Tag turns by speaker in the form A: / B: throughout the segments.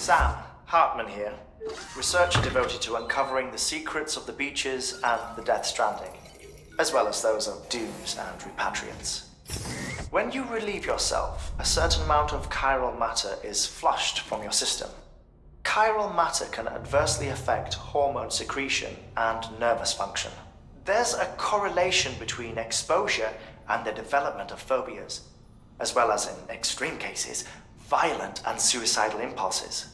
A: Sam Hartman here, researcher devoted to uncovering the secrets of the beaches and the Death Stranding, as well as those of dooms and repatriants. When you relieve yourself, a certain amount of chiral matter is flushed from your system. Chiral matter can adversely affect hormone secretion and nervous function. There's a correlation between exposure and the development of phobias, as well as, in extreme cases, violent and suicidal impulses.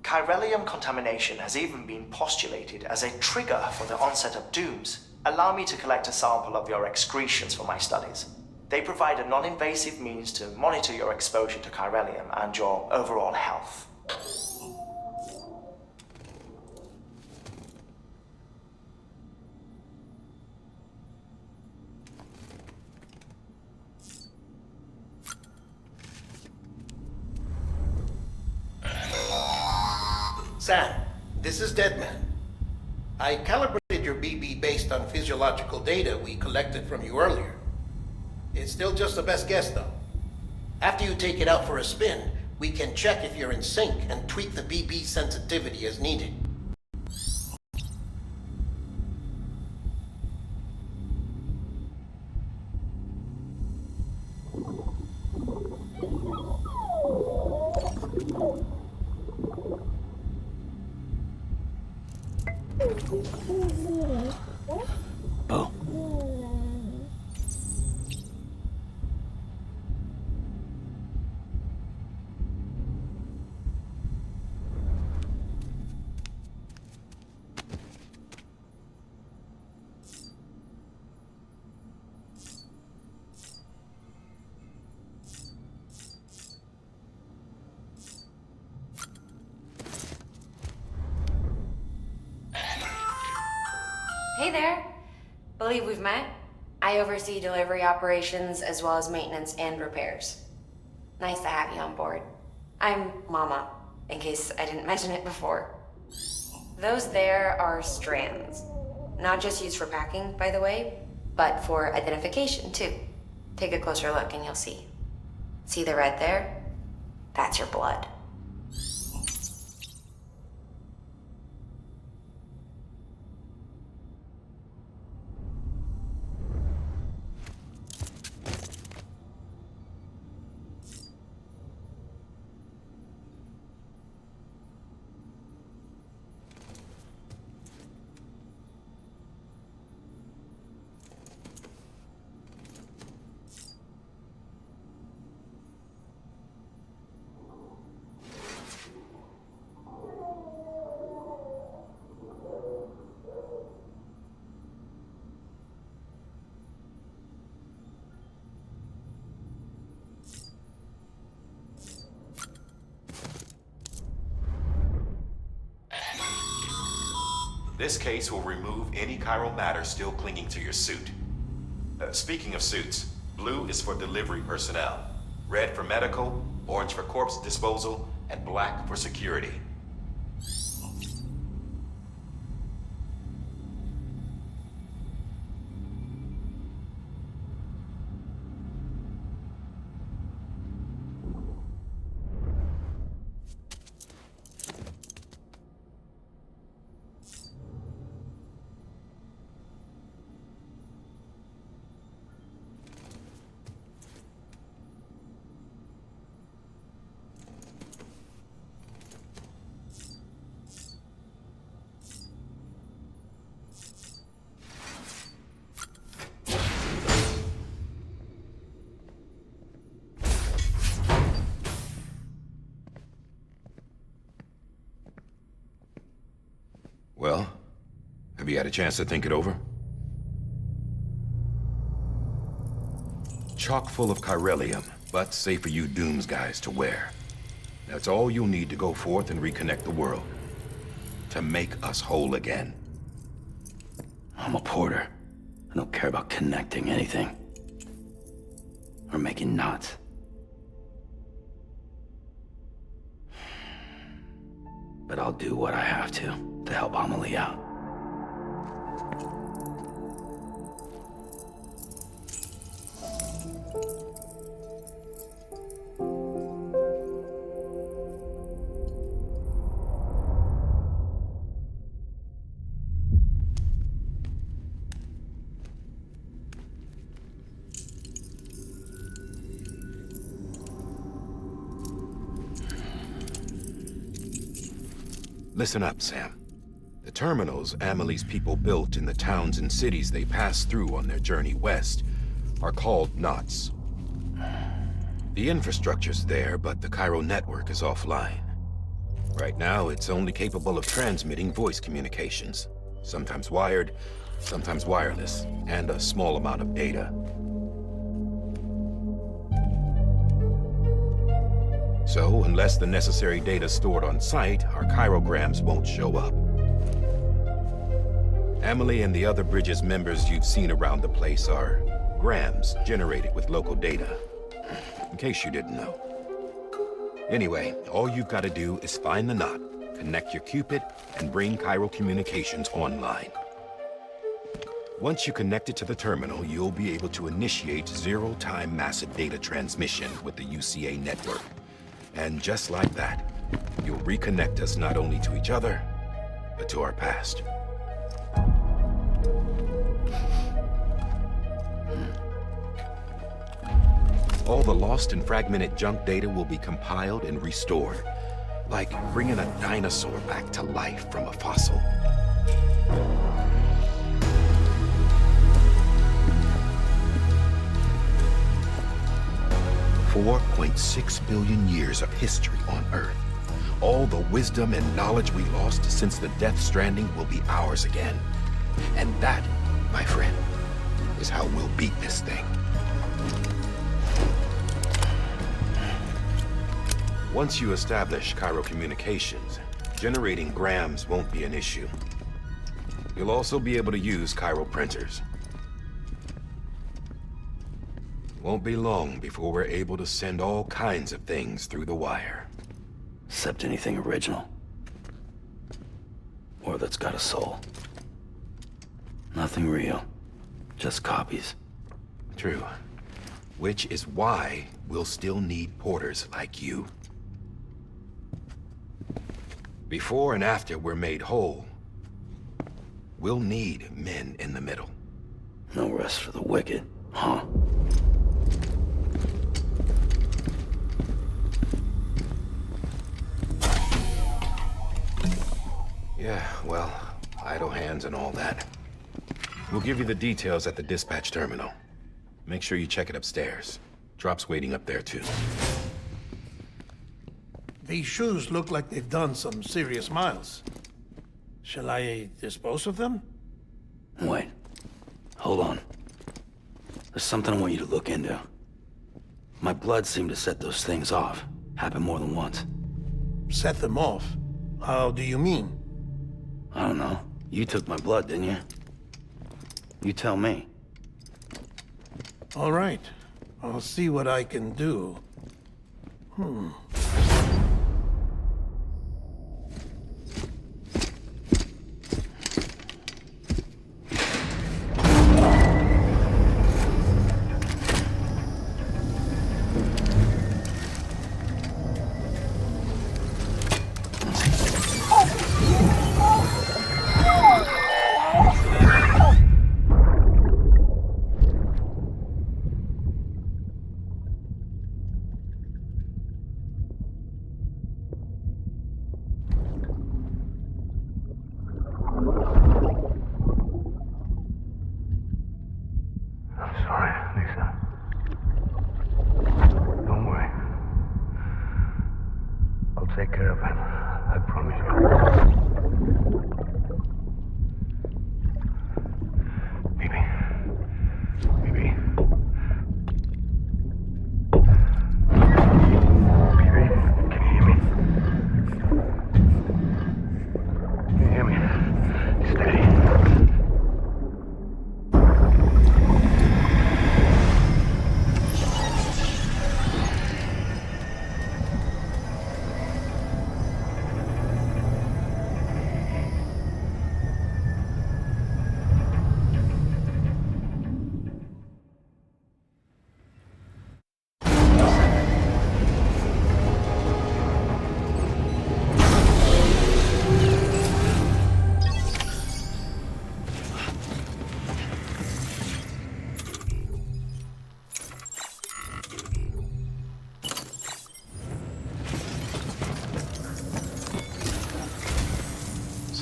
A: Chiralium contamination has even been postulated as a trigger for the onset of dooms. Allow me to collect a sample of your excretions for my studies. They provide a non-invasive means to monitor your exposure to chiralium and your overall health.
B: Sam, this is Deadman. I calibrated your BB based on physiological data we collected from you earlier. It's still just the best guess, though. After you take it out for a spin, we can check if you're in sync and tweak the BB sensitivity as needed.
C: Boom.
D: Hey there. Believe we've met. I oversee delivery operations as well as maintenance and repairs. Nice to have you on board. I'm Mama, in case I didn't mention it before. Those there are strands. Not just used for packing, by the way, but for identification too. Take a closer look and you'll see. See the red there? That's your blood.
E: This case will remove any chiral matter still clinging to your suit. Speaking of suits, blue is for delivery personnel, red for medical, orange for corpse disposal, and black for security.
F: Well, have you had a chance to think it over? Chock full of chiralium, but safe for you Dooms guys to wear. That's all you'll need to go forth and reconnect the world. To make us whole again.
C: I'm a porter. I don't care about connecting anything. Or making knots. But I'll do what I have to help Amelie out.
F: Listen up, Sam. The terminals Amelie's people built in the towns and cities they passed through on their journey west are called knots. The infrastructure's there, but the Cairo network is offline. Right now, it's only capable of transmitting voice communications. Sometimes wired, sometimes wireless, and a small amount of data. So, unless the necessary data's stored on site, our chirograms won't show up. Amelie and the other Bridges members you've seen around the place are grams generated with local data. In case you didn't know. Anyway, all you've got to do is find the knot, connect your Cupid, and bring Cairo Communications online. Once you connect it to the terminal, you'll be able to initiate zero-time massive data transmission with the UCA network. And just like that, you'll reconnect us not only to each other, but to our past. All the lost and fragmented junk data will be compiled and restored, like bringing a dinosaur back to life from a fossil. $4.6 billion years of history on Earth. All the wisdom and knowledge we lost since the Death Stranding will be ours again. And that, my friend, is how we'll beat this thing. Once you establish Cairo Communications, generating grams won't be an issue. You'll also be able to use Cairo printers. Won't be long before we're able to send all kinds of things through the wire.
C: Except anything original. Or that's got a soul. Nothing real. Just copies.
F: True. Which is why we'll still need porters like you. Before and after we're made whole, we'll need men in the middle.
C: No rest for the wicked, huh?
F: Yeah, well, idle hands and all that. We'll give you the details at the dispatch terminal. Make sure you check it upstairs. Drop's waiting up there, too.
B: These shoes look like they've done some serious miles. Shall I dispose of them?
C: Wait. Hold on. There's something I want you to look into. My blood seemed to set those things off. Happened more than once.
B: Set them off? How do you mean?
C: I don't know. You took my blood, didn't you? You tell me.
B: All right. I'll see what I can do.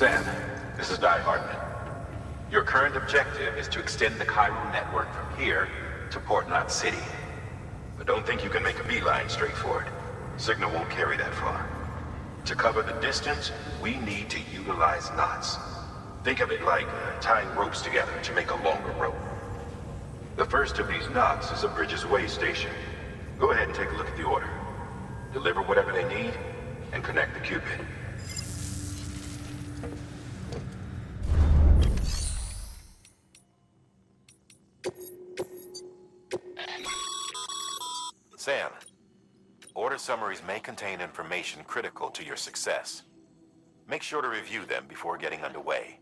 F: Sam, this is Di Hartman. Your current objective is to extend the chiral network from here to Port Knot City. But don't think you can make a beeline straight for it. Signal won't carry that far. To cover the distance, we need to utilize knots. Think of it like tying ropes together to make a longer rope. The first of these knots is a Bridges Way station. Go ahead and take a look at the order. Deliver whatever they need, and connect the Cupid.
E: Sam, order summaries may contain information critical to your success. Make sure to review them before getting underway.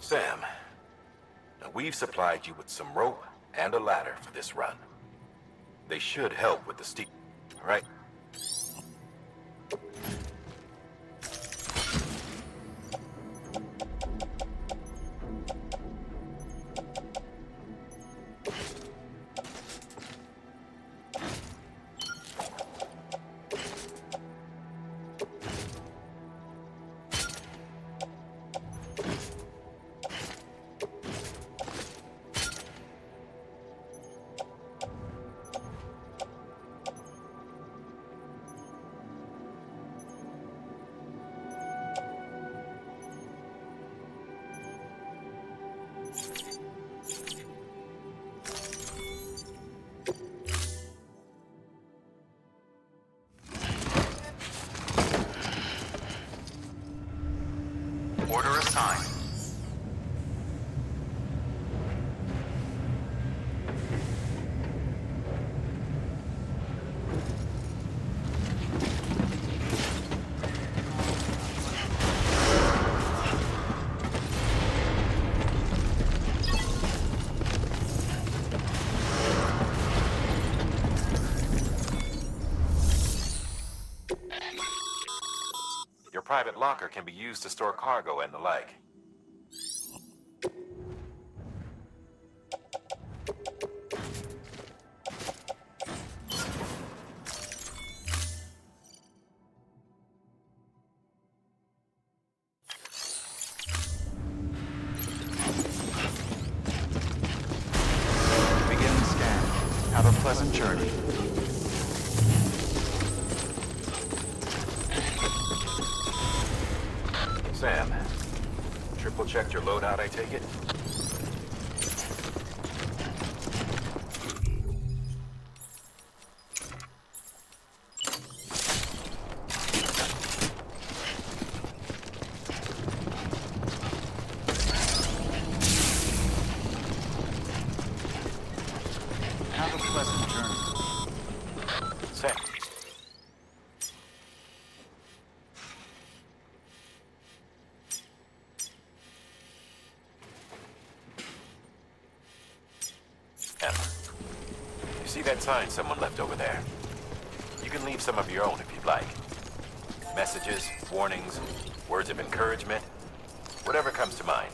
E: Sam, now we've supplied you with some rope and a ladder for this run. They should help with the steep, all right?
G: Order assigned.
E: Your private locker can be used to store cargo and the like.
G: Beginning scan. Have a pleasant journey.
E: Sam, triple checked your loadout, I take it?
G: Have a pleasant journey.
E: Sam. Emma, you see that sign someone left over there? You can leave some of your own if you'd like. Messages, warnings, words of encouragement, whatever comes to mind.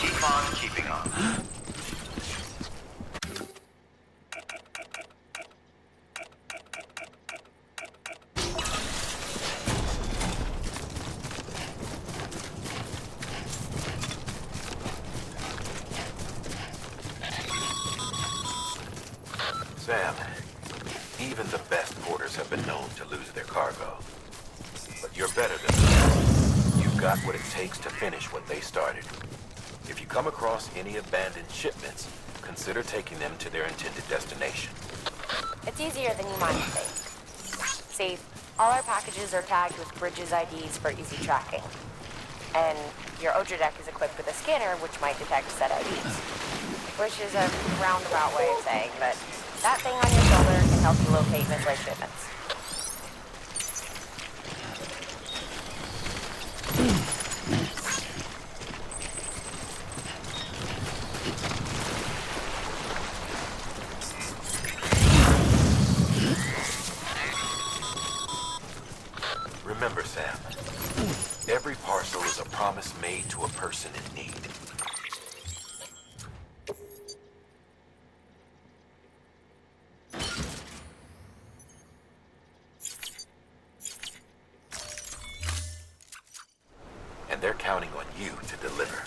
G: Keep on keeping on.
E: Sam, even the best porters have been known to lose their cargo. But you're better than them. You've got what it takes to finish what they started. If you come across any abandoned shipments, consider taking them to their intended destination.
D: It's easier than you might think. See, all our packages are tagged with Bridges IDs for easy tracking. And your Oja deck is equipped with a scanner which might detect set IDs. Which is a roundabout way of saying that that thing on your shoulder can help you locate misplaced shipments.
F: promise made to a person in need. And they're counting on you to deliver.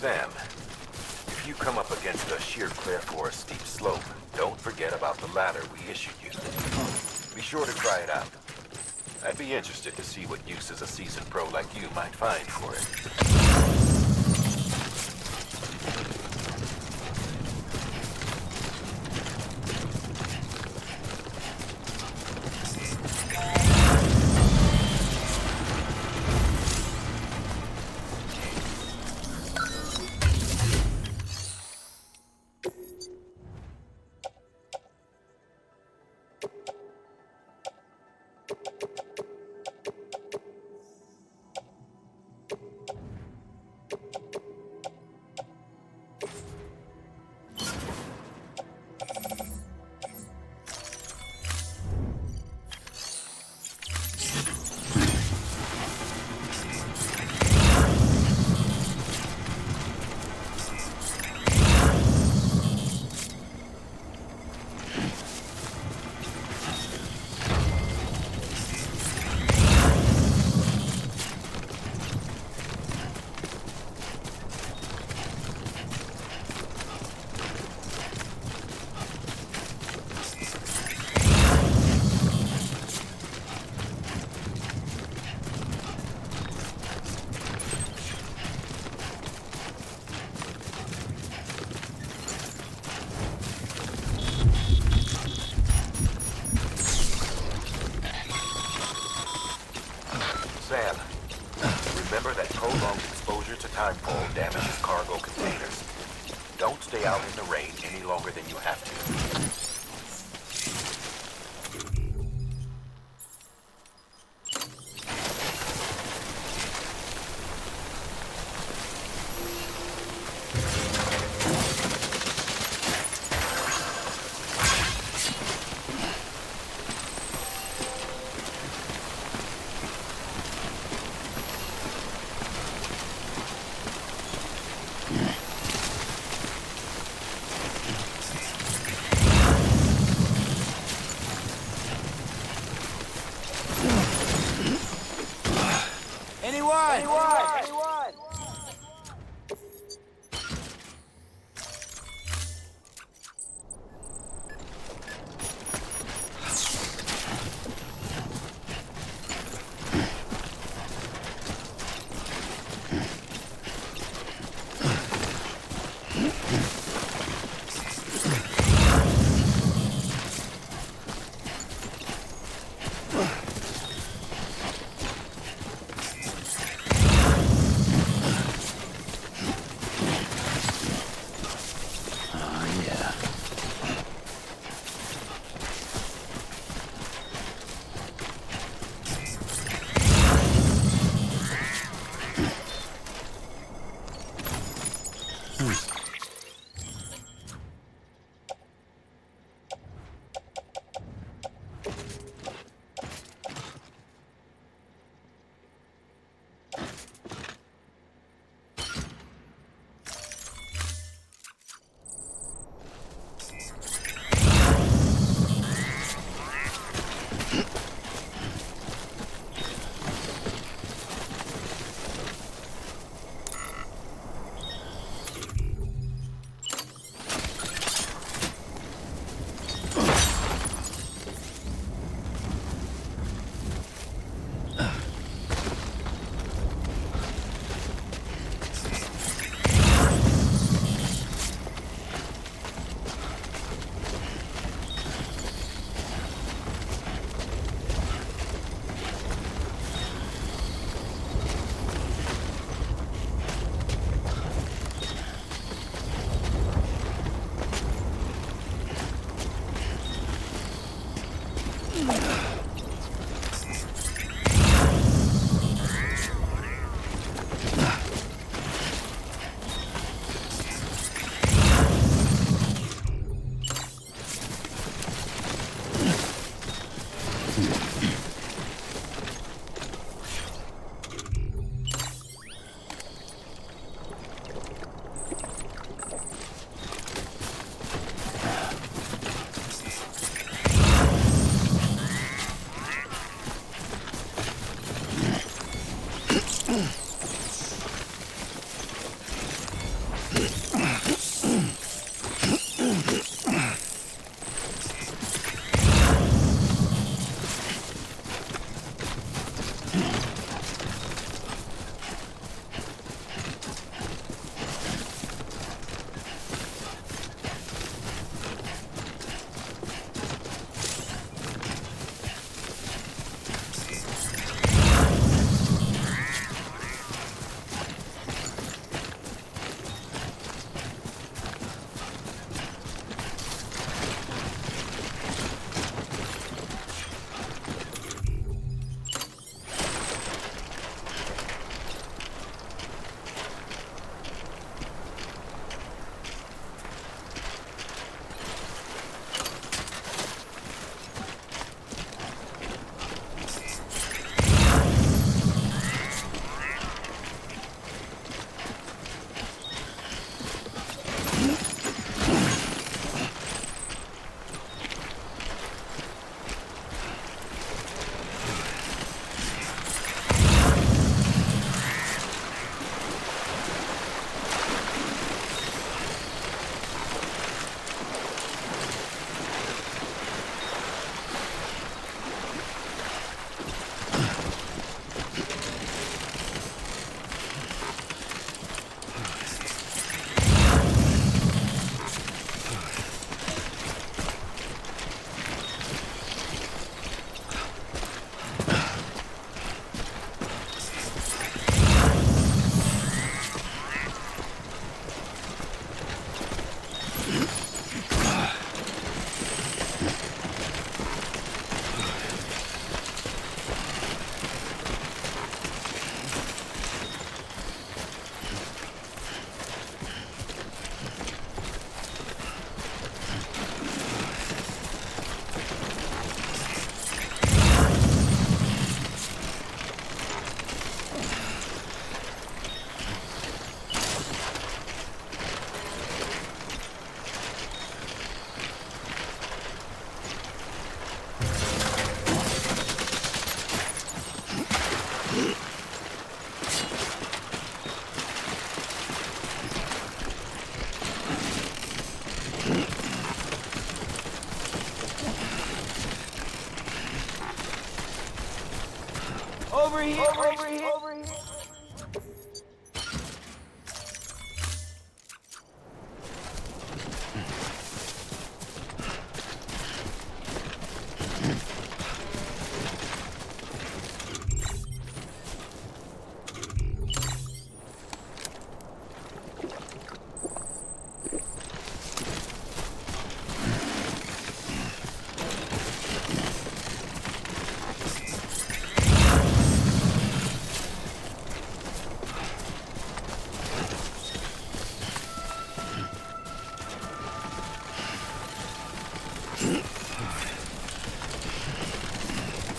F: Sam, if you come up against a sheer cliff or a steep slope, don't forget about the ladder we issued you. Be sure to try it out. I'd be interested to see what uses a seasoned pro like you might find for it. Sam, remember that prolonged exposure to timefall damages cargo containers. Don't stay out in the rain any longer than you have to.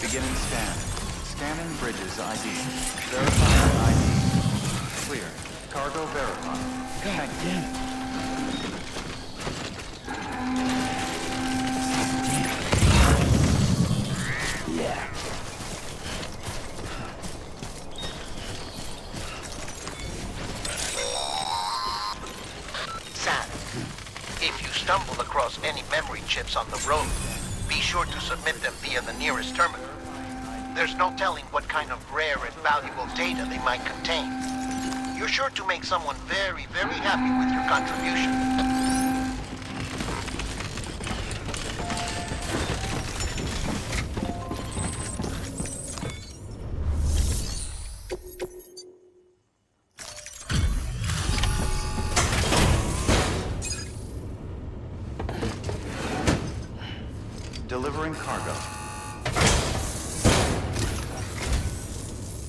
G: Beginning scan. Scanning bridges ID. Verifying ID. Clear. Cargo verified.
C: God damn it. Yeah.
B: Sam, if you stumble across any memory chips on the road, be sure to submit them via the nearest terminal. There's no telling what kind of rare and valuable data they might contain. You're sure to make someone very, very happy with your contribution.
G: Delivering cargo.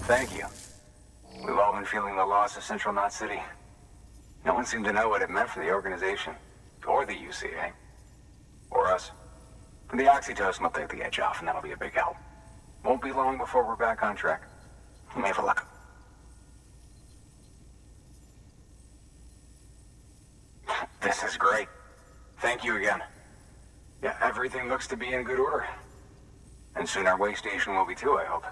H: Thank you. We've all been feeling the loss of Central Knot City. No one seemed to know what it meant for the organization, or the UCA, or us. The oxytocin will take the edge off, and that'll be a big help. Won't be long before we're back on track. You may have a luck. This is great. Thank you again. Yeah, everything looks to be in good order. And soon our way station will be too, I hope.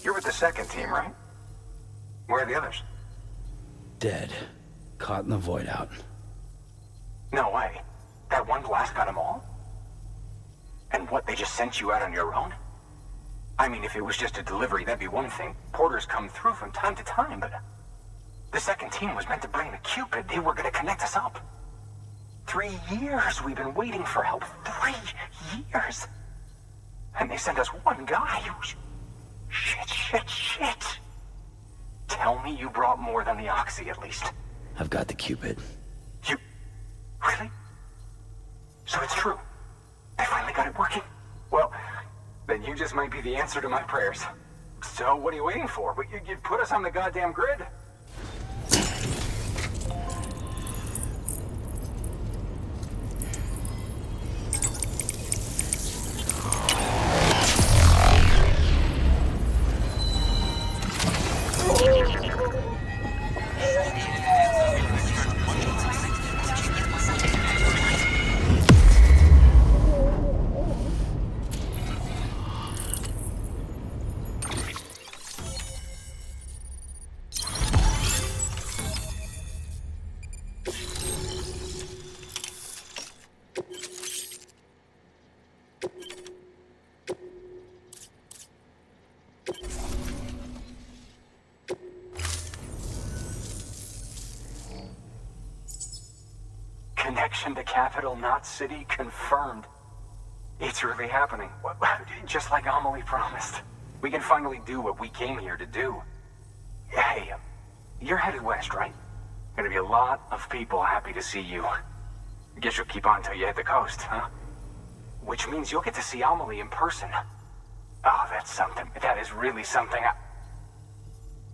H: You're with the second team, right? Where are the others?
C: Dead. Caught in the void out.
H: No way. That one blast got them all? And what, they just sent you out on your own? I mean, if it was just a delivery, that'd be one thing. Porters come through from time to time, but... The second team was meant to bring the Cupid. They were gonna connect us up. 3 years we've been waiting for help. 3 years! And they sent us one guy who's... Shit. Tell me you brought more than the Oxy, at least.
C: I've got the Cupid.
H: You... Really? So it's true. They finally got it working. Well, then you just might be the answer to my prayers. So what are you waiting for? You put us on the goddamn grid. Connection to capital, not city, confirmed. It's really happening. Just like Amelie promised. We can finally do what we came here to do. Hey, you're headed west, right? Gonna be a lot of people happy to see you. Guess you'll keep on till you hit the coast, huh? Which means you'll get to see Amelie in person. Oh, that's something. That is really something.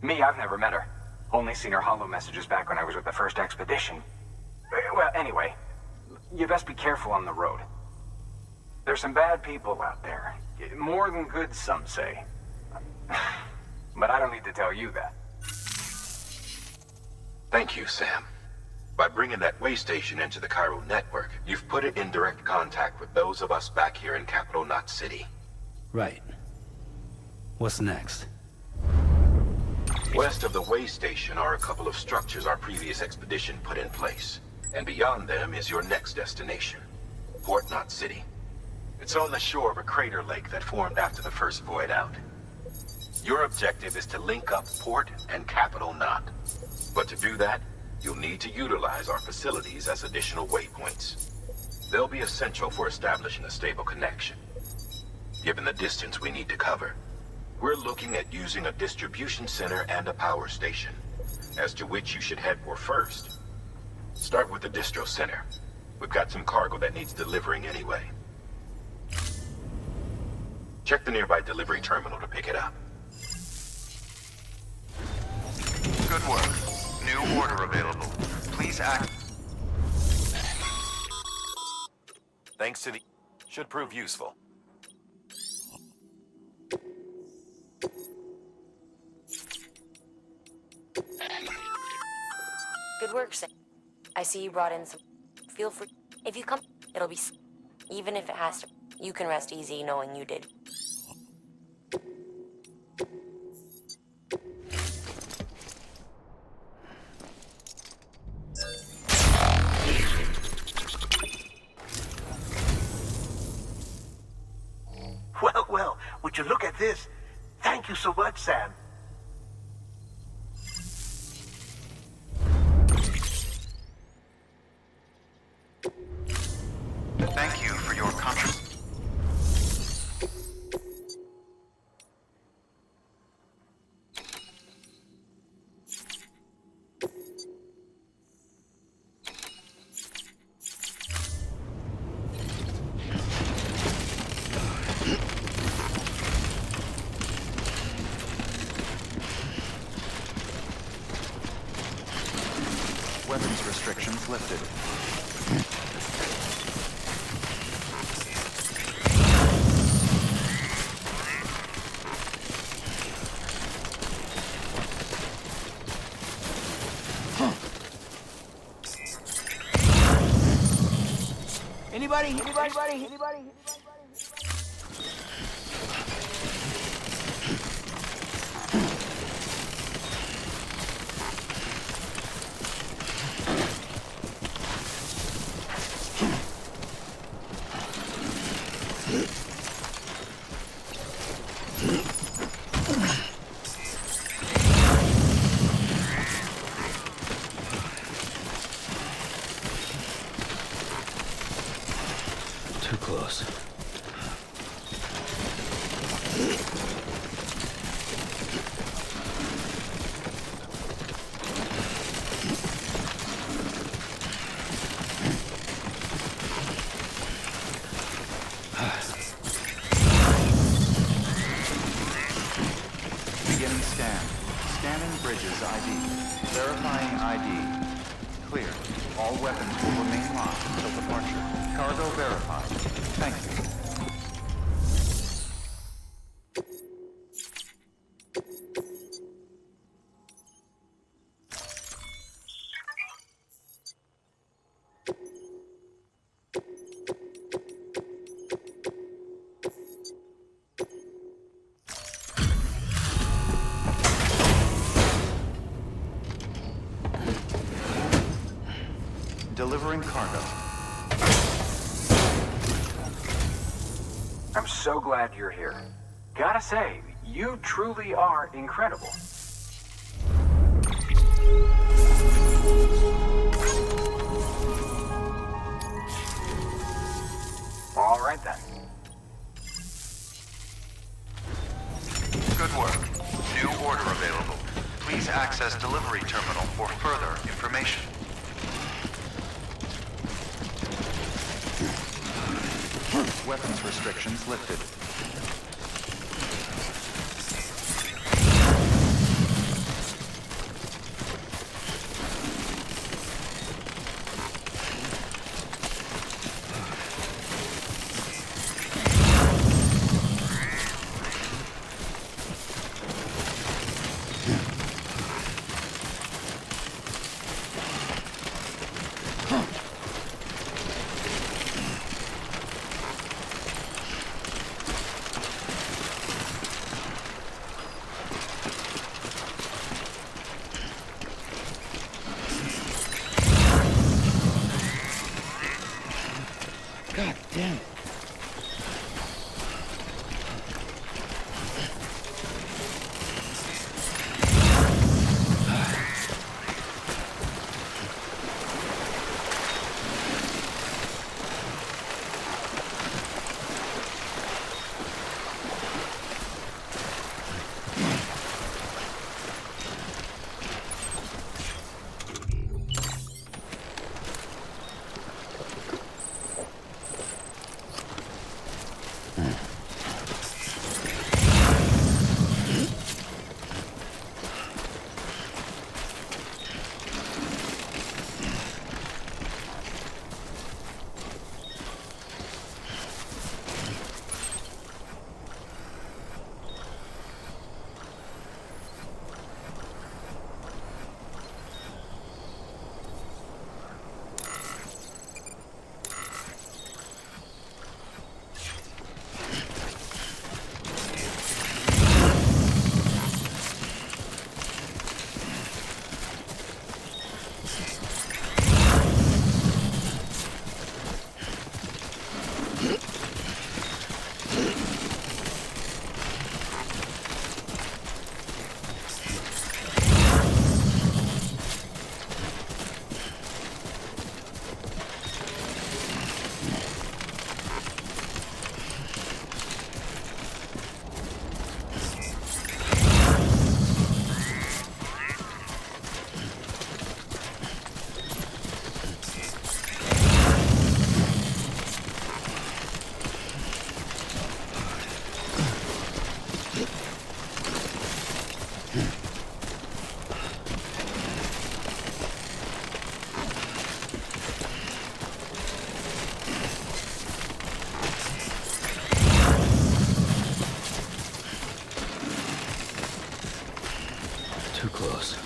H: Me, I've never met her. Only seen her holo messages back when I was with the first expedition. Well, anyway, you best be careful on the road. There's some bad people out there. More than good, some say. But I don't need to tell you that.
F: Thank you, Sam. By bringing that way station into the Cairo network, you've put it in direct contact with those of us back here in Capital Knot City.
C: Right. What's next?
F: West of the way station are a couple of structures our previous expedition put in place. And beyond them is your next destination, Port Knot City. It's on the shore of a crater lake that formed after the first void out. Your objective is to link up Port and Capital Knot. But to do that, you'll need to utilize our facilities as additional waypoints. They'll be essential for establishing a stable connection. Given the distance we need to cover, we're looking at using a distribution center and a power station, as to which you should head for first. Start with the distro center. We've got some cargo that needs delivering anyway. Check the nearby delivery terminal to pick it up.
G: Good work. New order available. Please act.
E: Thanks to the... should prove useful.
D: Good work, Sam. I see you brought in some. Feel free. If you come, it'll be. Even if it has to, you can rest easy knowing you did.
B: Well, would you look at this? Thank you so much, Sam.
G: Thank you for your contribution. Weapons restrictions lifted.
I: Anybody?
C: Too close.
G: Beginning scan. Scanning bridges ID. Verifying ID. Clear. All weapons will remain locked until departure. Cargo verified. Thank you. Delivering cargo.
H: I'm so glad you're here. Gotta say, you truly are incredible.
G: terminal for further information. Weapons restrictions lifted.
C: God damn it. Too close.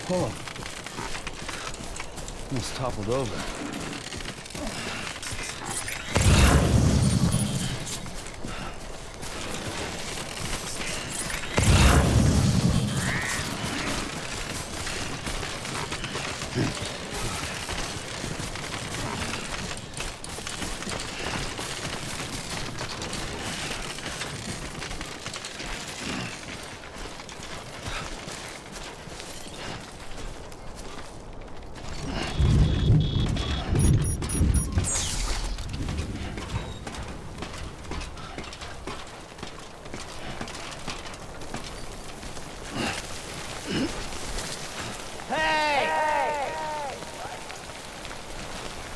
C: Oh, almost toppled over.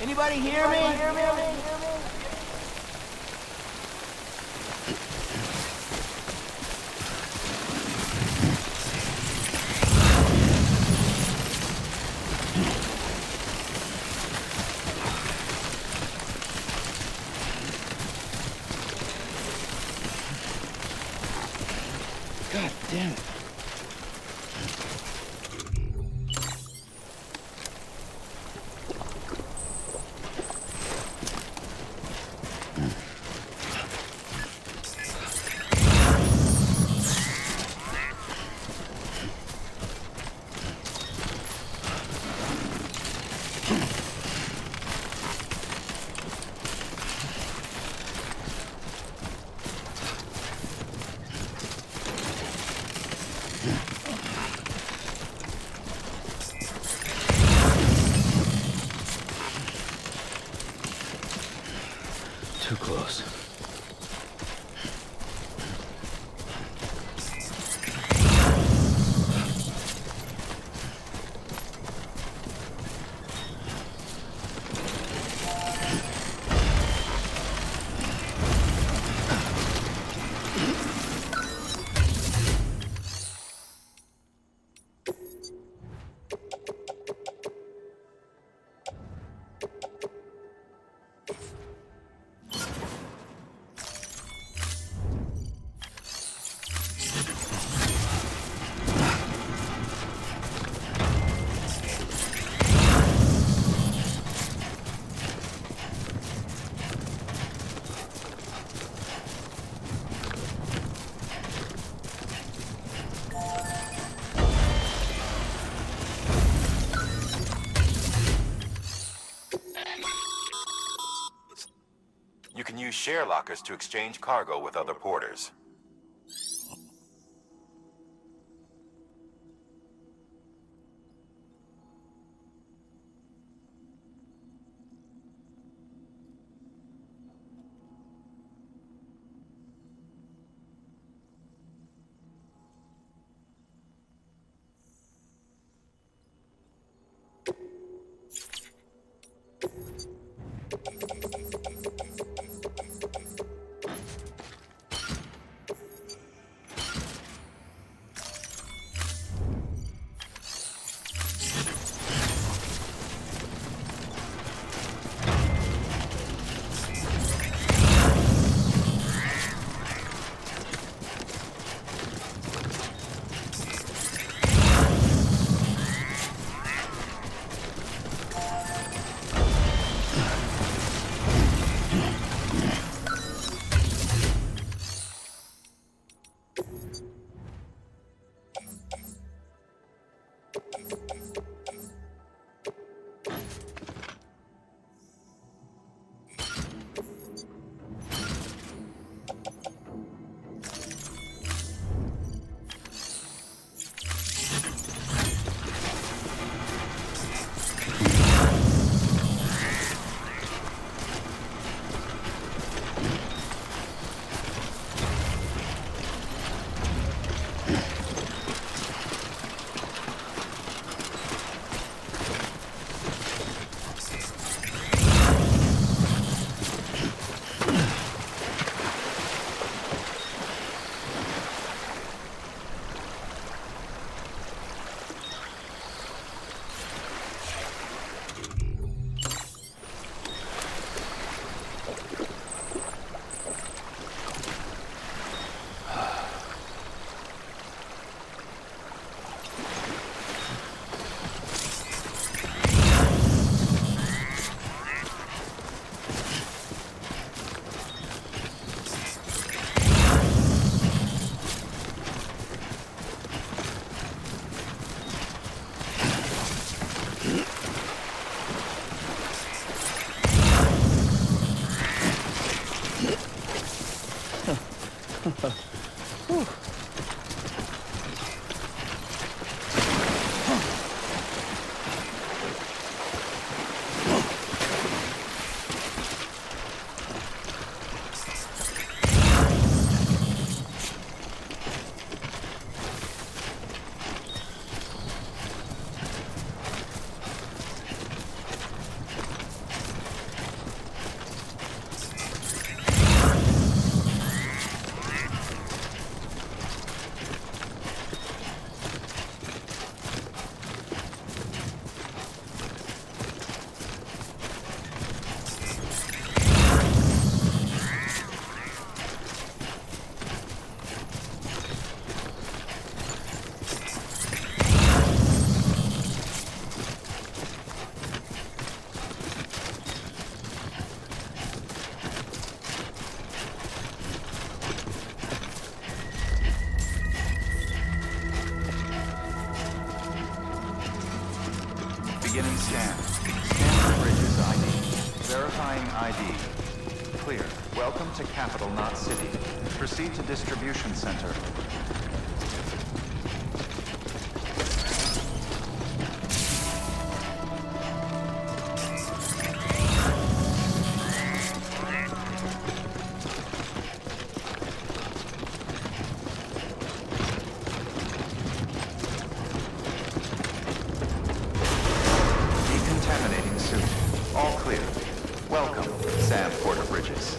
I: Anybody hear me?
C: damn it. Too close.
E: You can use share lockers to exchange cargo with other porters.
G: Beginning scan. Scan for bridges ID. Verifying ID. Clear. Welcome to Capital, not City. Proceed to Distribution Center. Decontaminating suit. All clear. Welcome, Sam Porter Bridges.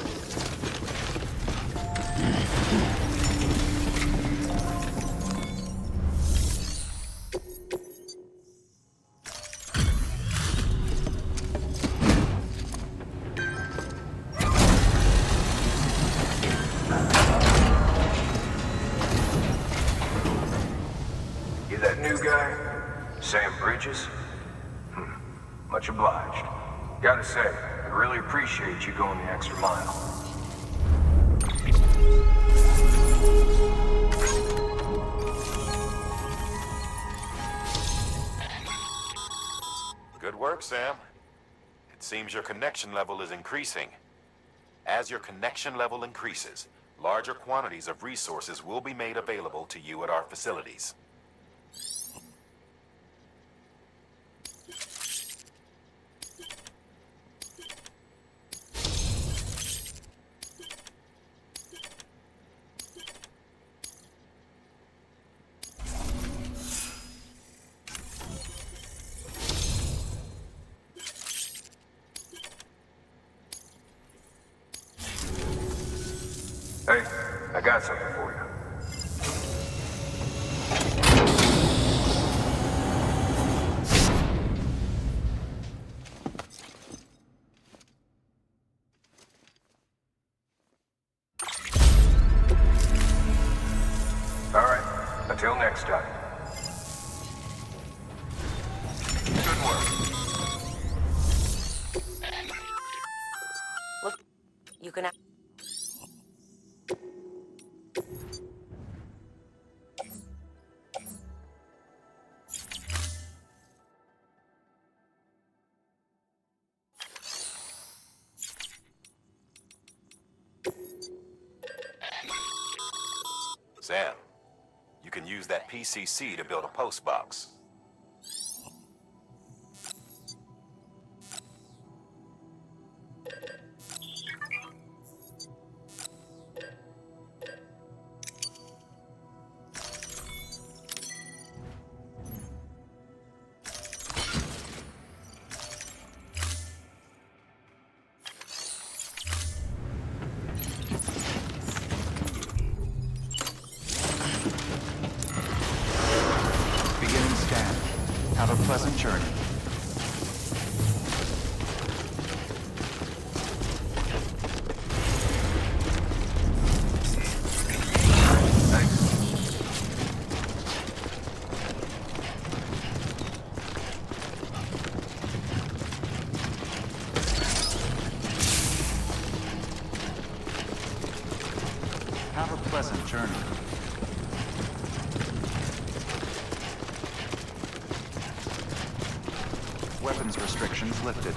H: You that new guy? Sam Bridges? Much obliged. Gotta say, I really appreciate you going the extra mile.
E: Good work, Sam. It seems your connection level is increasing. As your connection level increases, larger quantities of resources will be made available to you at our facilities.
H: Hey, I got something for you. All right, until next time. Good work.
D: Look, you can.
E: Sam, you can use that PCC to build a post box.
G: Beginning scan. Have a pleasant journey. Have a pleasant journey. Weapons restrictions lifted.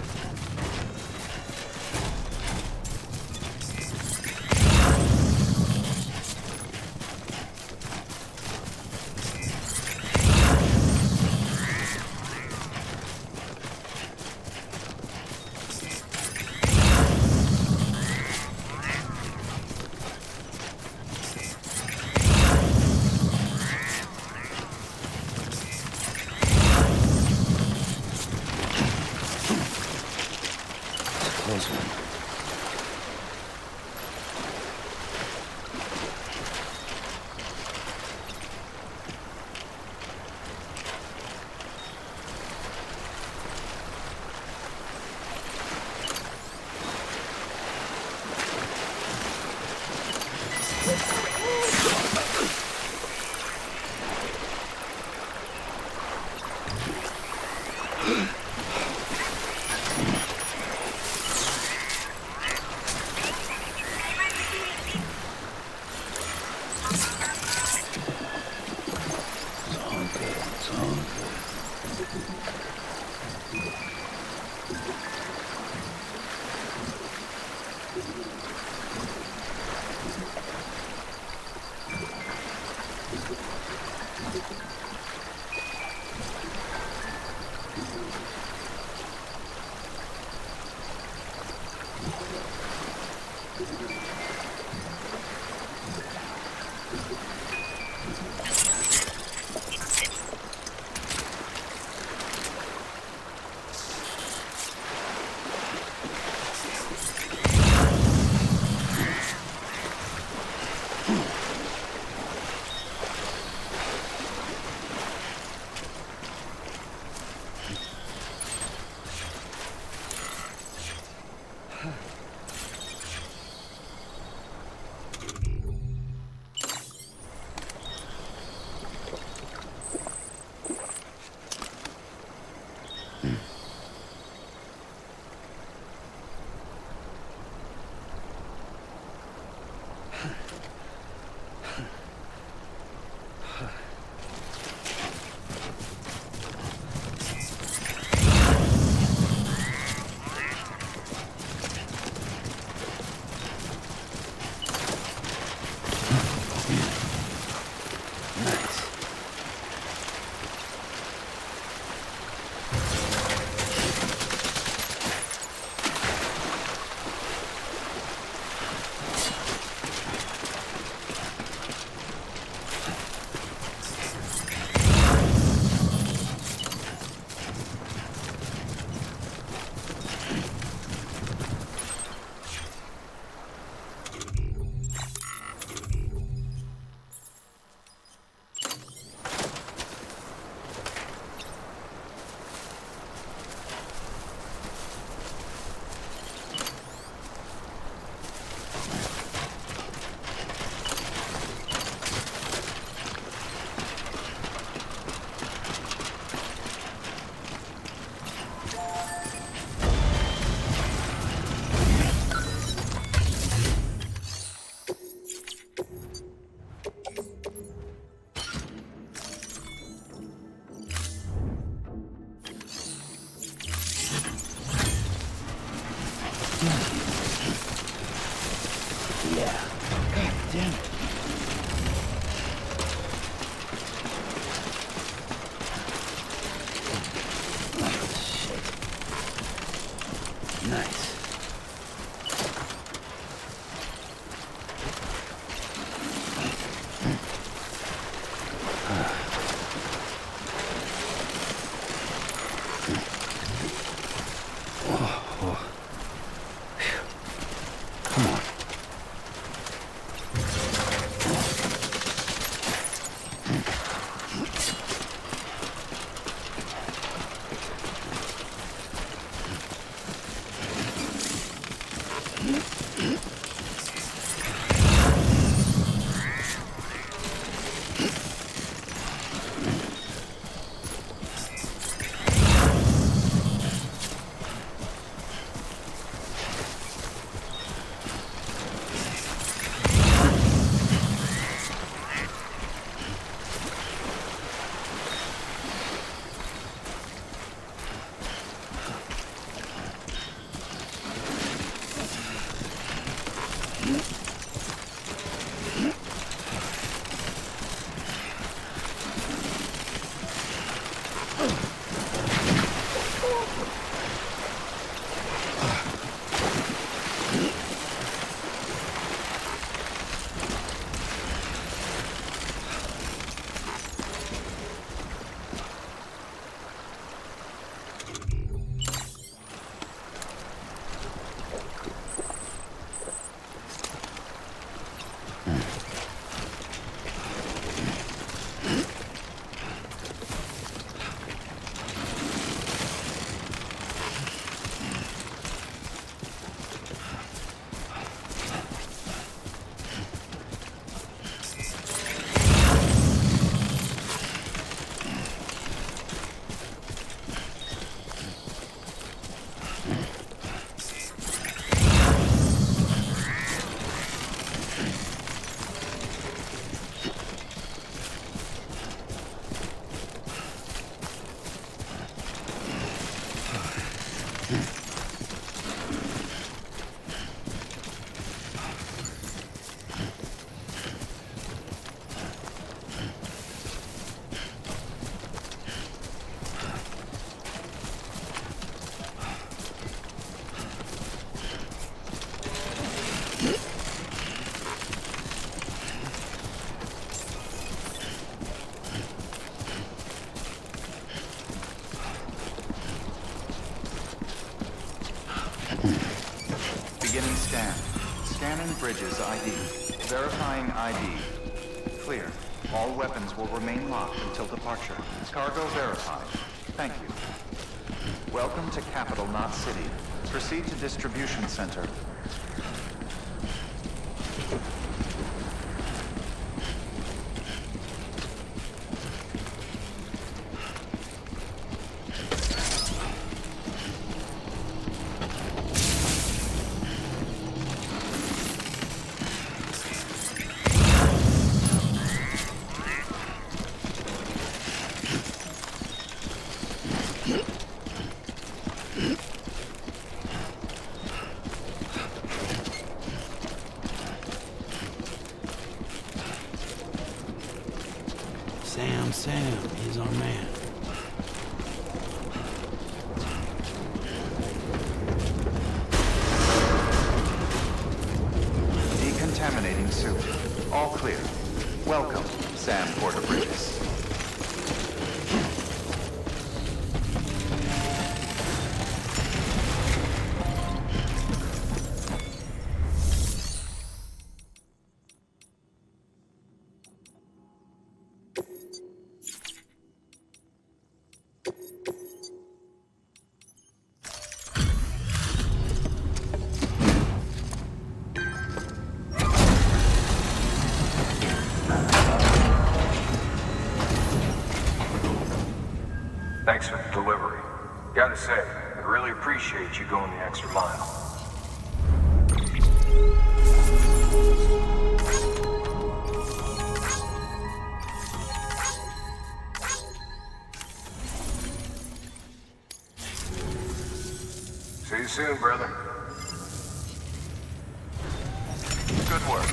C: Close one.
G: Beginning scan. Scanning bridges ID. Verifying ID. Clear. All weapons will remain locked until departure. Cargo verified. Thank you. Welcome to Capital Knot City. Proceed to distribution center.
C: Sam, he's our man.
G: Decontaminating suit. All clear. Welcome, Sam Porter Bridges.
J: Thanks for the delivery. Gotta say, I really appreciate you going the extra mile. See you soon, brother.
G: Good work.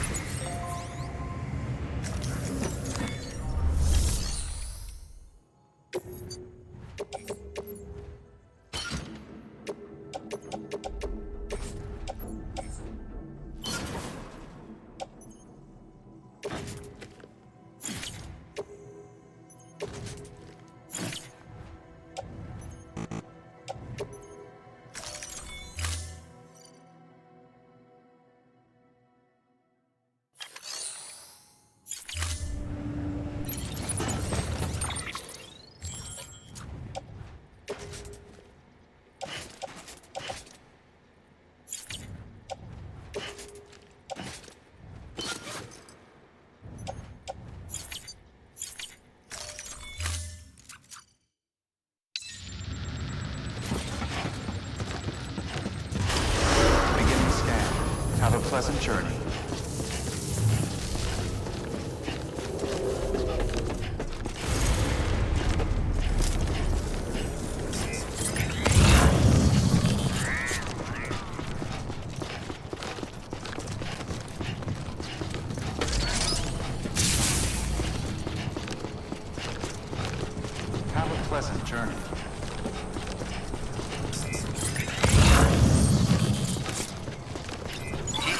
G: Have a pleasant journey. Have a pleasant journey.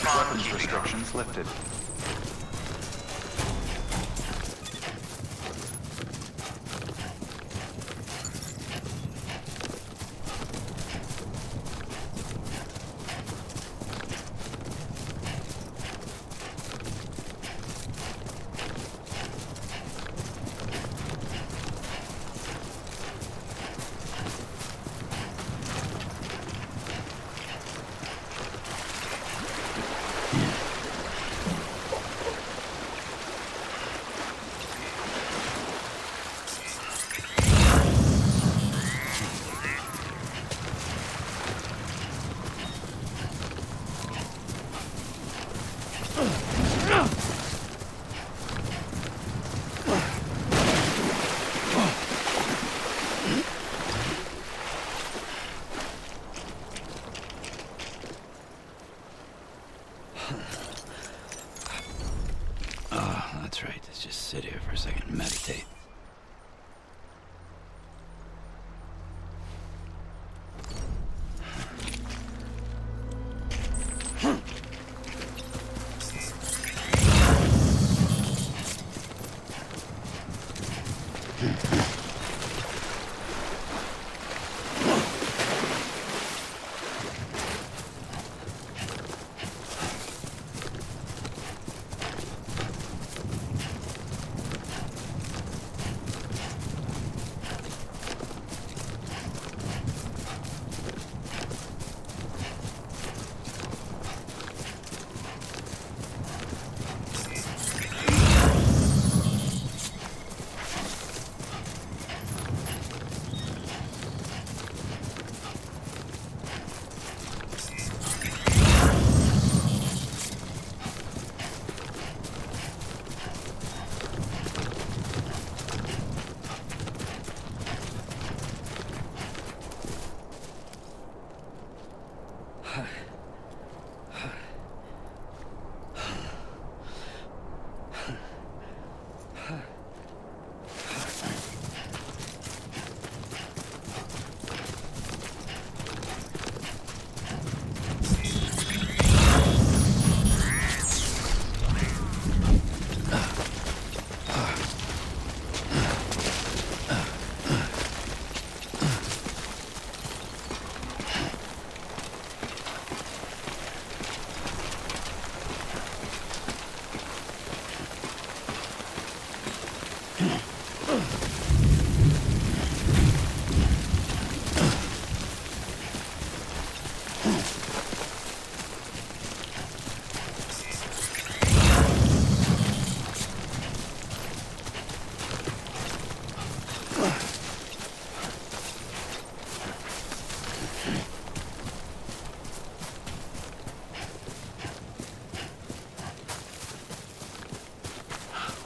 G: Weapons restrictions lifted.
C: That's right. Let's just sit here for a second and meditate.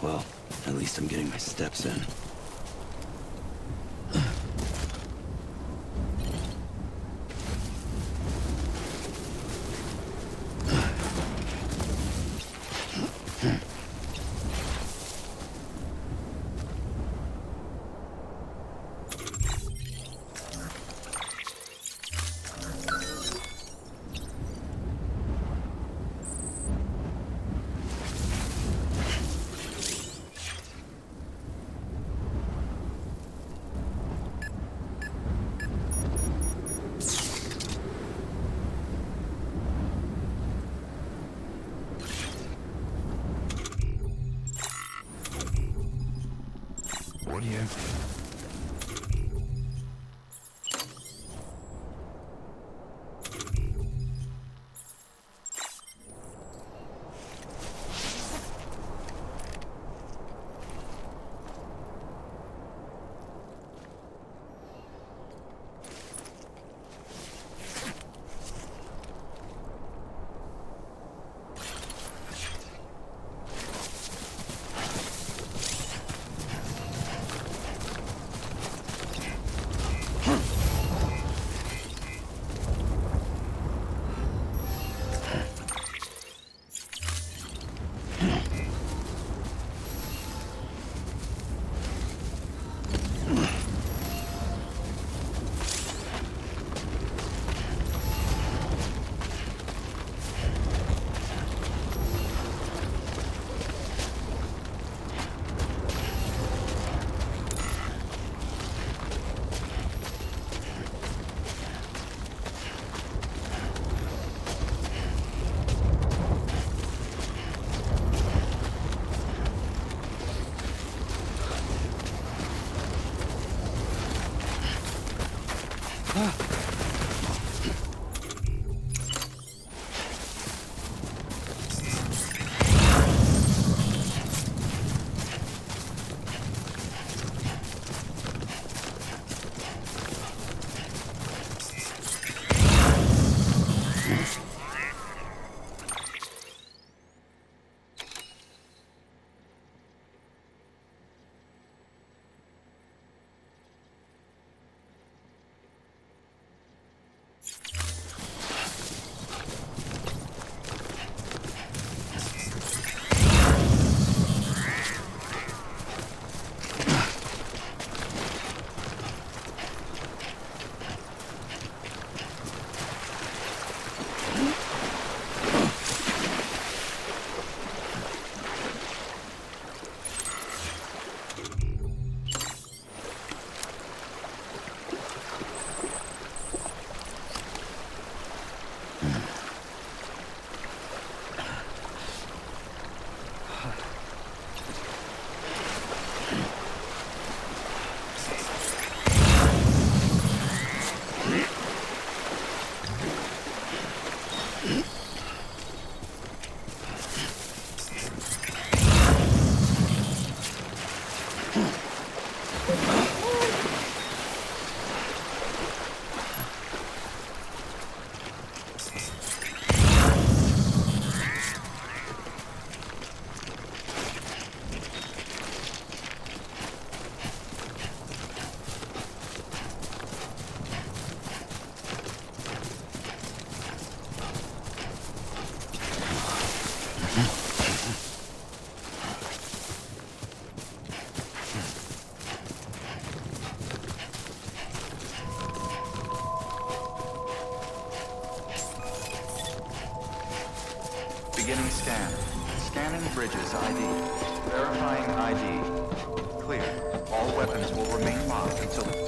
C: Well, at least I'm getting my steps in.
F: What do you...
G: Beginning scan. Scanning bridges ID. Verifying ID. Clear. All weapons will remain locked until...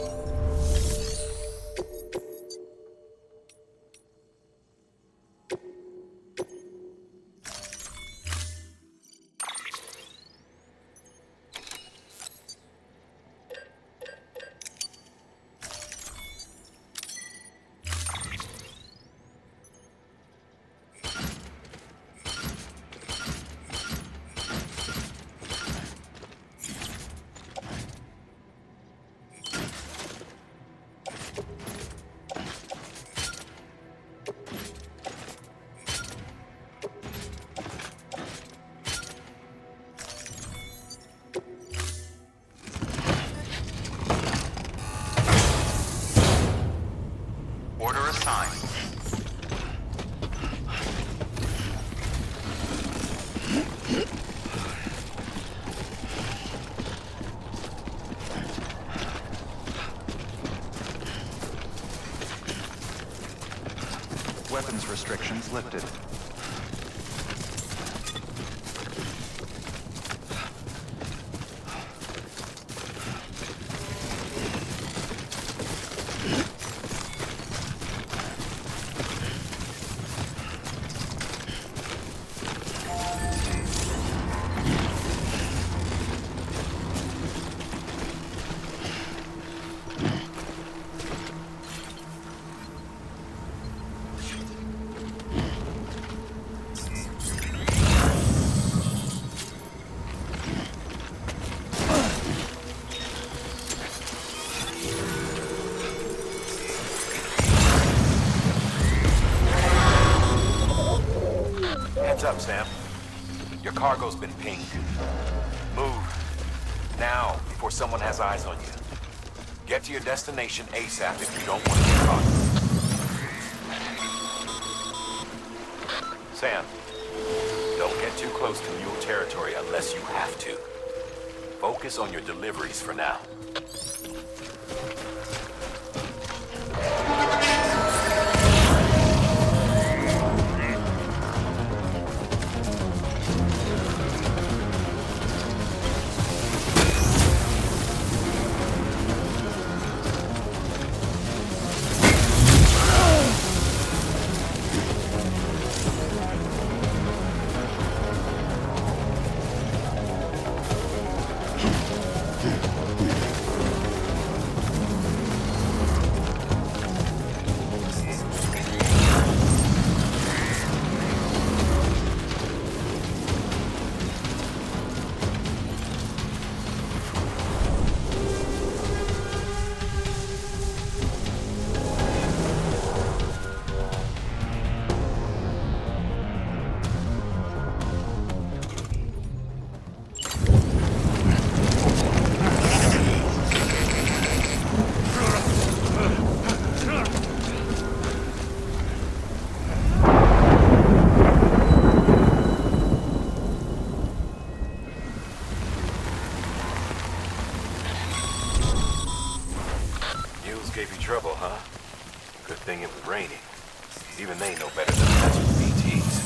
G: Order assigned. Weapons restrictions lifted.
E: Heads up, Sam. Your cargo's been pinged. Move. Now, before someone has eyes on you. Get to your destination ASAP if you don't want to get caught. Sam, don't get too close to mule territory unless you have to. Focus on your deliveries for now. Gave you trouble, huh? Good thing it was raining. Even they know better than to mess with BTs.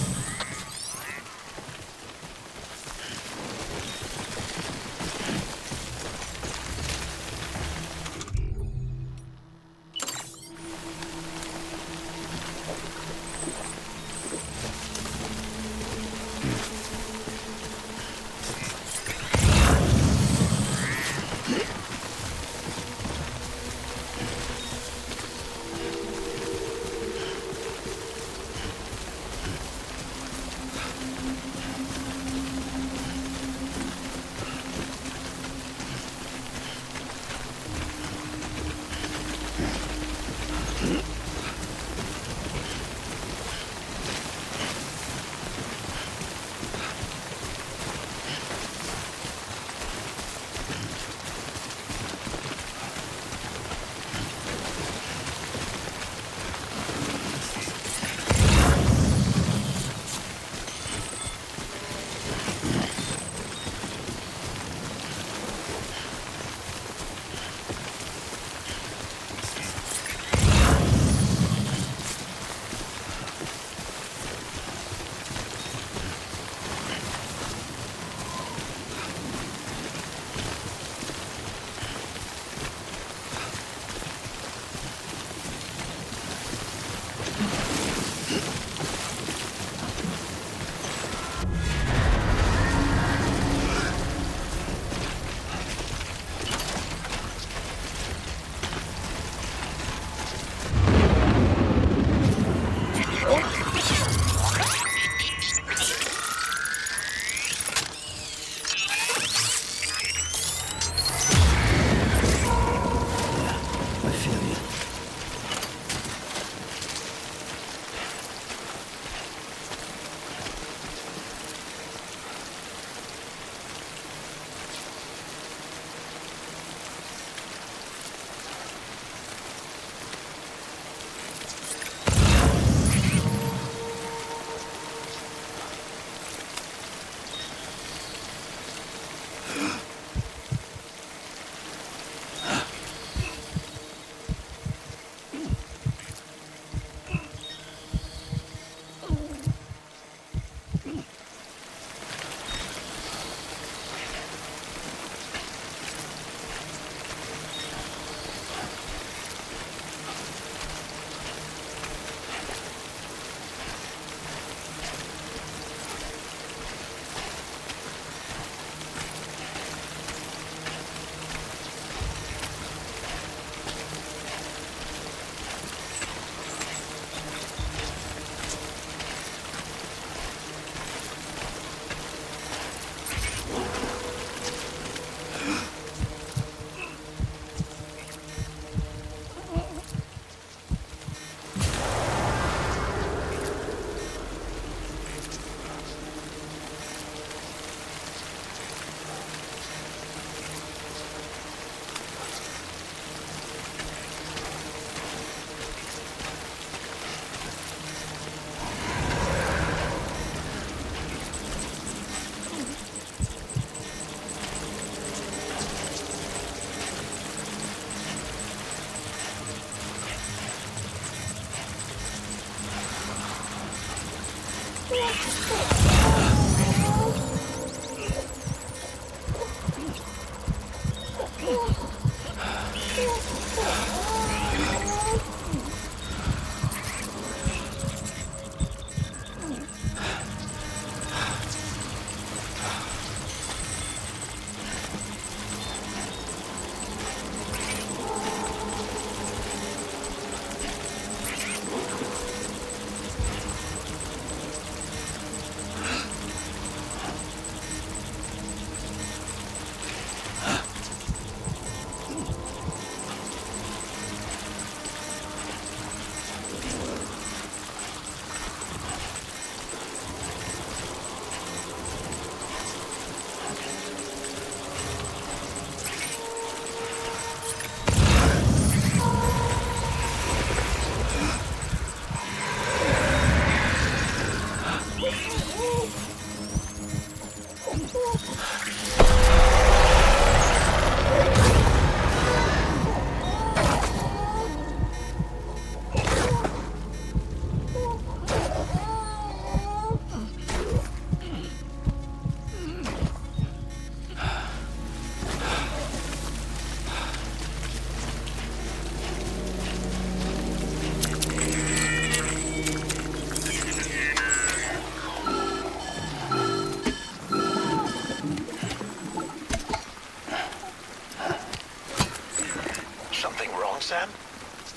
C: Sam?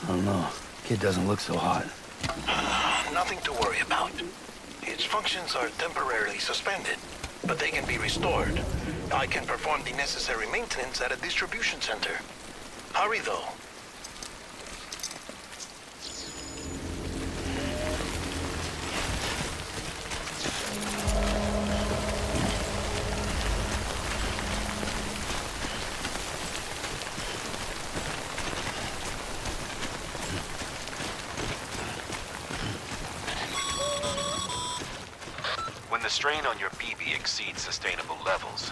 C: I don't know. Kid doesn't look so hot.
B: Nothing to worry about. Its functions are temporarily suspended, but they can be restored. I can perform the necessary maintenance at a distribution center. Hurry, though.
E: When the strain on your BB exceeds sustainable levels,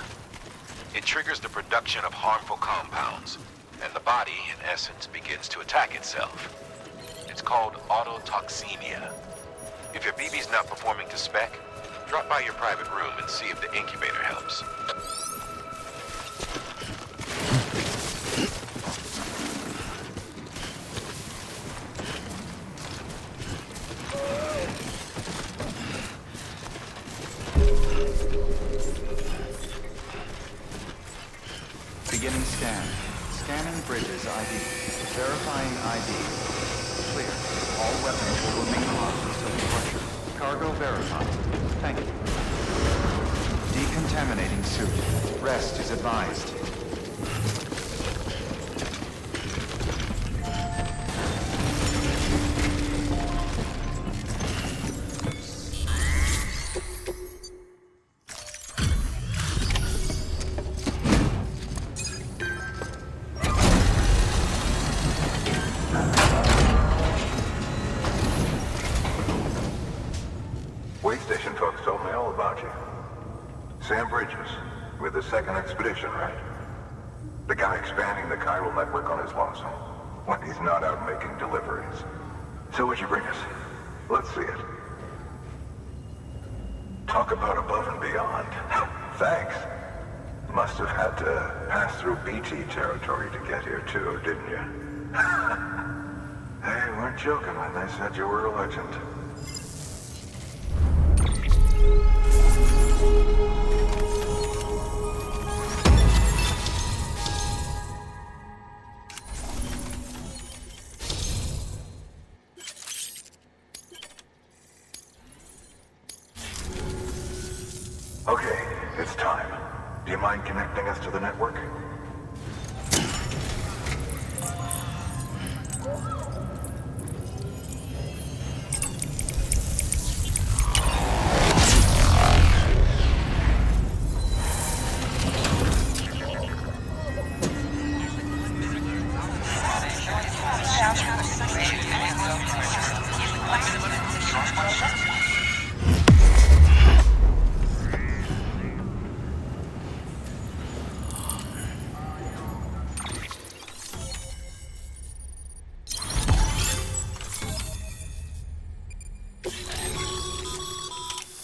E: it triggers the production of harmful compounds, and the body, in essence, begins to attack itself. It's called autotoxemia. If your BB's not performing to spec, drop by your private room and see if the incubator helps.
G: Beginning scan. Scanning bridges ID. Verifying ID. Clear. All weapons will remain locked until departure. Cargo verified. Thank you. Decontaminating suit. Rest is advised.
J: Station folks told me all about you. Sam Bridges, with the second expedition, right? The guy expanding the chiral network on his lonesome, when he's not out making deliveries. So what'd you bring us? Let's see it. Talk about above and beyond. Thanks. Must have had to pass through BT territory to get here too, didn't you? They weren't joking when they said you were a legend. Okay, it's time. Do you mind connecting us to the network?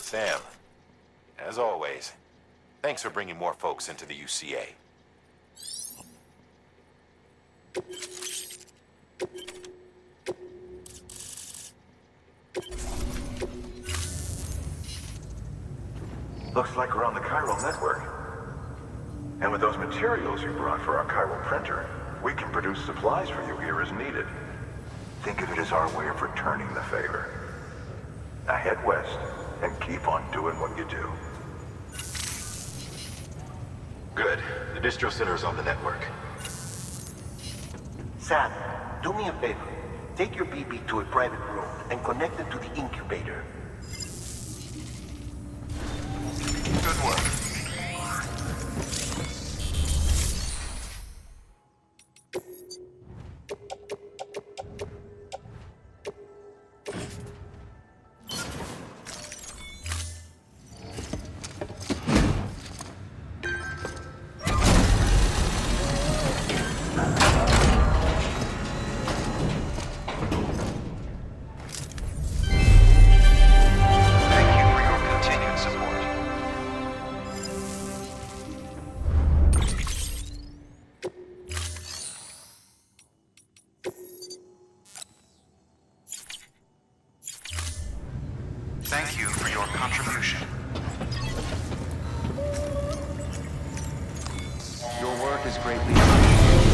E: Sam, as always, thanks for bringing more folks into the UCA.
J: Looks like we're on the chiral network. And with those materials you brought for our chiral printer, we can produce supplies for you here as needed. Think of it as our way of returning the favor. Now head west and keep on doing what you do.
E: Good. The distro center is on the network.
B: Sam, do me a favor. Take your BB to a private room and connect it to the incubator.
H: Good work. Thank you for your continued support. Thank you for your contribution.
G: Your work is greatly appreciated.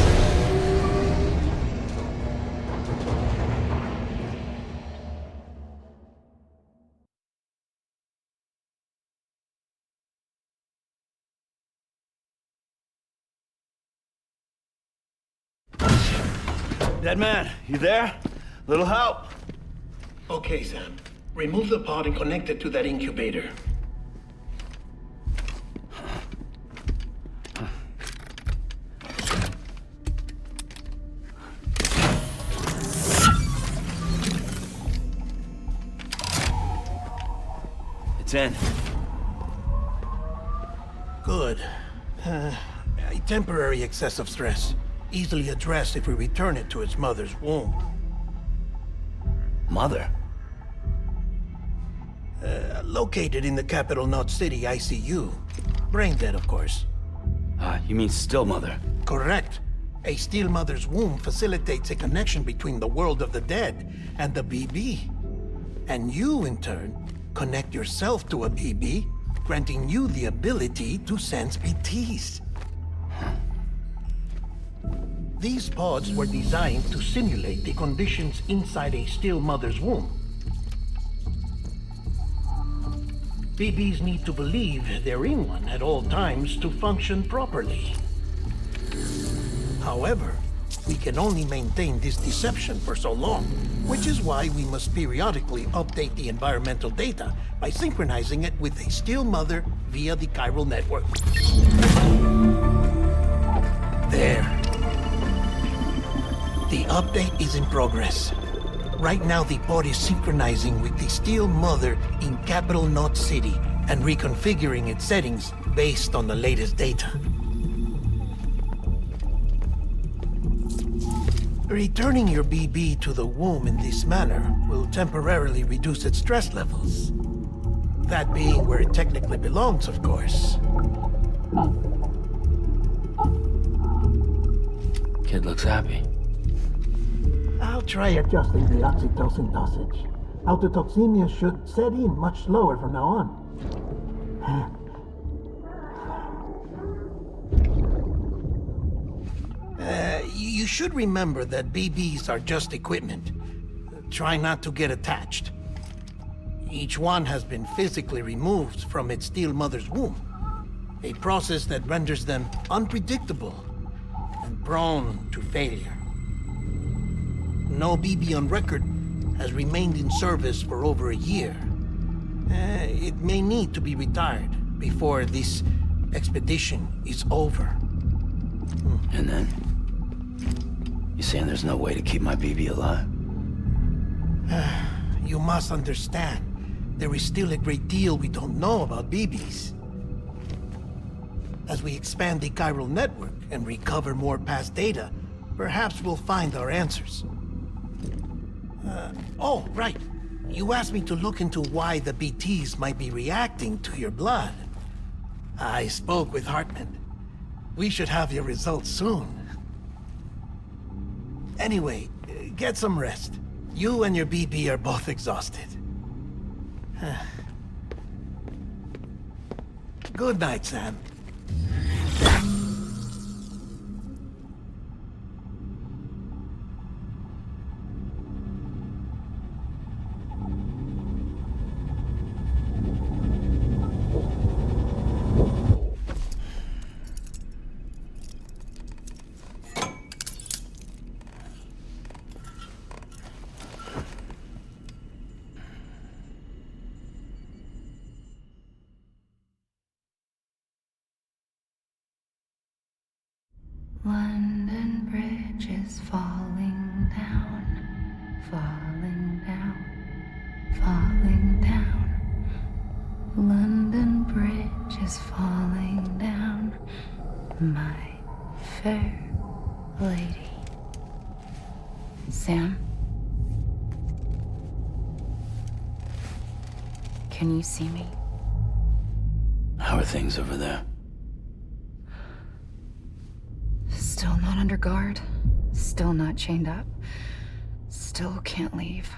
C: Dead man, you there? Little help?
B: Okay, Sam. Remove the pod and connect it to that incubator.
C: It's in.
B: Good. A temporary excess of stress. Easily addressed if we return it to its mother's womb.
C: Mother?
B: Located in the capital Knot City ICU. Brain dead, of course.
C: You mean still mother?
B: Correct. A still mother's womb facilitates a connection between the world of the dead and the BB. And you, in turn, connect yourself to a BB, granting you the ability to sense BTs. These pods were designed to simulate the conditions inside a still mother's womb. BBs need to believe they're in one at all times to function properly. However, we can only maintain this deception for so long, which is why we must periodically update the environmental data by synchronizing it with a still mother via the chiral network. There. The update is in progress. Right now, the pod is synchronizing with the still mother in capital Knot City and reconfiguring its settings based on the latest data. Returning your BB to the womb in this manner will temporarily reduce its stress levels. That being where it technically belongs, of course.
C: Kid looks happy.
B: I'll try adjusting the oxytocin dosage. Autotoxemia should set in much slower from now on. You should remember that BBs are just equipment. Try not to get attached. Each one has been physically removed from its still mother's womb. A process that renders them unpredictable and prone to failure. No BB on record has remained in service for over a year. It may need to be retired before this expedition is over.
C: And then? You saying there's no way to keep my BB alive?
B: You must understand, there is still a great deal we don't know about BBs. As we expand the chiral network and recover more past data, perhaps we'll find our answers. Oh, right. You asked me to look into why the BTs might be reacting to your blood. I spoke with Hartman. We should have your results soon. Anyway, get some rest. You and your BB are both exhausted. Good night, Sam.
K: London Bridge is falling down, falling down, falling down. London Bridge is falling down, my fair lady. Sam? Can you see me?
C: How are things over there?
K: Still not under guard. Still not chained up. Still can't leave.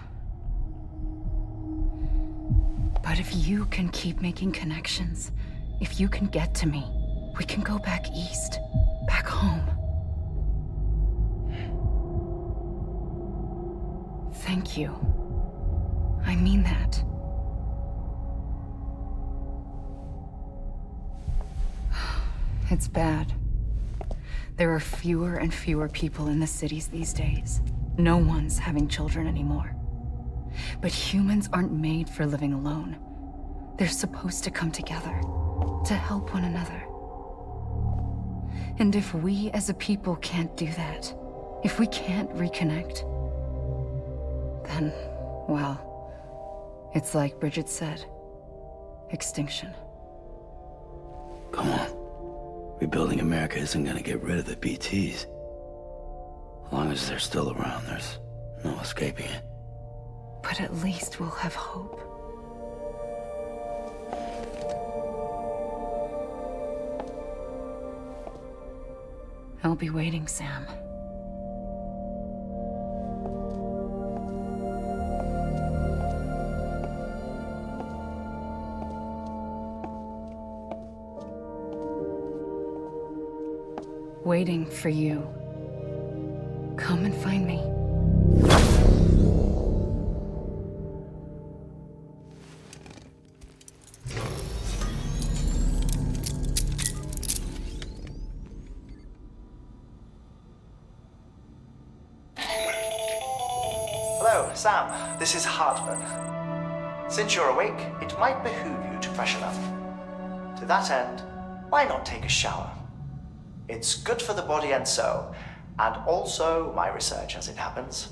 K: But if you can keep making connections, if you can get to me, we can go back east. Back home. Thank you. I mean that. It's bad. There are fewer and fewer people in the cities these days. No one's having children anymore. But humans aren't made for living alone. They're supposed to come together, to help one another. And if we as a people can't do that, if we can't reconnect, then, well, it's like Bridget said, extinction.
C: Come on. Rebuilding America isn't gonna get rid of the BTs. As long as they're still around, there's no escaping it.
K: But at least we'll have hope. I'll be waiting, Sam. Waiting for you. Come and find me.
A: Hello, Sam. This is Hartman. Since you're awake, it might behoove you to freshen up. To that end, why not take a shower? It's good for the body and soul, and also my research as it happens.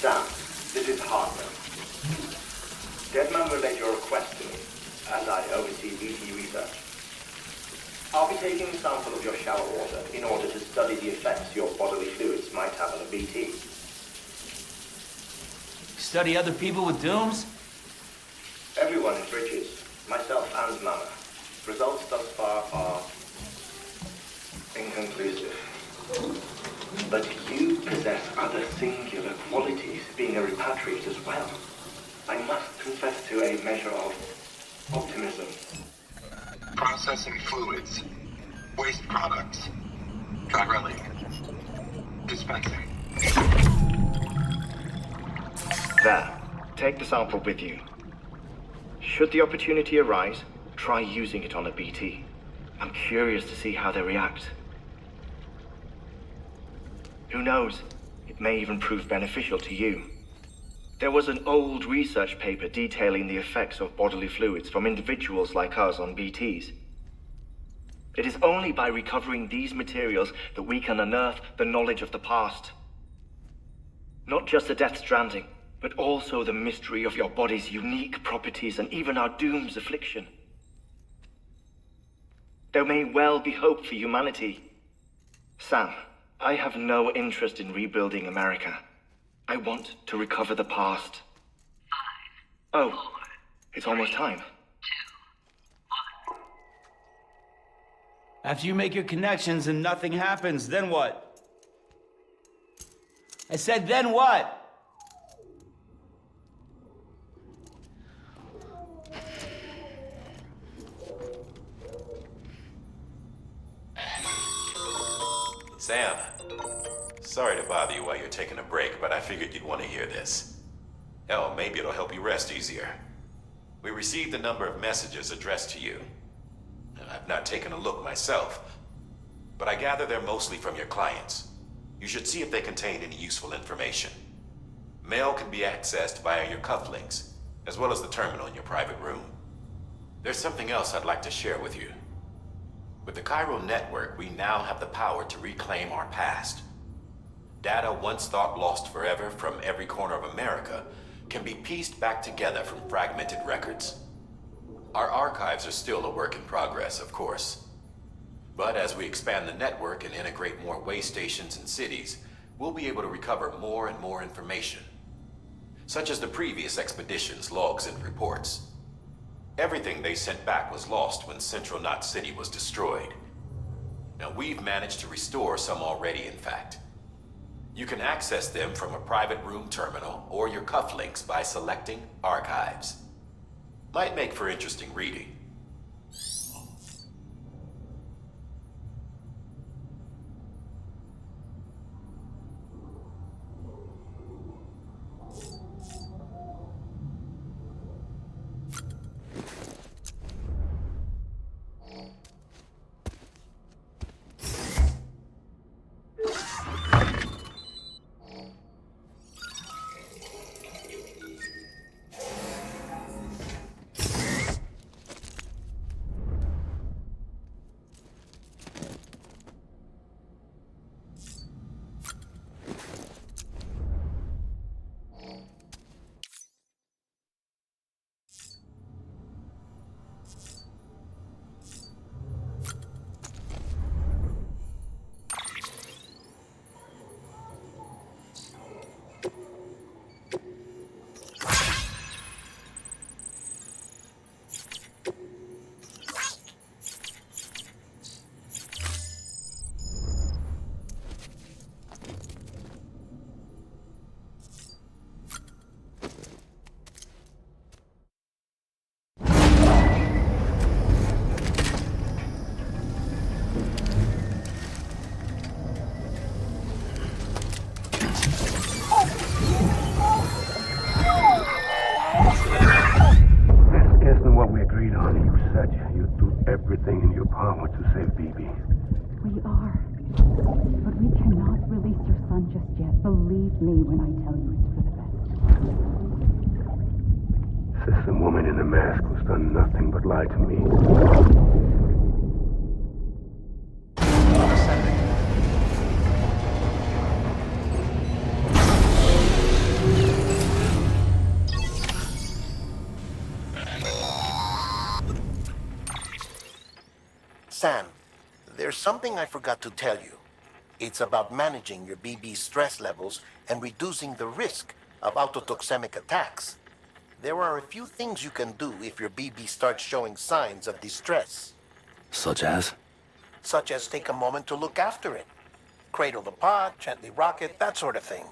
L: Sam, this is Hartman. Deadman relayed your request to me, as I oversee BT research. I'll be taking a sample of your shower water in order to study the effects your bodily fluids might have on a BT.
I: Study other people with dooms?
L: Everyone in Bridges, myself and Mama. Results thus far are inconclusive. But you possess other singular qualities, being a repatriate as well. I must confess to a measure of optimism.
J: Processing fluids. Waste products. Dry dispensing.
L: There. Take the sample with you. Should the opportunity arise, try using it on a BT. I'm curious to see how they react. Who knows? It may even prove beneficial to you. There was an old research paper detailing the effects of bodily fluids from individuals like us on BTs. It is only by recovering these materials that we can unearth the knowledge of the past. Not just the Death Stranding, but also the mystery of your body's unique properties and even our doom's affliction. There may well be hope for humanity. Sam, I have no interest in rebuilding America. I want to recover the past. 5, 4, oh, it's almost time.
I: After you make your connections and nothing happens, then what? I said, then what?
E: Sam, sorry to bother you while you're taking a break, but I figured you'd want to hear this. Hell, maybe it'll help you rest easier. We received a number of messages addressed to you. I've not taken a look myself, but I gather they're mostly from your clients. You should see if they contain any useful information. Mail can be accessed via your cufflinks, as well as the terminal in your private room. There's something else I'd like to share with you. With the Chiral Network, we now have the power to reclaim our past. Data once thought lost forever from every corner of America can be pieced back together from fragmented records. Our archives are still a work in progress, of course. But as we expand the network and integrate more way stations and cities, we'll be able to recover more and more information, such as the previous expedition's logs and reports. Everything they sent back was lost when Central Knot City was destroyed. Now, we've managed to restore some already, in fact. You can access them from a private room terminal or your cufflinks by selecting Archives. Might make for interesting reading.
J: Everything in your power to save BB.
K: We are. But we cannot release your son just yet. Believe me when I tell you it's for the best.
J: System woman in the mask who's done nothing but lie to me.
B: Sam, there's something I forgot to tell you. It's about managing your BB stress levels and reducing the risk of autotoxemic attacks. There are a few things you can do if your BB starts showing signs of distress.
C: Such as?
B: Such as take a moment to look after it. Cradle the pod, gently rock it, that sort of thing.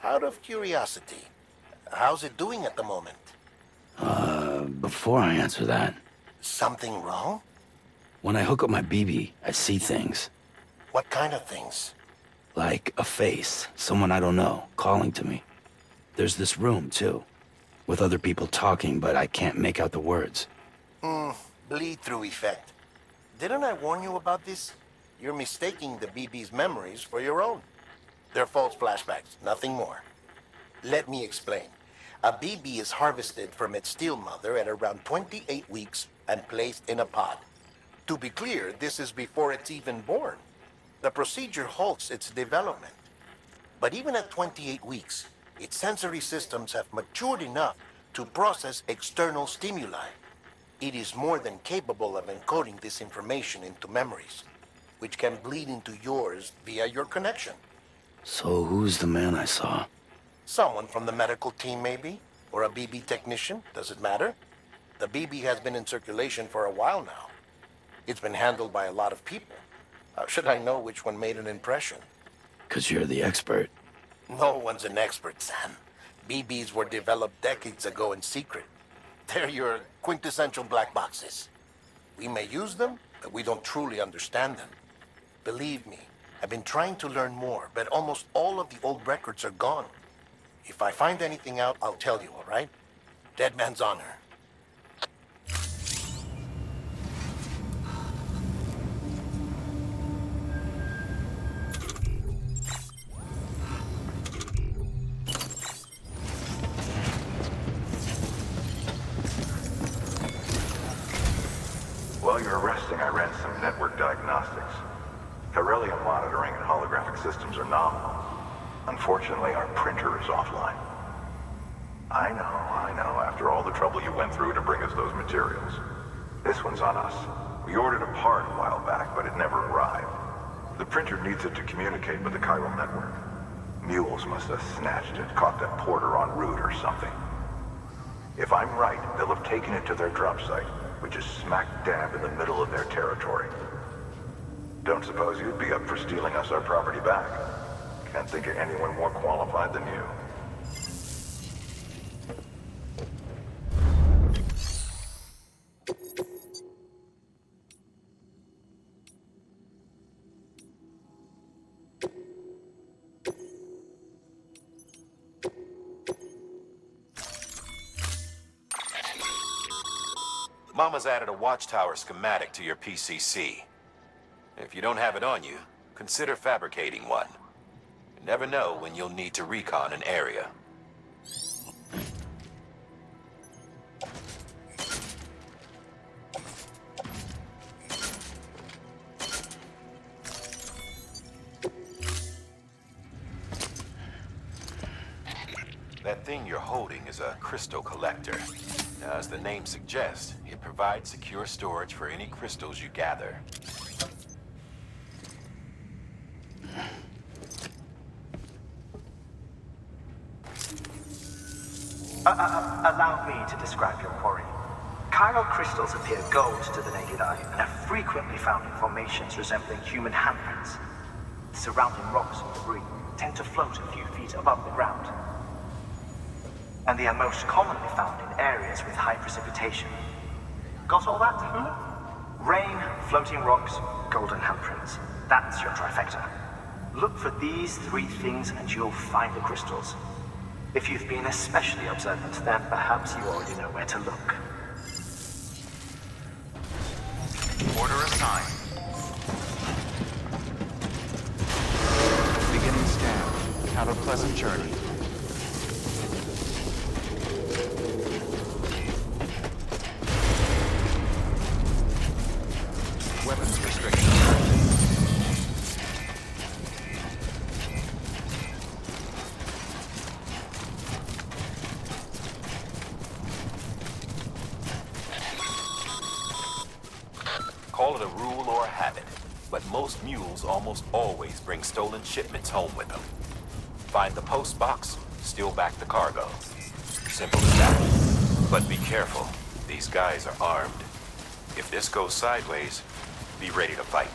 B: Out of curiosity, how's it doing at the moment?
C: Before I answer that...
B: Something wrong?
C: When I hook up my BB, I see things.
B: What kind of things?
C: Like a face, someone I don't know, calling to me. There's this room, too, with other people talking, but I can't make out the words.
B: Bleed-through effect. Didn't I warn you about this? You're mistaking the BB's memories for your own. They're false flashbacks, nothing more. Let me explain. A BB is harvested from its steel mother at around 28 weeks and placed in a pod. To be clear, this is before it's even born. The procedure halts its development. But even at 28 weeks, its sensory systems have matured enough to process external stimuli. It is more than capable of encoding this information into memories, which can bleed into yours via your connection.
C: So who's the man I saw?
B: Someone from the medical team, maybe? Or a BB technician? Does it matter? The BB has been in circulation for a while now. It's been handled by a lot of people. How should I know which one made an impression?
C: 'Cause you're the expert.
B: No one's an expert, Sam. BBs were developed decades ago in secret. They're your quintessential black boxes. We may use them, but we don't truly understand them. Believe me, I've been trying to learn more, but almost all of the old records are gone. If I find anything out, I'll tell you, all right? Dead man's honor.
J: While you're resting, I ran some network diagnostics. Beryllium monitoring and holographic systems are nominal. Unfortunately, our printer is offline. I know, after all the trouble you went through to bring us those materials. This one's on us. We ordered a part a while back, but it never arrived. The printer needs it to communicate with the chiral network. Mules must have snatched it, caught that porter en route or something. If I'm right, they'll have taken it to their drop site, which is smack dab in the middle of their territory. Don't suppose you'd be up for stealing us our property back? Can't think of anyone more qualified than you.
E: Mama's added a watchtower schematic to your PCC. If you don't have it on you, consider fabricating one. You never know when you'll need to recon an area. That thing you're holding is a crystal collector. Now, as the name suggests, it provides secure storage for any crystals you gather.
M: Allow me to describe your quarry. Chiral crystals appear gold to the naked eye and are frequently found in formations resembling human handprints. The surrounding rocks and debris tend to float a few feet above the ground. And they are most commonly found in areas with high precipitation. Got all that? Rain, floating rocks, golden handprints. That's your trifecta. Look for these three things and you'll find the crystals. If you've been especially observant, then perhaps you already know where to look.
G: Order assigned. Beginning scan. Have a pleasant journey. Weapons restriction.
E: Call it a rule or a habit, but most mules almost always bring stolen shipments home with them. Find the post box, steal back the cargo. Simple as that. But be careful. These guys are armed. If this goes sideways, be ready to fight.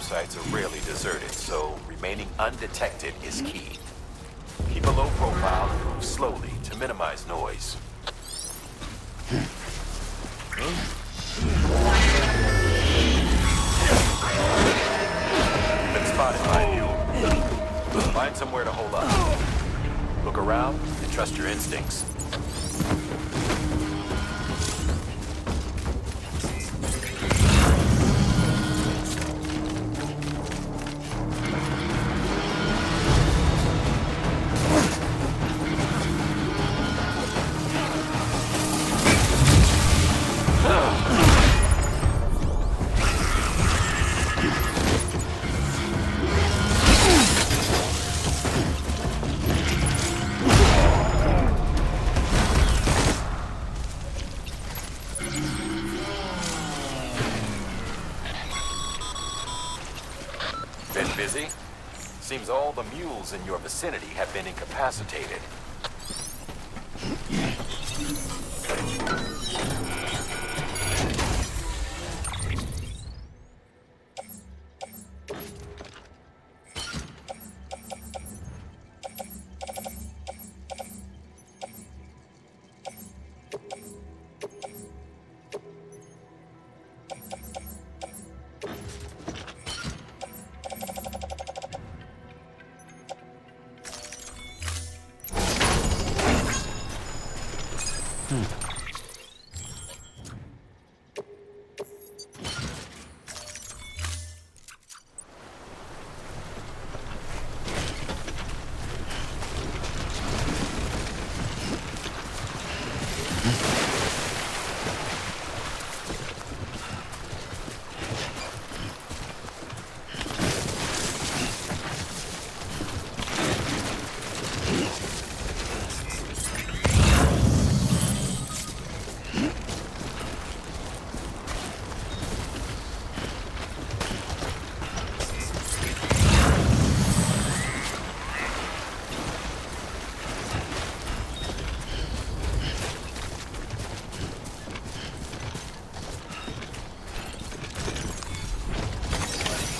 E: job sites are rarely deserted, so remaining undetected is key. Keep a low profile and move slowly to minimize noise. Been spotted by you. Find somewhere to hold up. Look around and trust your instincts. Been busy? Seems all the mules in your vicinity have been incapacitated.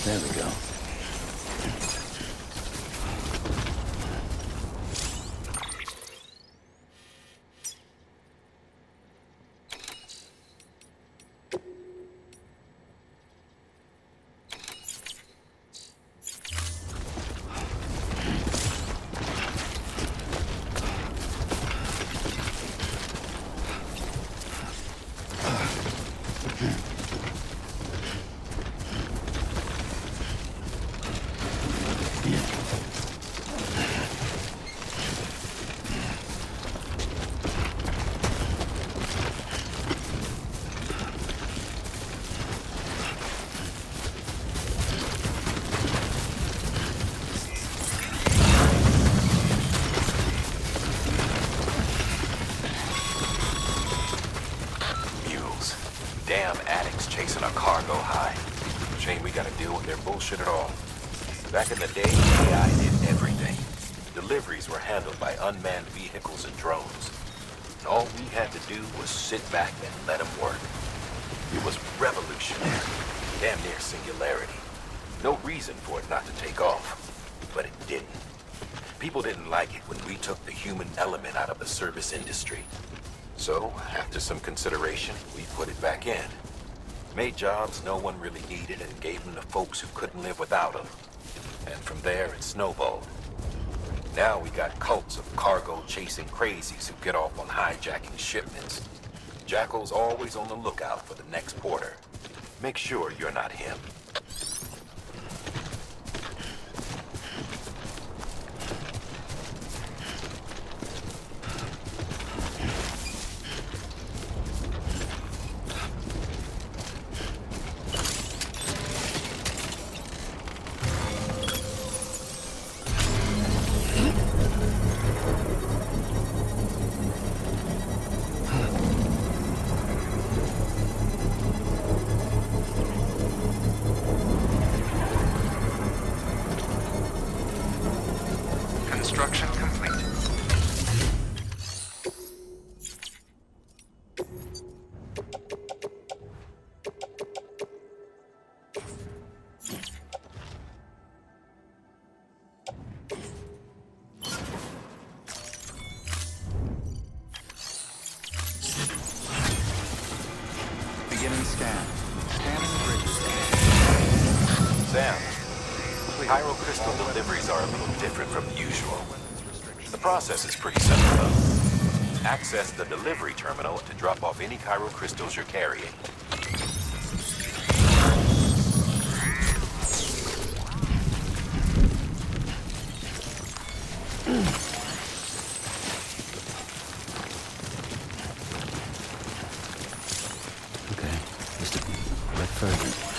C: There we go.
E: Damn addicts chasing a cargo high. Shame we gotta deal with their bullshit at all. Back in the day, AI did everything. Deliveries were handled by unmanned vehicles and drones. And all we had to do was sit back and let them work. It was revolutionary. Damn near singularity. No reason for it not to take off. But it didn't. People didn't like it when we took the human element out of the service industry. So, after some consideration, we put it back in. Made jobs no one really needed and gave them to folks who couldn't live without them. And from there, it snowballed. Now we got cults of cargo-chasing crazies who get off on hijacking shipments. Jackal's always on the lookout for the next porter. Make sure you're not him.
G: Construction complete.
E: chiral crystal deliveries are a little different from usual. The process is pretty simple, though. Access the delivery terminal to drop off any chiral crystals you're carrying.
C: Okay, just a bit further.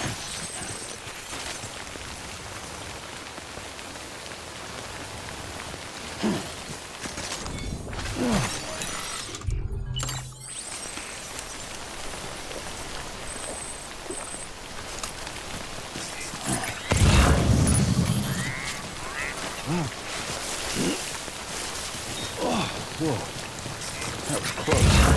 C: Whoa, that was close.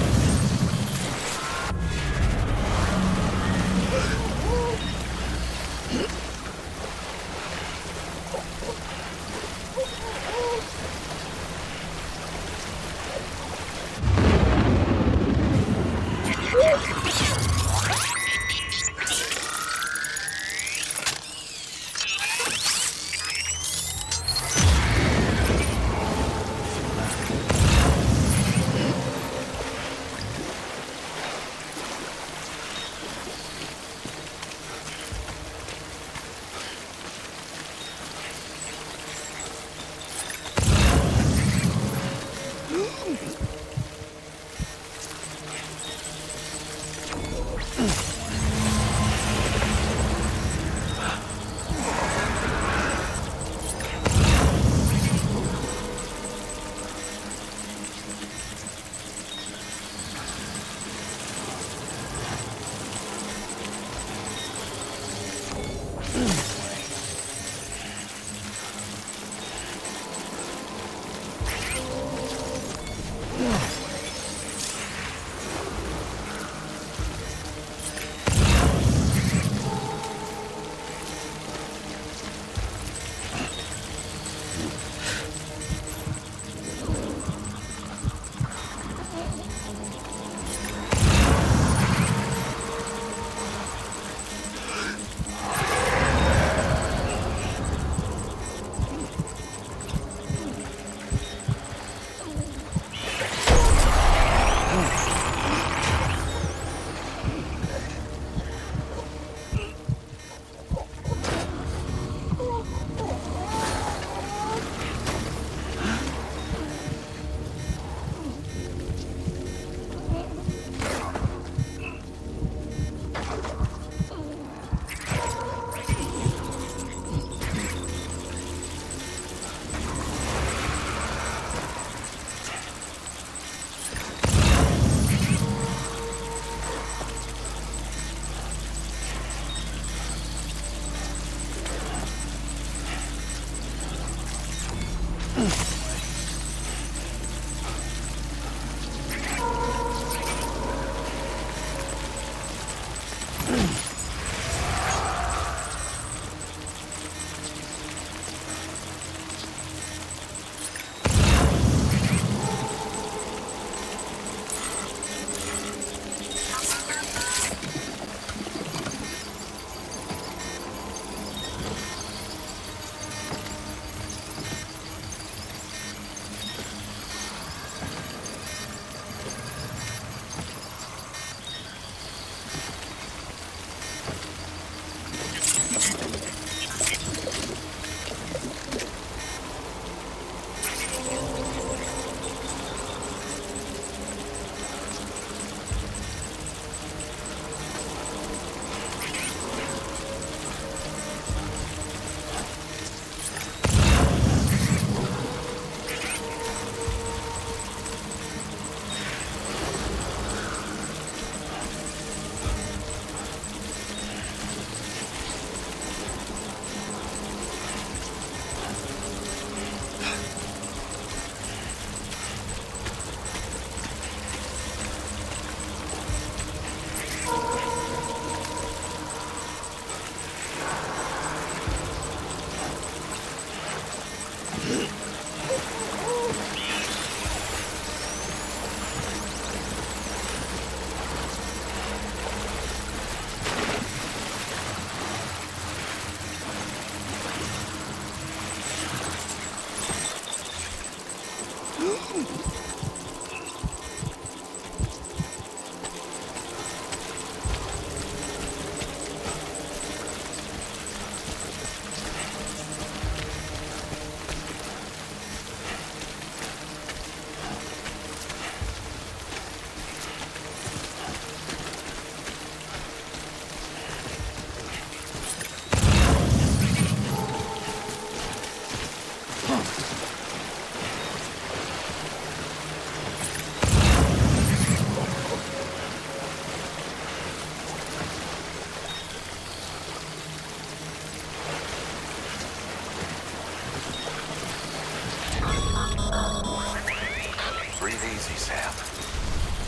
F: Easy, Sam.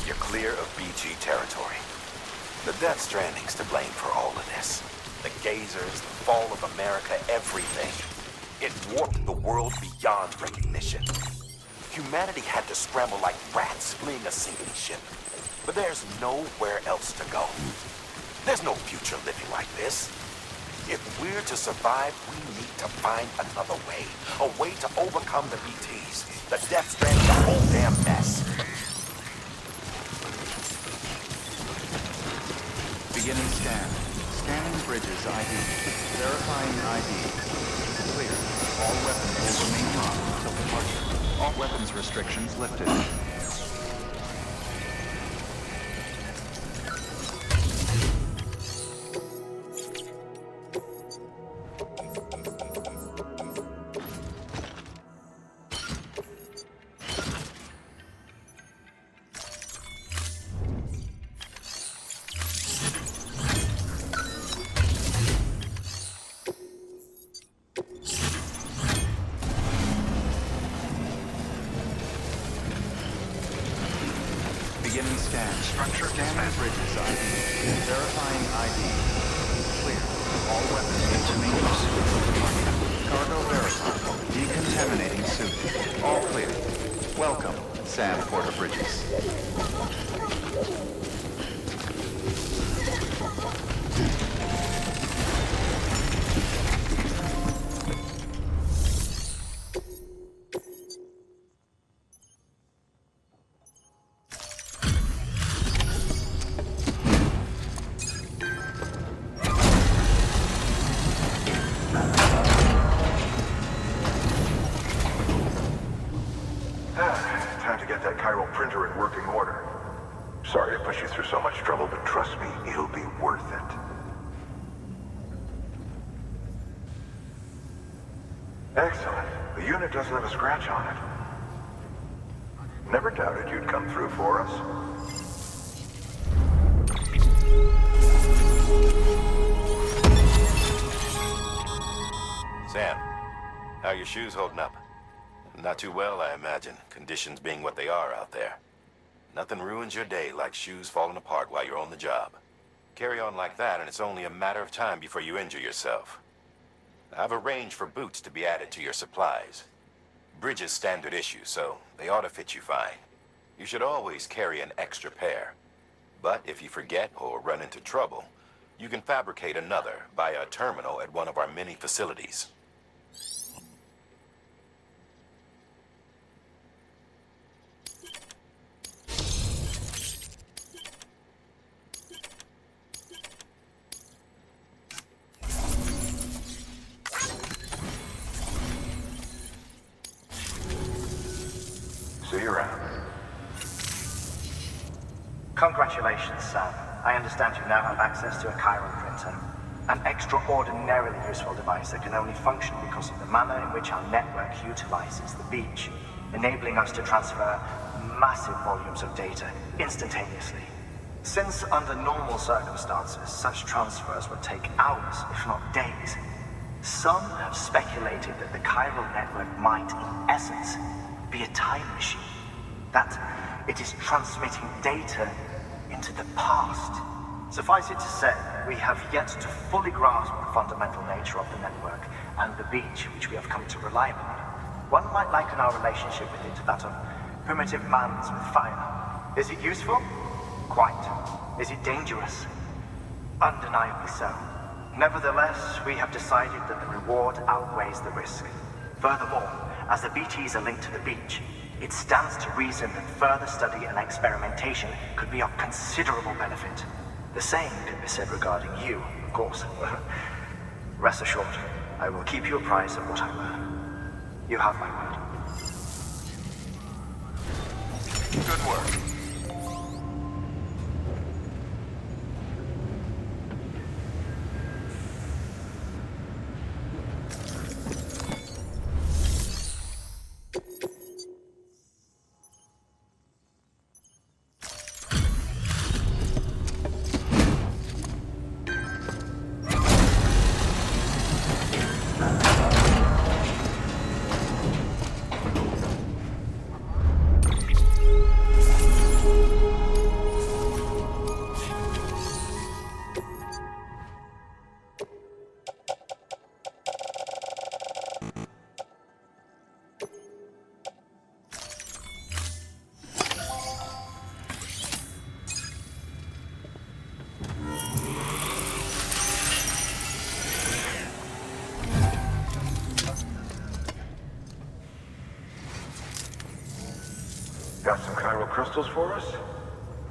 F: You're clear of BG territory. The Death Stranding's to blame for all of this. The gazers, the fall of America, everything. It warped the world beyond recognition. Humanity had to scramble like rats fleeing a sinking ship. But there's nowhere else to go. There's no future living like this. If we're to survive, we need to find another way. A way to overcome the BTs. The Death Strand's a whole damn mess.
G: Beginning scan. Scanning bridges ID. Verifying ID. Clear. All weapons will remain locked until departure. All weapons restrictions lifted. Beginning scan. Structure scanning bridges ID. Verifying ID. Clear. All weapons will remain locked until departure. Cargo verified. Decontaminating suit. All clear. Welcome, Sam Porter Bridges.
J: Time to get that chiral printer in working order. Sorry to push you through so much trouble, but trust me, it'll be worth it. Excellent. The unit doesn't have a scratch on it. Never doubted you'd come through for us.
F: Sam, how are your shoes holding up? Not too well, I imagine, conditions being what they are out there. Nothing ruins your day like shoes falling apart while you're on the job. Carry on like that and it's only a matter of time before you injure yourself. I've arranged for boots to be added to your supplies. Bridges standard issue, so they ought to fit you fine. You should always carry an extra pair. But if you forget or run into trouble, you can fabricate another via a terminal at one of our many facilities.
J: See you around.
M: Congratulations, Sam. I understand you now have access to a chiral printer. An extraordinarily useful device that can only function because of the manner in which our network utilizes the beach, enabling us to transfer massive volumes of data instantaneously. Since under normal circumstances, such transfers would take hours, if not days, some have speculated that the chiral network might, in essence, be a time machine. That it is transmitting data into the past. Suffice it to say, we have yet to fully grasp the fundamental nature of the network and the beach which we have come to rely upon. One might liken our relationship with it to that of primitive mans with fire. Is it useful? Quite. Is it dangerous? Undeniably so. Nevertheless, we have decided that the reward outweighs the risk. Furthermore, as the BTs are linked to the beach, it stands to reason that further study and experimentation could be of considerable benefit. The same can be said regarding you, of course. Rest assured, I will keep you apprised of what I learn. You have my word.
F: Good work.
J: Got some chiral crystals for us?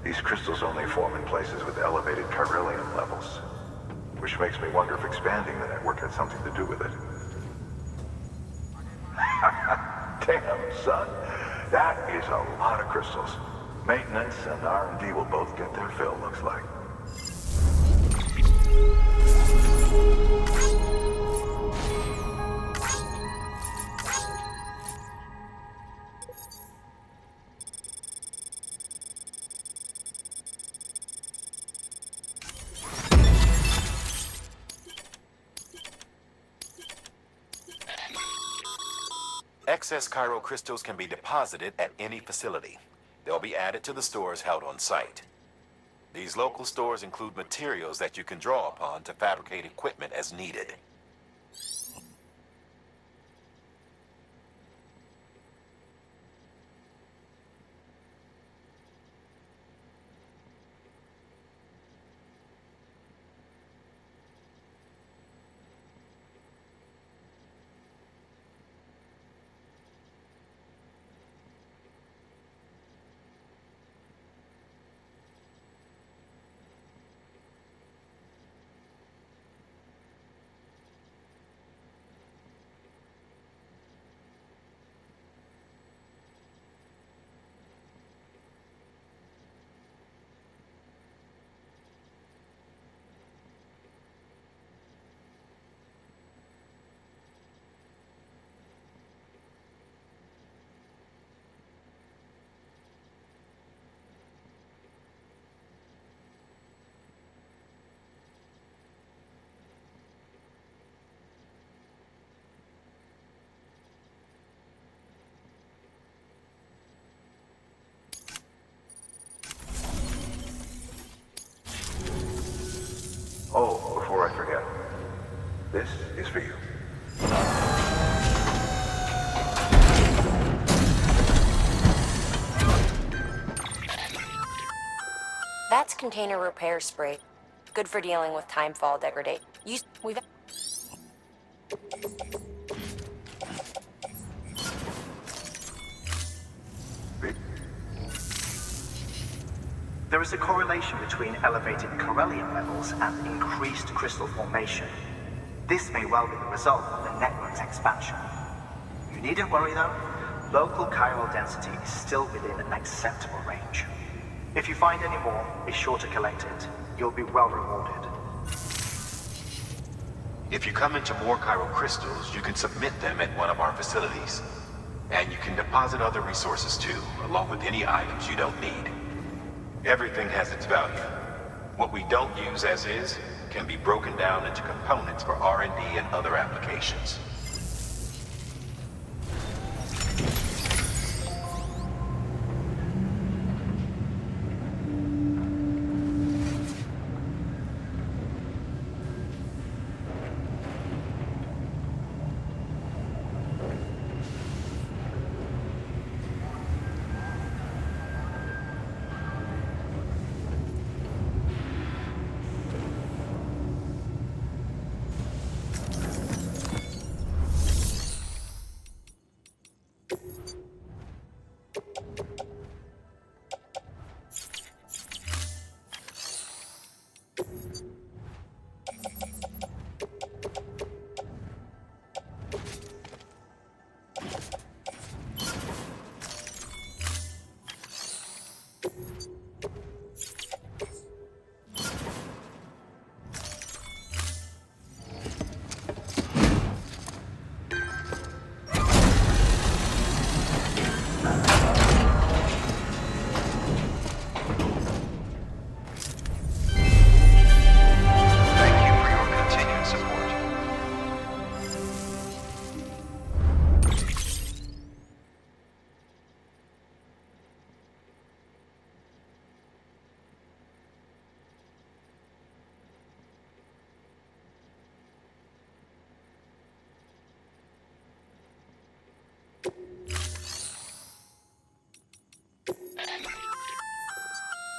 J: These crystals only form in places with elevated chiralium levels. Which makes me wonder if expanding the network had something to do with it. Damn, son. That is a lot of crystals. Maintenance and R&D will both get their fill, looks like.
E: Excess chiral crystals can be deposited at any facility. They'll be added to the stores held on site. These local stores include materials that you can draw upon to fabricate equipment as needed.
J: Oh, before I forget, this is for you.
D: That's container repair spray. Good for dealing with timefall degradation. We've...
M: There is a correlation between elevated chiralium levels and increased crystal formation. This may well be the result of the network's expansion. You needn't worry though. Local chiral density is still within an acceptable range. If you find any more, be sure to collect it. You'll be well rewarded.
E: If you come into more chiral crystals, you can submit them at one of our facilities. And you can deposit other resources too, along with any items you don't need. Everything has its value. What we don't use as is can be broken down into components for R&D and other applications.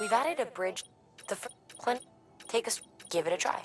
D: We've added a bridge. The Clint, take us, give it a try.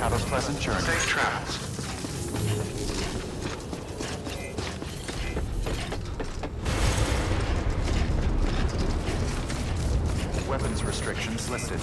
G: Have a pleasant journey.
H: Safe travels.
G: Weapons restrictions lifted.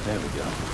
C: There we go.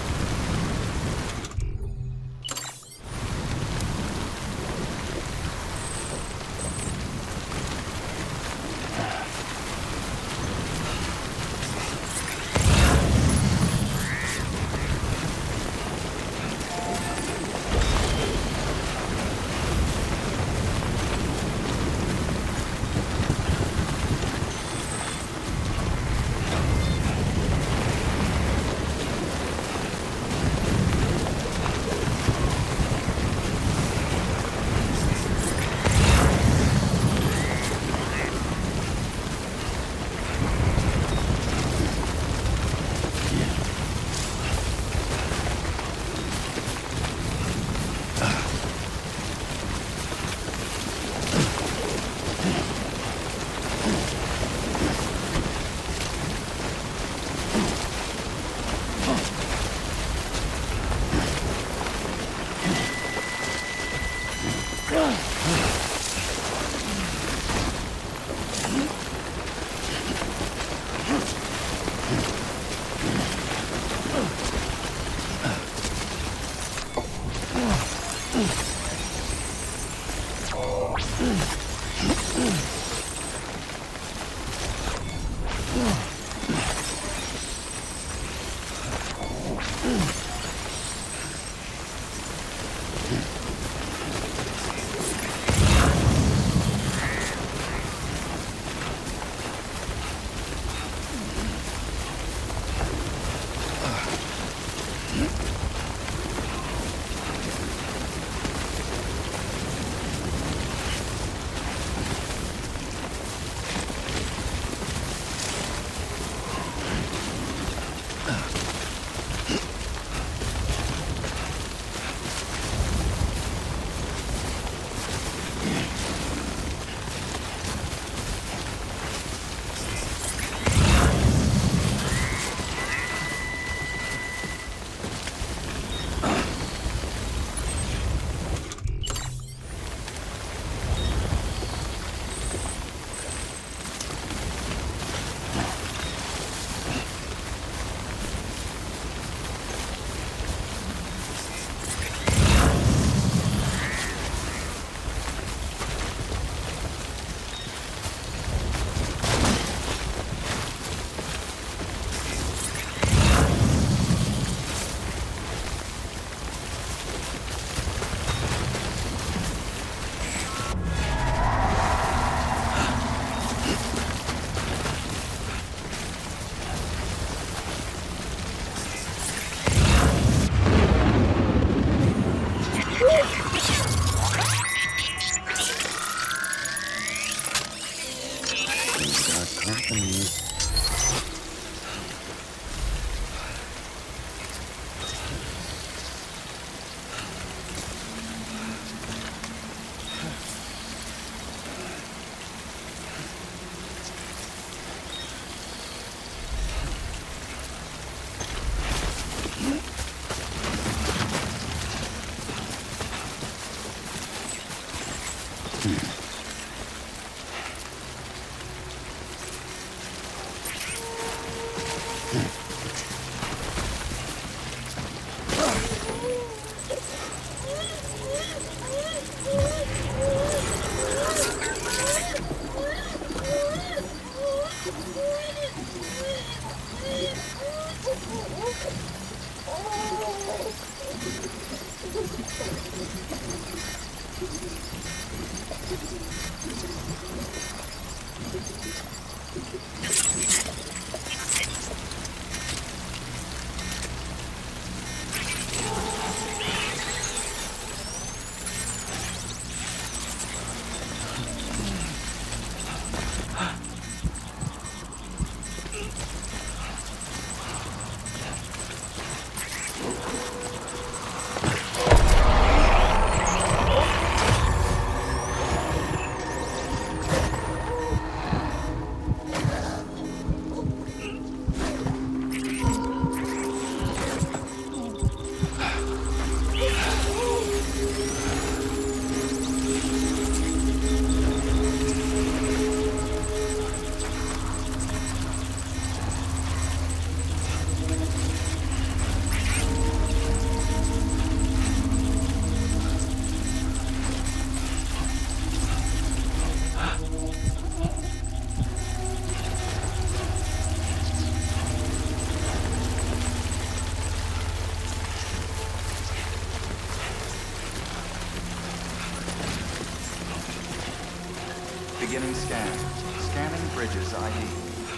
G: Beginning scan. Scanning bridges ID.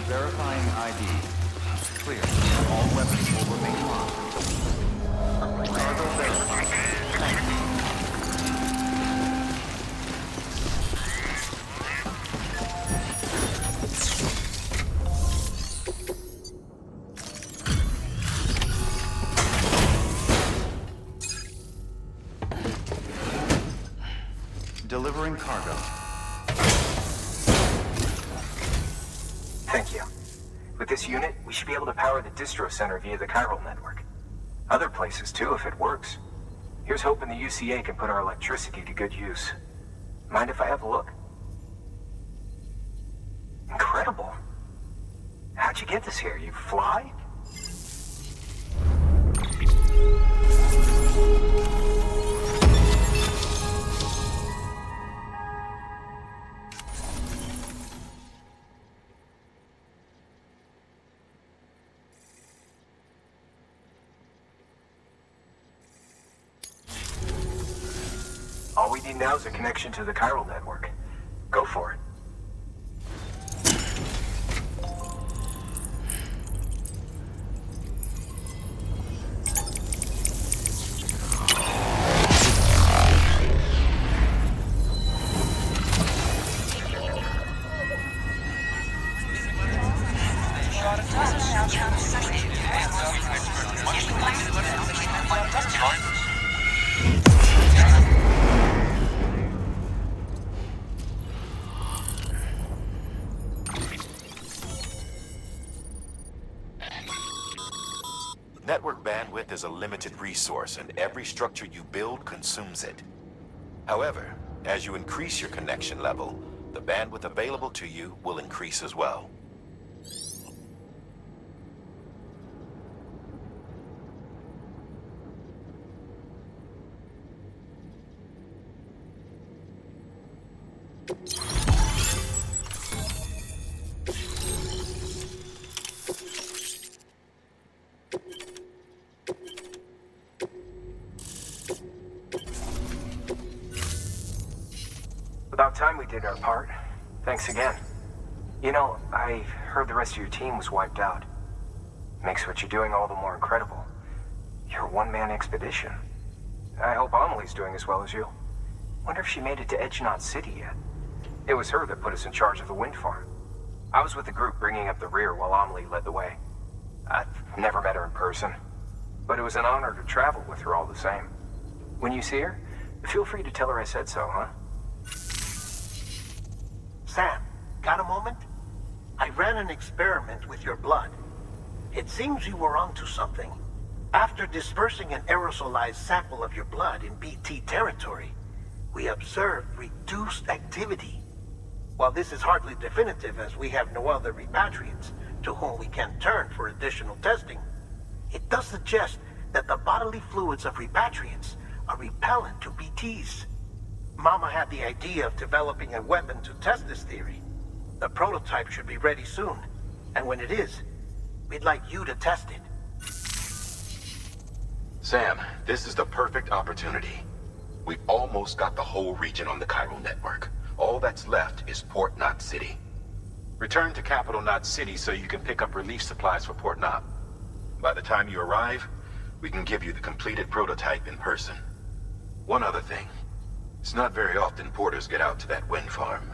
G: Verifying ID. Clear. All weapons will remain locked until... Cargo verified. Thank you. Delivering cargo.
H: Thank you. With this unit, we should be able to power the distro center via the chiral network. Other places too, if it works. Here's hoping the UCA can put our electricity to good use. Mind if I have a look? Incredible. How'd you get this here? You fly? All we need now is a connection to the chiral network. Go for it.
E: Network bandwidth is a limited resource, and every structure you build consumes it. However, as you increase your connection level, the bandwidth available to you will increase as well.
H: About time we did our part. Thanks again. You know, I heard the rest of your team was wiped out. Makes what you're doing all the more incredible. You're a one-man expedition. I hope Amelie's doing as well as you. Wonder if she made it to Edgenot City yet. It was her that put us in charge of the wind farm. I was with the group bringing up the rear while Amelie led the way. I've never met her in person, but it was an honor to travel with her all the same. When you see her, feel free to tell her I said so, huh?
B: Sam, got a moment? I ran an experiment with your blood. It seems you were onto something. After dispersing an aerosolized sample of your blood in BT territory, we observed reduced activity. While this is hardly definitive, as we have no other repatriates to whom we can turn for additional testing, it does suggest that the bodily fluids of repatriates are repellent to BTs. Mama had the idea of developing a weapon to test this theory. The prototype should be ready soon, and when it is, we'd like you to test it.
F: Sam, this is the perfect opportunity. We've almost got the whole region on the chiral network. All that's left is Port Knot City. Return to Capital Knot City so you can pick up relief supplies for Port Knot. By the time you arrive, we can give you the completed prototype in person. One other thing. It's not very often porters get out to that wind farm.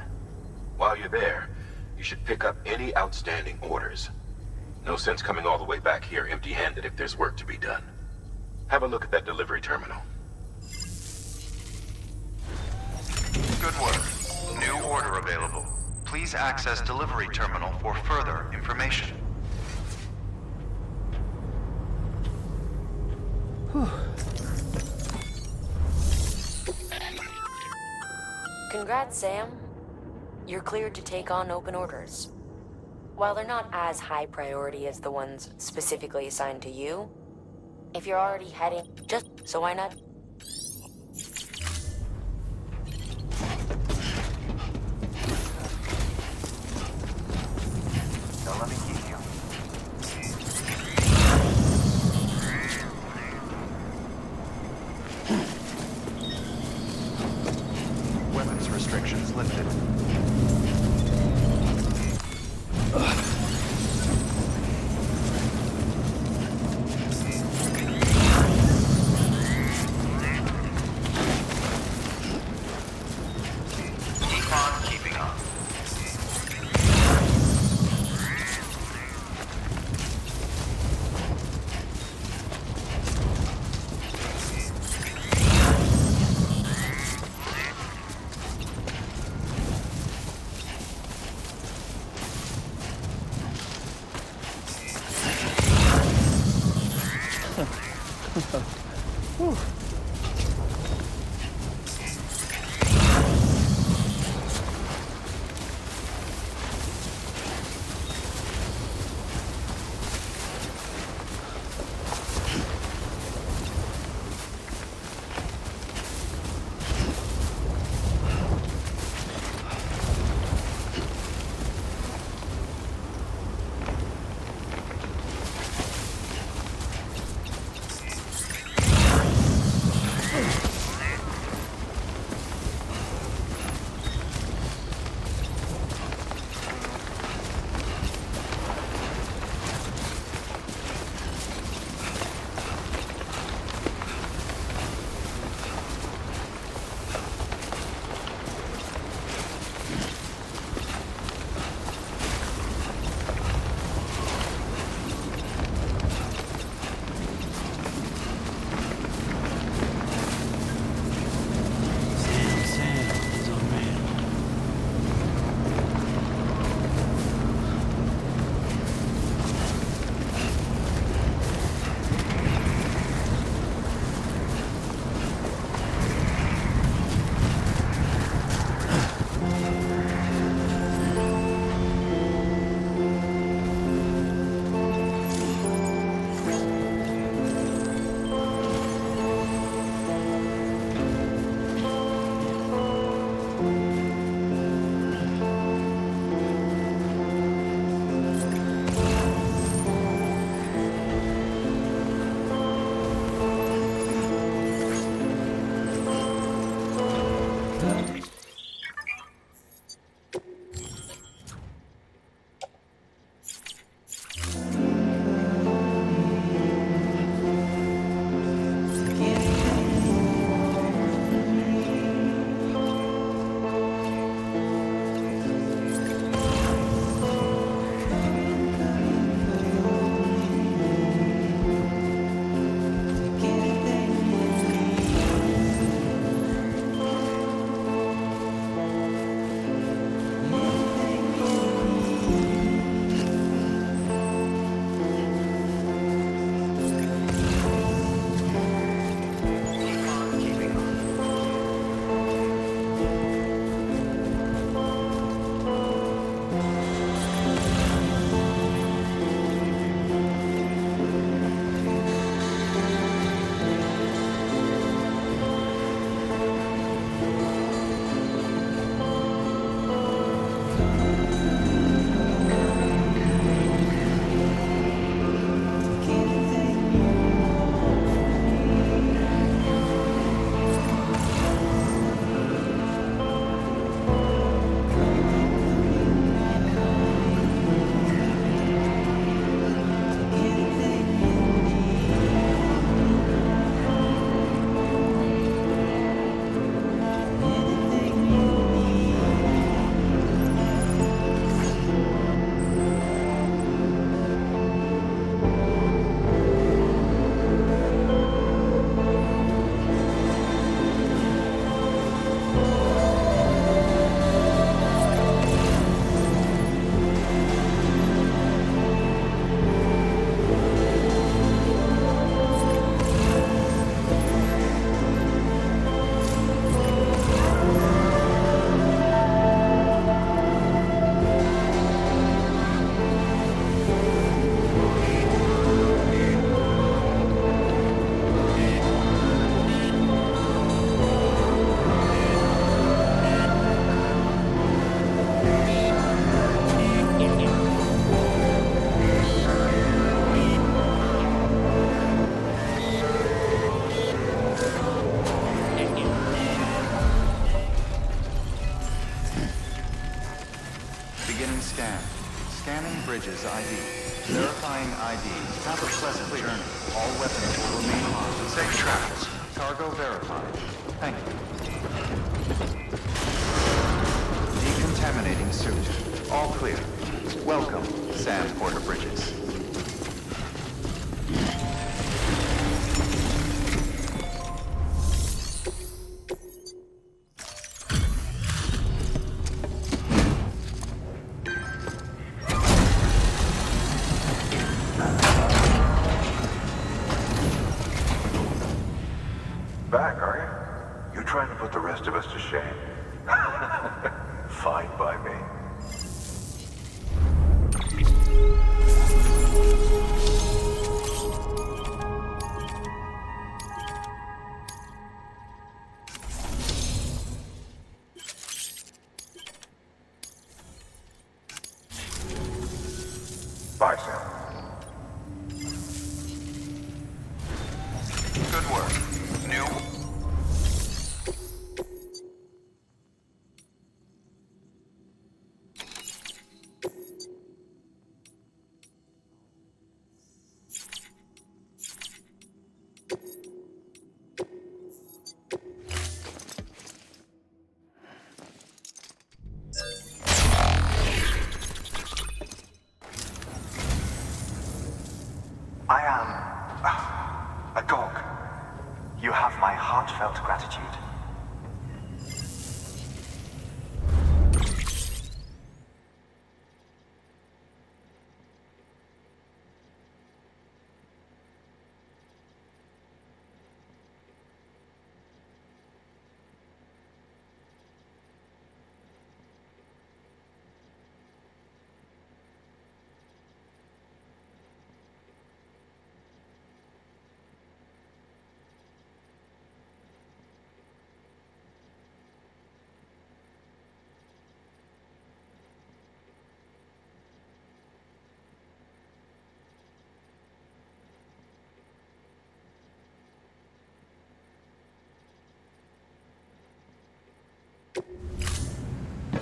F: While you're there, you should pick up any outstanding orders. No sense coming all the way back here empty-handed if there's work to be done. Have a look at that delivery terminal.
G: Good work. New order available. Please access delivery terminal for further information.
D: Congrats, Sam. You're cleared to take on open orders. While they're not as high priority as the ones specifically assigned to you, if you're already heading, so why not?
H: Don't let me keep you.
G: Weapons restrictions lifted. Bridges ID. Verifying ID. Have a pleasant journey. All weapons will remain locked. Safe travels. Cargo verified. Thank you. Decontaminating suit. All clear. Welcome, Sam Porter Bridges.
J: shame. Fine by me. Bye, Sam.
G: Good work. New.
M: I am a dog. You have my heartfelt gratitude.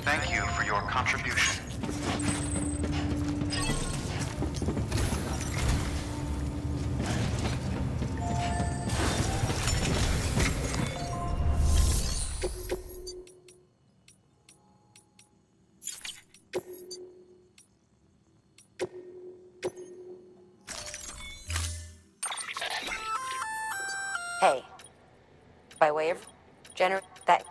G: Thank you for your contribution.
D: Hey, by way of that.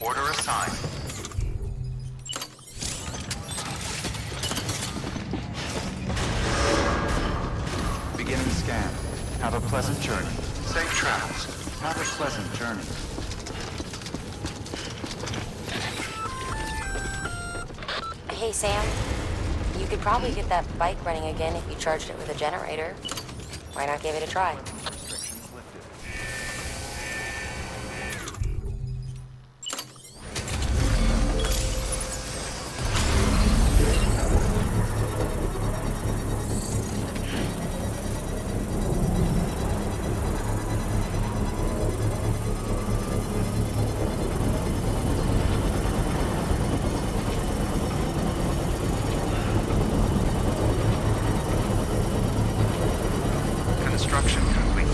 G: Order assigned. Beginning scan. Have a pleasant journey. Safe travels. Have a pleasant journey.
D: Hey, Sam. You could probably get that bike running again if you charged it with a generator. Why not give it a try?
G: Restrictions lifted. Construction complete.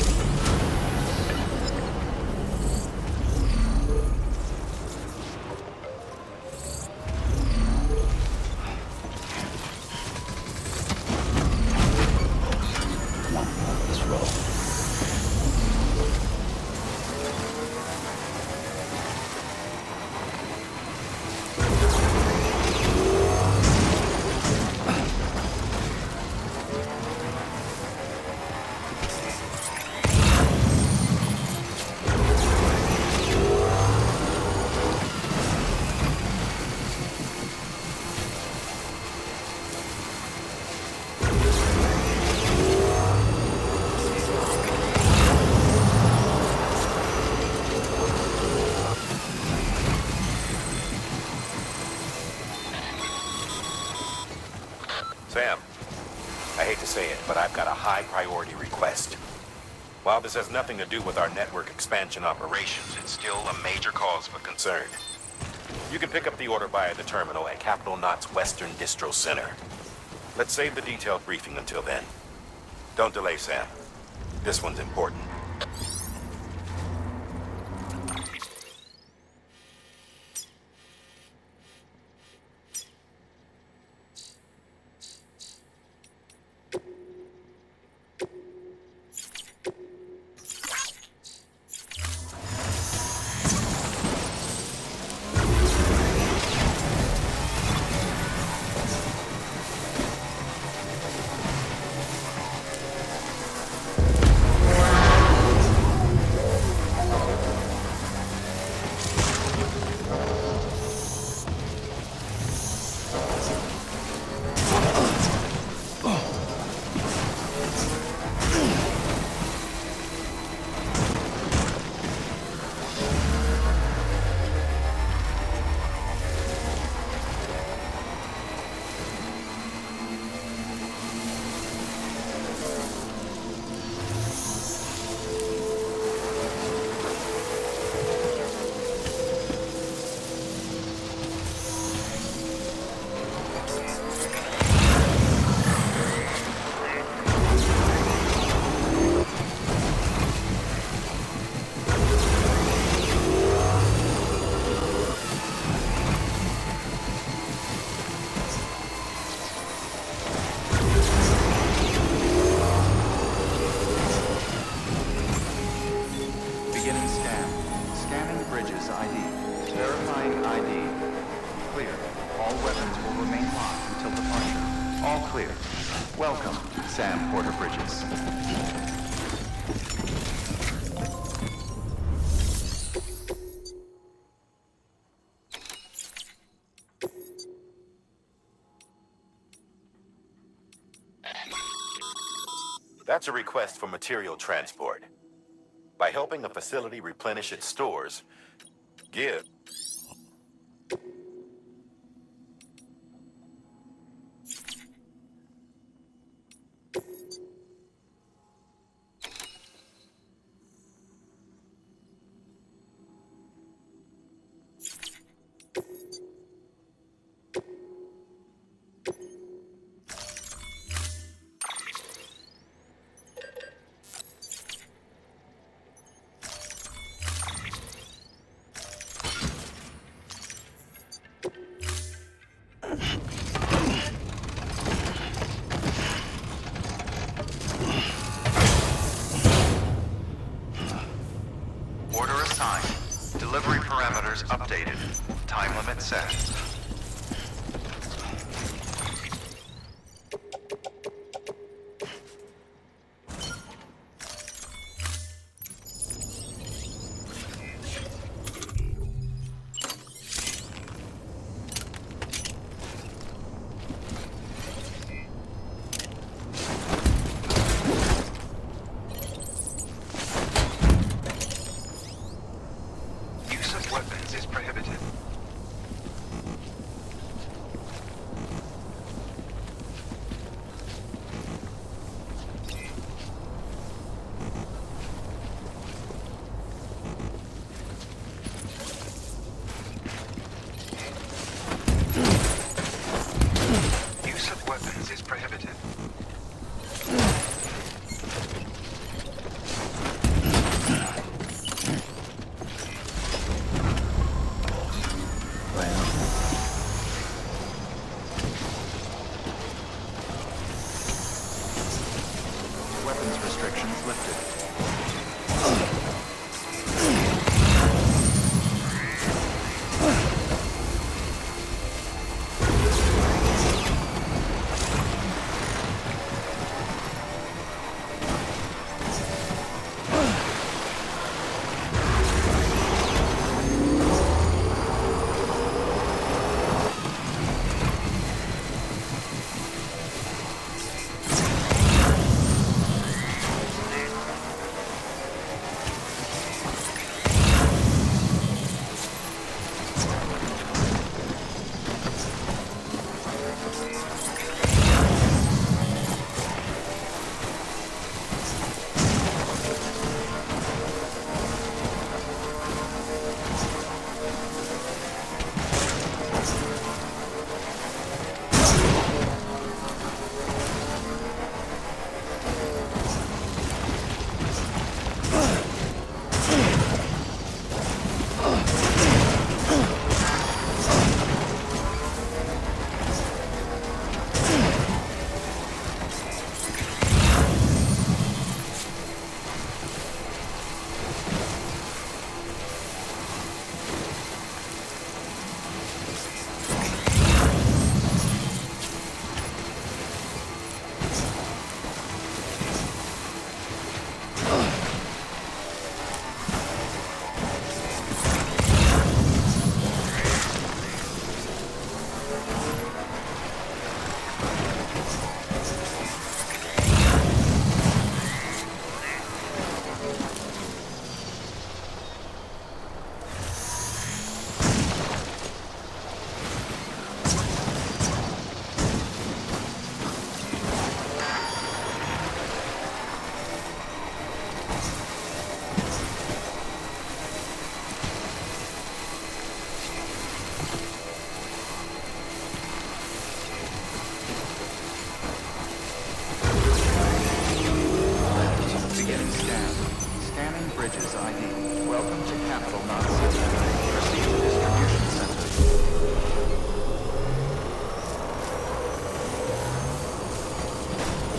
C: Come on, let's roll.
F: Sam, I hate to say it, but I've got a high priority request. While this has nothing to do with our network expansion operations, it's still a major cause for concern. You can pick up the order via the terminal at Capital Knot's Western Distro Center. Let's save the detailed briefing until then. Don't delay, Sam. This one's important.
G: Beginning scan. Scanning bridges ID. Verifying ID. Clear. All weapons will remain locked until departure. All clear. Welcome, Sam Porter Bridges.
E: That's a request for material transport. By helping a facility replenish its stores, give.
G: Order assigned. Delivery parameters updated. Time limit set.
H: Use of weapons is prohibited. Use of weapons is prohibited.
G: Weapons restrictions lifted. Beginning scan. Scanning bridges ID. Welcome to Capital Knot Center. Proceed to distribution center.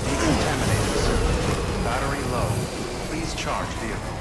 G: Decontaminated circuit. Battery low. Please charge vehicle.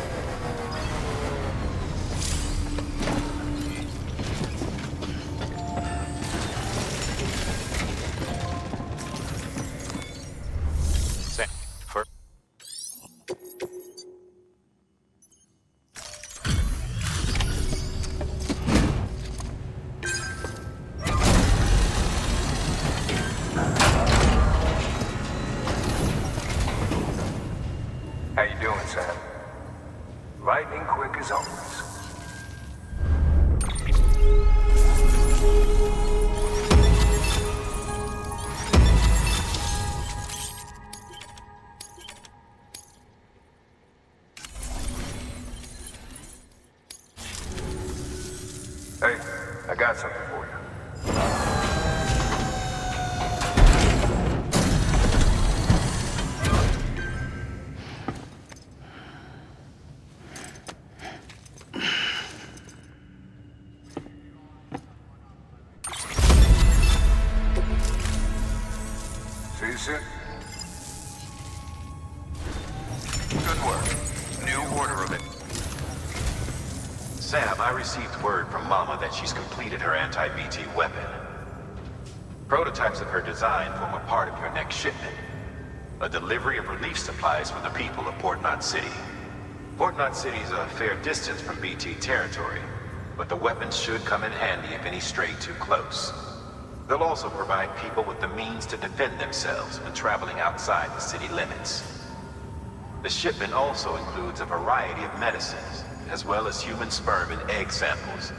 J: Hey, I got something for you. See you soon.
E: Good work. New order of it. Sam, I received word from Mama that she's completed her anti-BT weapon. Prototypes of her design form a part of your next shipment. A delivery of relief supplies for the people of Port Knot City. Port Knot City is a fair distance from BT territory, but the weapons should come in handy if any stray too close. They'll also provide people with the means to defend themselves when traveling outside the city limits. The shipment also includes a variety of medicines, as well as human sperm and egg samples.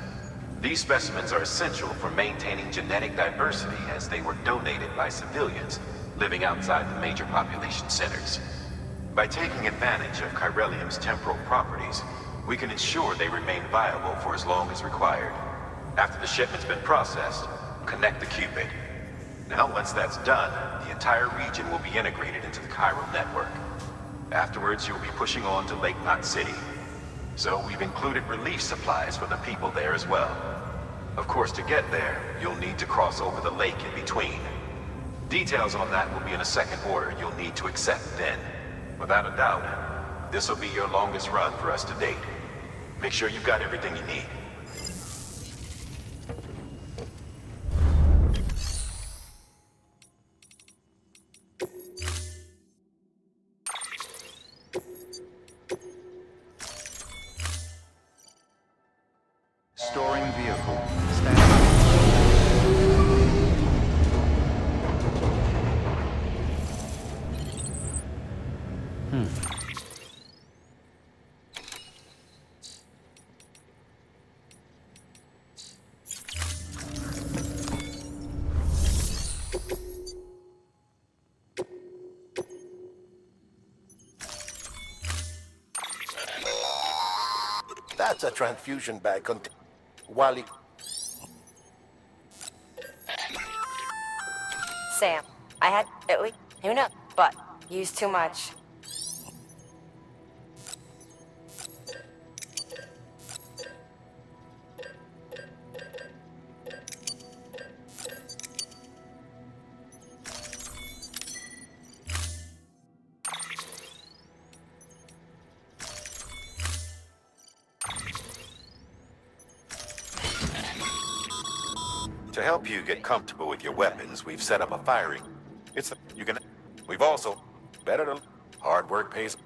E: These specimens are essential for maintaining genetic diversity as they were donated by civilians living outside the major population centers. By taking advantage of chiralium's temporal properties, we can ensure they remain viable for as long as required. After the shipment's been processed, connect the Cupid. Now, once that's done, the entire region will be integrated into the chiral network. Afterwards, you'll be pushing on to Lake Knot City. So we've included relief supplies for the people there as well. Of course, to get there, you'll need to cross over the lake in between. Details on that will be in a second order you'll need to accept then. Without a doubt, this will be your longest run for us to date. Make sure you've got everything you need.
G: Storing vehicle. Stand by.
B: That's a transfusion bag Wally.
D: Sam, I had at least, who knows, but used too much.
E: To help you get comfortable with your weapons, we've set up a firing. We've also better to hard work pays.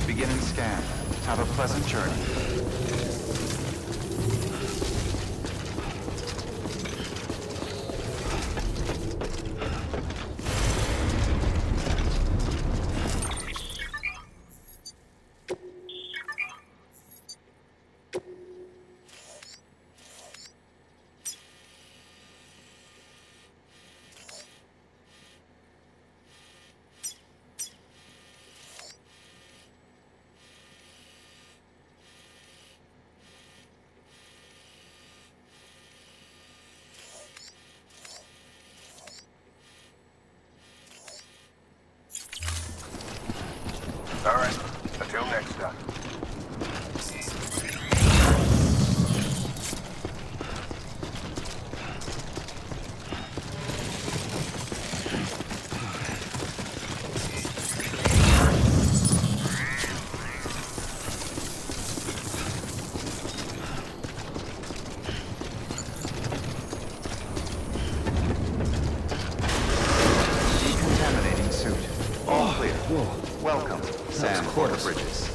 G: Beginning scan. Have a pleasant journey. Welcome, Sam Porter Bridges.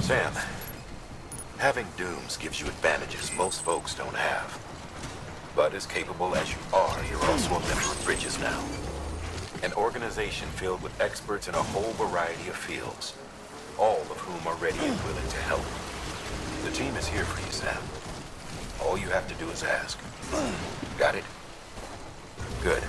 F: Sam, having dooms gives you advantages most folks don't have. But as capable as you are, you're also a member of Bridges now. An organization filled with experts in a whole variety of fields, all of whom are ready and willing to help. The team is here for you, Sam. All you have to do is ask. Got it? Good.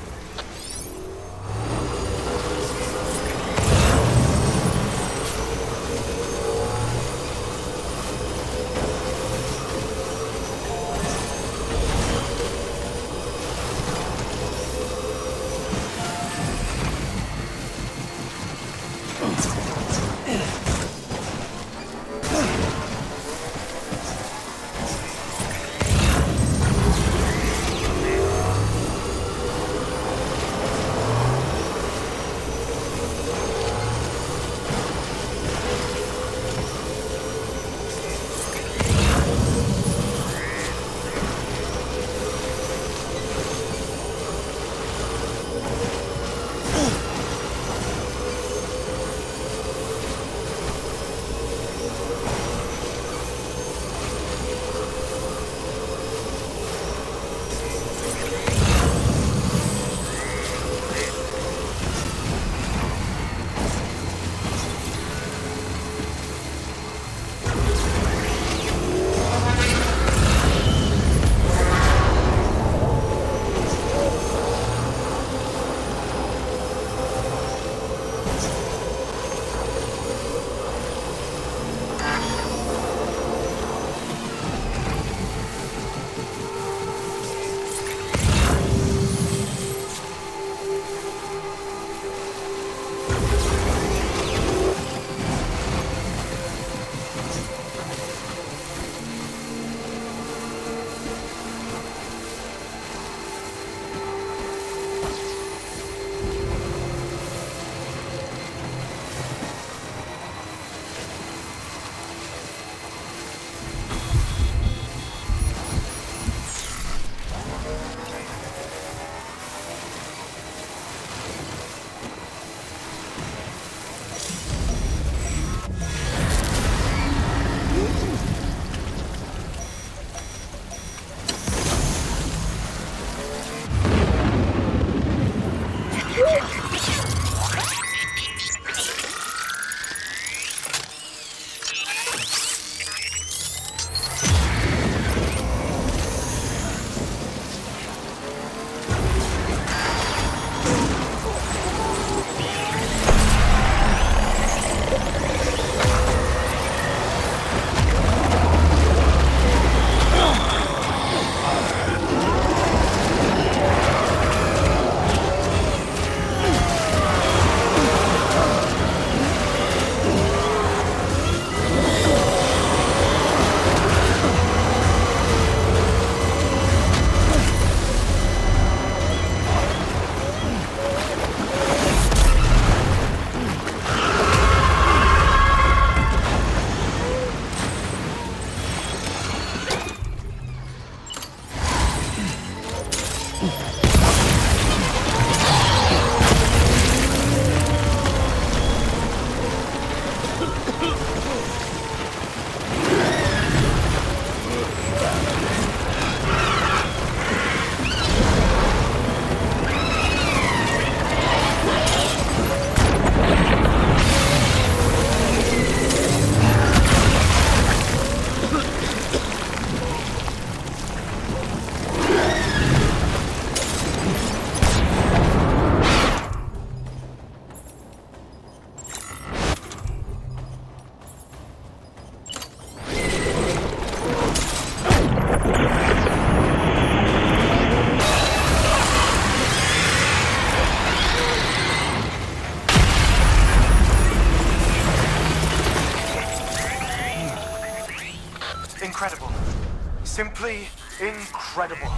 M: Simply incredible.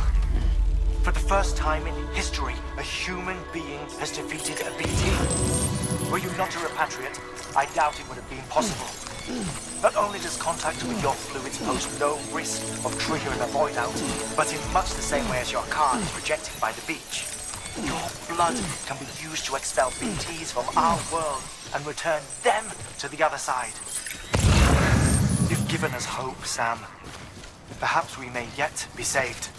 M: For the first time in history, a human being has defeated a BT. Were you not a repatriate, I doubt it would have been possible. Not only does contact with your fluids pose no risk of triggering a void out, but in much the same way as your car is rejected by the beach. Your blood can be used to expel BTs from our world and return them to the other side. You've given us hope, Sam. Perhaps we may yet be saved.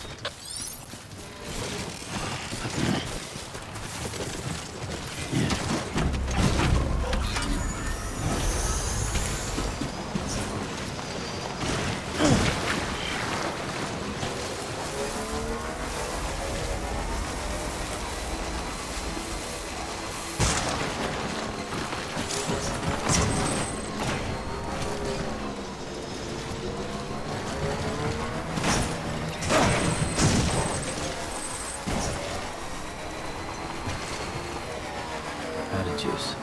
C: Juice.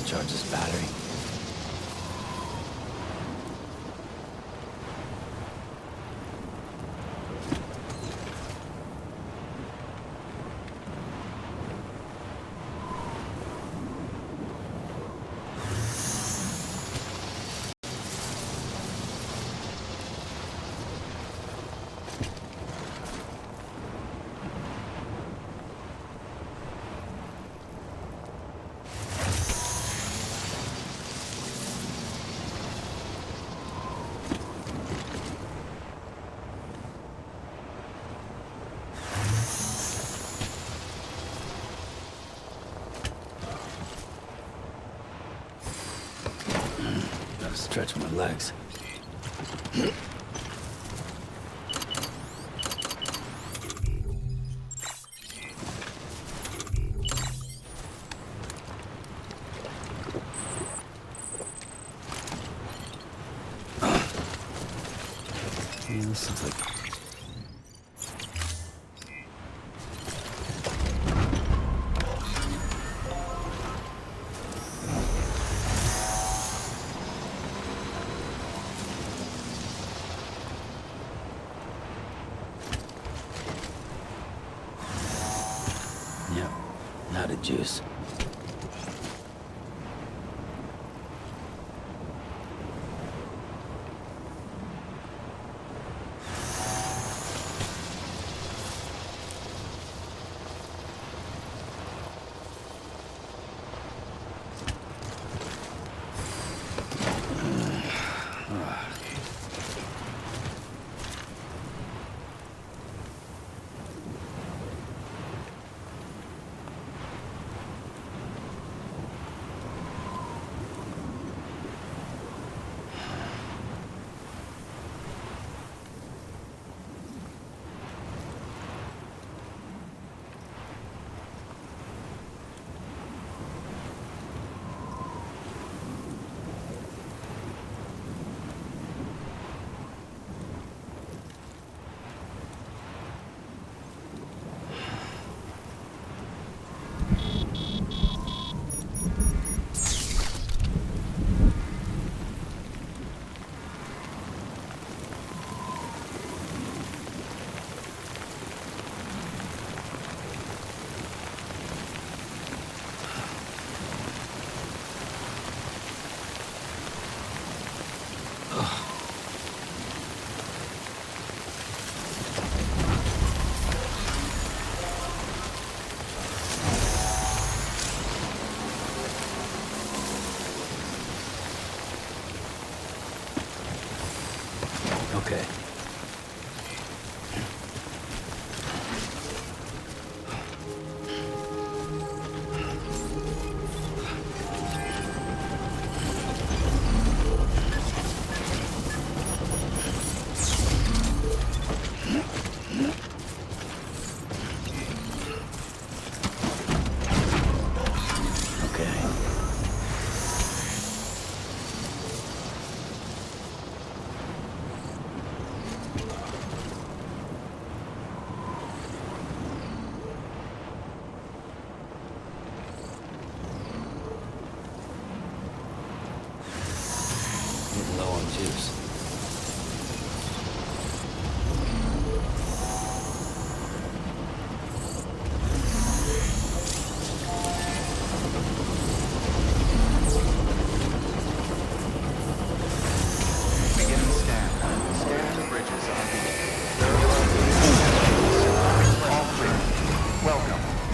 C: Charge this battery. Stretch my legs. Yeah, this looks like... Yep, not a juice.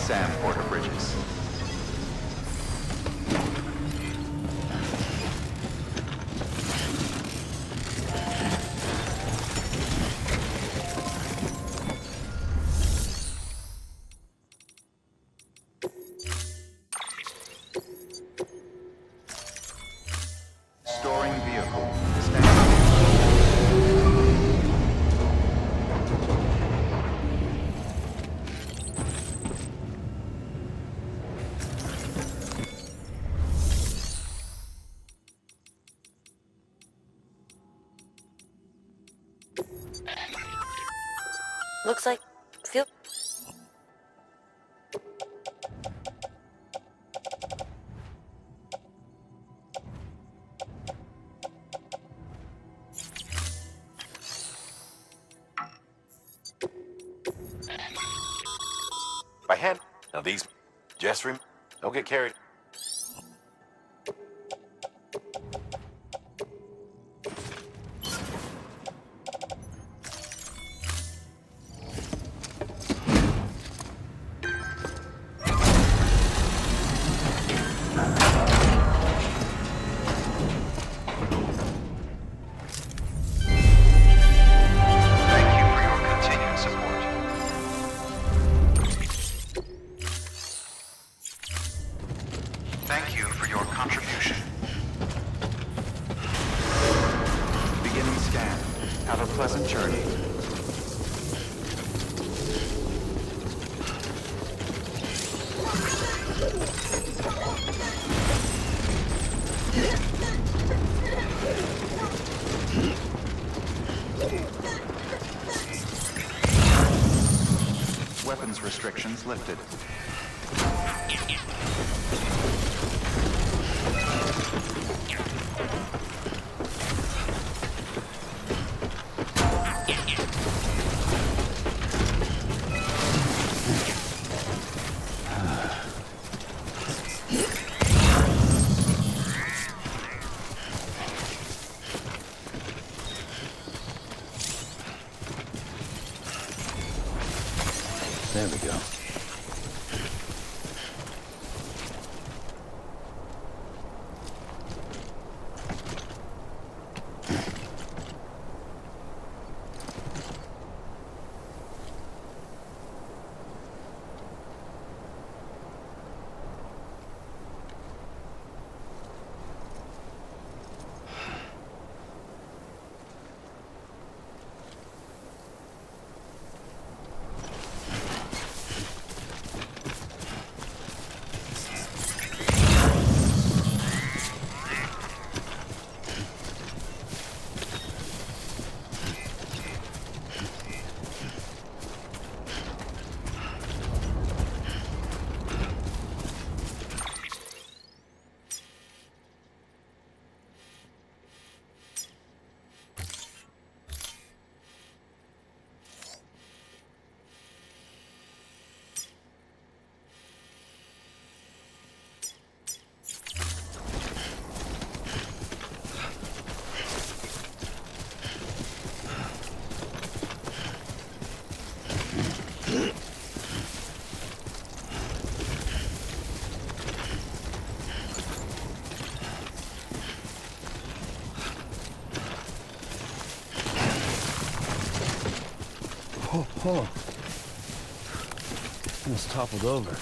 G: Sam Porter Bridges. Storing vehicle. Standing.
D: Looks like... feel...
E: By hand. Now these... Just don't get carried.
G: Thank you for your continued support. Thank you for your contribution. Beginning scan. Have a pleasant journey. Weapons restrictions lifted.
C: There we go. Oh. Almost toppled over.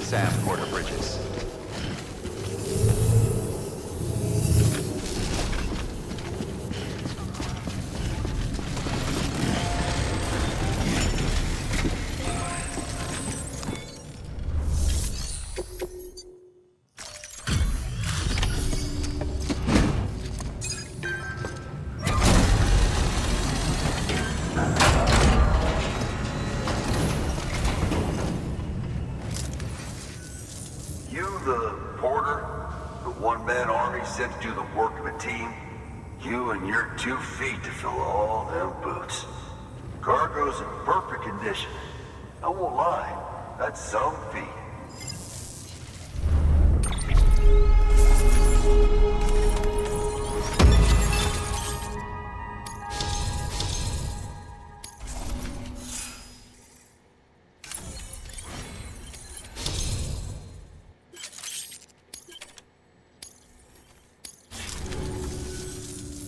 G: Sam Porter Bridges.
J: You the porter? The one-man army sent to do the work of a team? You and your 2 feet to fill all them boots. Cargo's in perfect condition. I won't lie, that's some feat.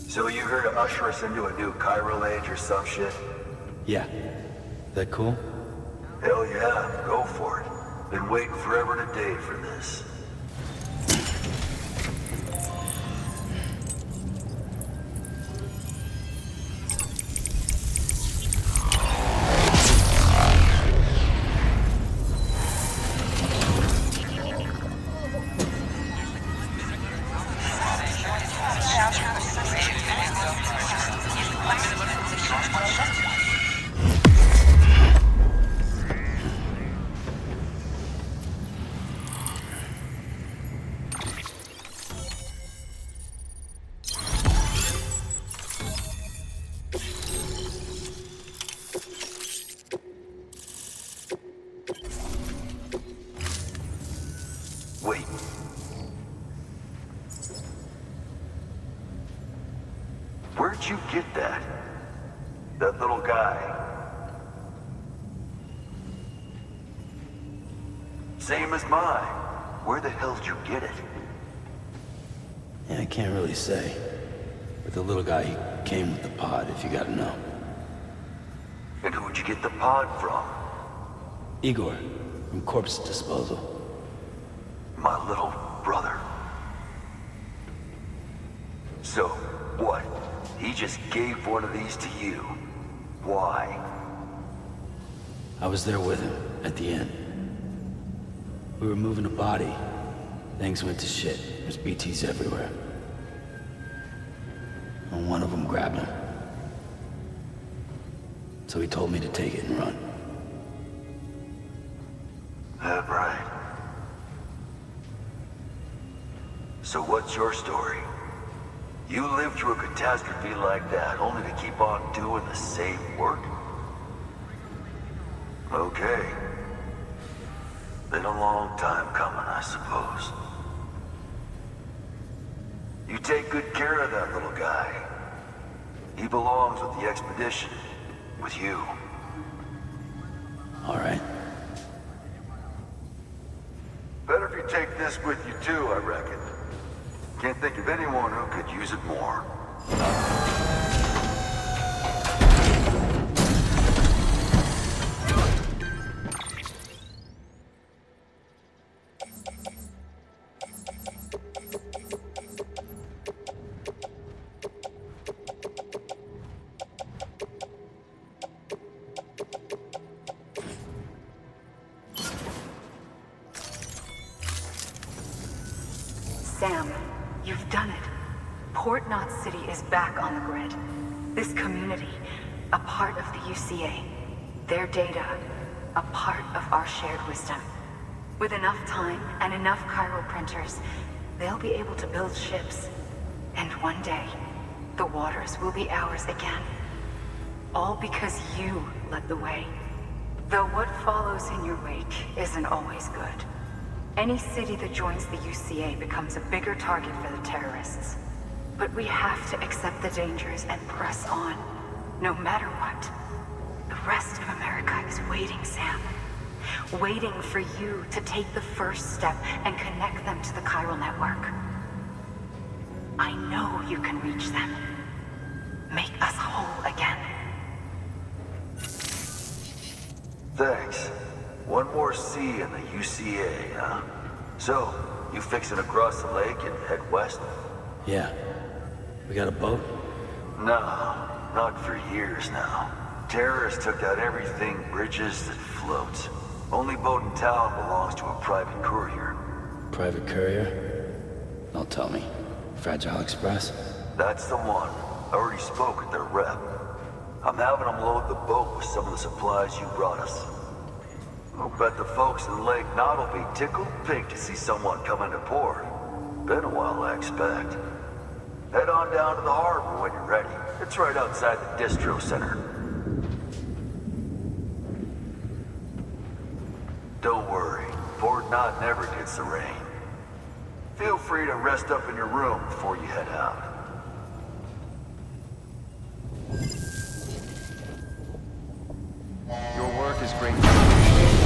J: So you here to usher us into a new chiral age or some shit?
C: Yeah. That cool?
J: Hell yeah, go for it. Been waiting forever and a day for this. Wait. Where'd you get that? That little guy? Same as mine. Where the hell did you get it?
C: Yeah, I can't really say. But the little guy, he came with the pod, if you gotta know.
J: And who'd you get the pod from?
C: Igor, from Corpse Disposal.
J: My little brother. So, what? He just gave one of these to you. Why?
C: I was there with him, at the end. We were moving a body. Things went to shit. There's BTs everywhere. And one of them grabbed him. So he told me to take it and run.
J: That right. So what's your story? You lived through a catastrophe like that, only to keep on doing the same work? Okay. Been a long time coming, I suppose. You take good care of that little guy. He belongs with the expedition. With you.
C: All right.
J: Better if you take this with you too, I reckon. Can't think of anyone who could use it more.
K: Sam, you've done it. Port Knot City is back on the grid. This community, a part of the UCA. Their data, a part of our shared wisdom. With enough time and enough chiral printers, they'll be able to build ships. And one day, the waters will be ours again. All because you led the way. Though what follows in your wake isn't always good. Any city that joins the UCA becomes a bigger target for the terrorists. But we have to accept the dangers and press on, no matter what. The rest of America is waiting, Sam. Waiting for you to take the first step and connect them to the chiral network. I know you can reach them. Make us whole again.
J: Thanks.
N: One more C in the UCA, huh? So, you fixing to cross the lake and head west?
C: Yeah. We got a boat?
N: No, not for years now. Terrorists took out everything Bridges that floats. Only boat in town belongs to a private courier.
C: Private courier? Don't tell me. Fragile Express?
N: That's the one. I already spoke with their rep. I'm having them load the boat with some of the supplies you brought us. I'll bet the folks in Lake Knot will be tickled pink to see someone come into port. Been a while, I expect. Head on down to the harbor when you're ready. It's right outside the distro center. Don't worry, Port Knot never gets the rain. Feel free to rest up in your room before you head out.
G: Your work is greatly appreciated.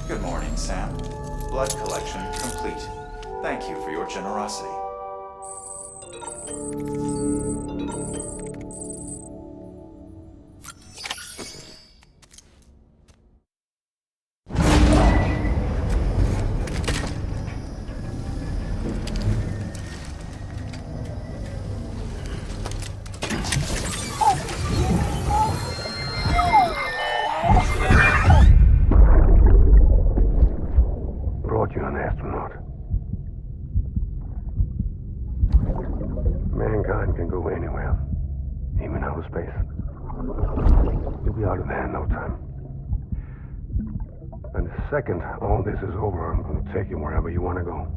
G: Good morning, Sam. Blood collection complete. Thank you for your generosity.
J: Brought you an astronaut. Mankind can go anywhere, even outer space. You'll be out of there in no time. And the second all this is over, I'm going to take you wherever you want to go.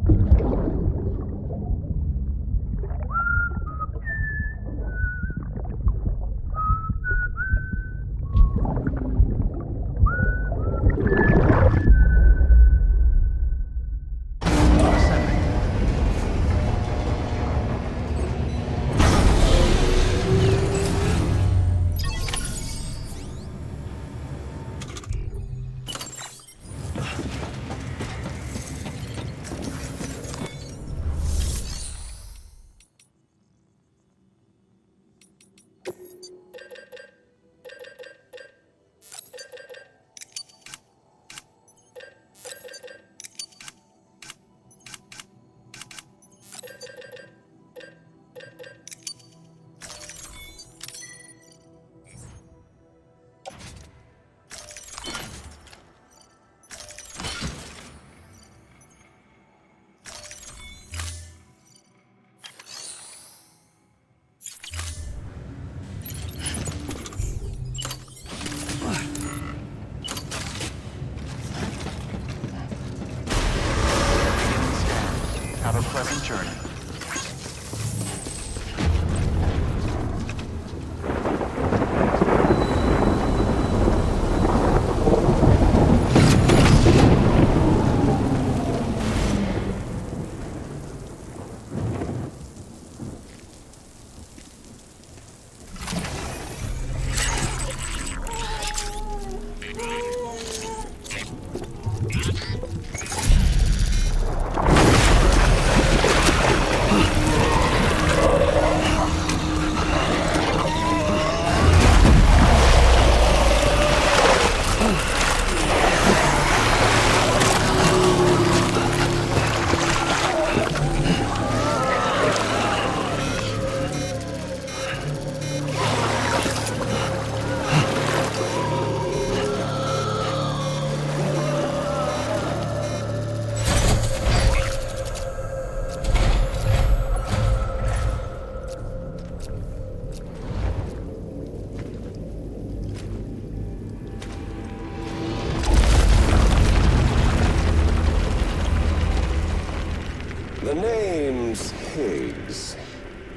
G: Have a pleasant journey.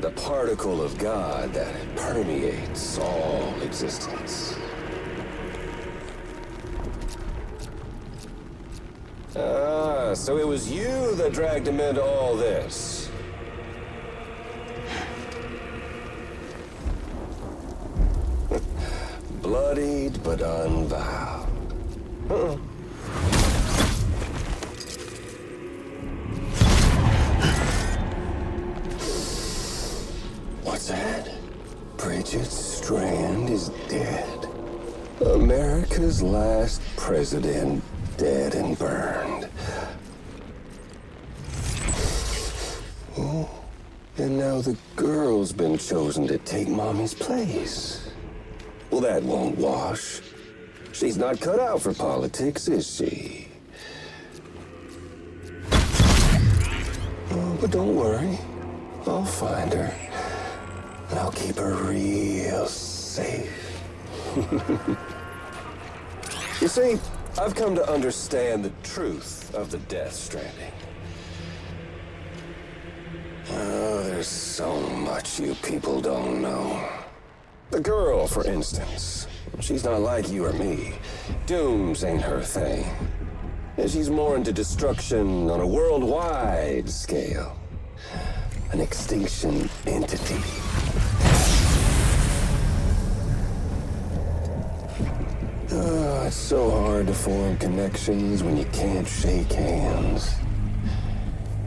O: The particle of God that permeates all existence. Ah, so it was you that dragged him into all this. Bloodied but unvowed. What's that? Bridget Strand is dead. America's last president dead and burned. Oh, and now the girl's been chosen to take Mommy's place. Well, that won't wash. She's not cut out for politics, is she? Oh, but don't worry. I'll find her. And I'll keep her real safe. You see, I've come to understand the truth of the Death Stranding. Oh, there's so much you people don't know. The girl, for instance, she's not like you or me. Dooms ain't her thing. And she's more into destruction on a worldwide scale. An extinction entity. Oh, it's so hard to form connections when you can't shake hands.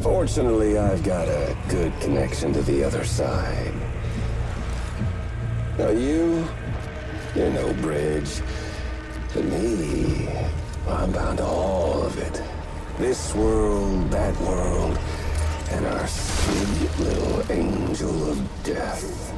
O: Fortunately, I've got a good connection to the other side. Now you're no bridge. To me, I'm bound to all of it. This world, that world, and our sweet little angel of death.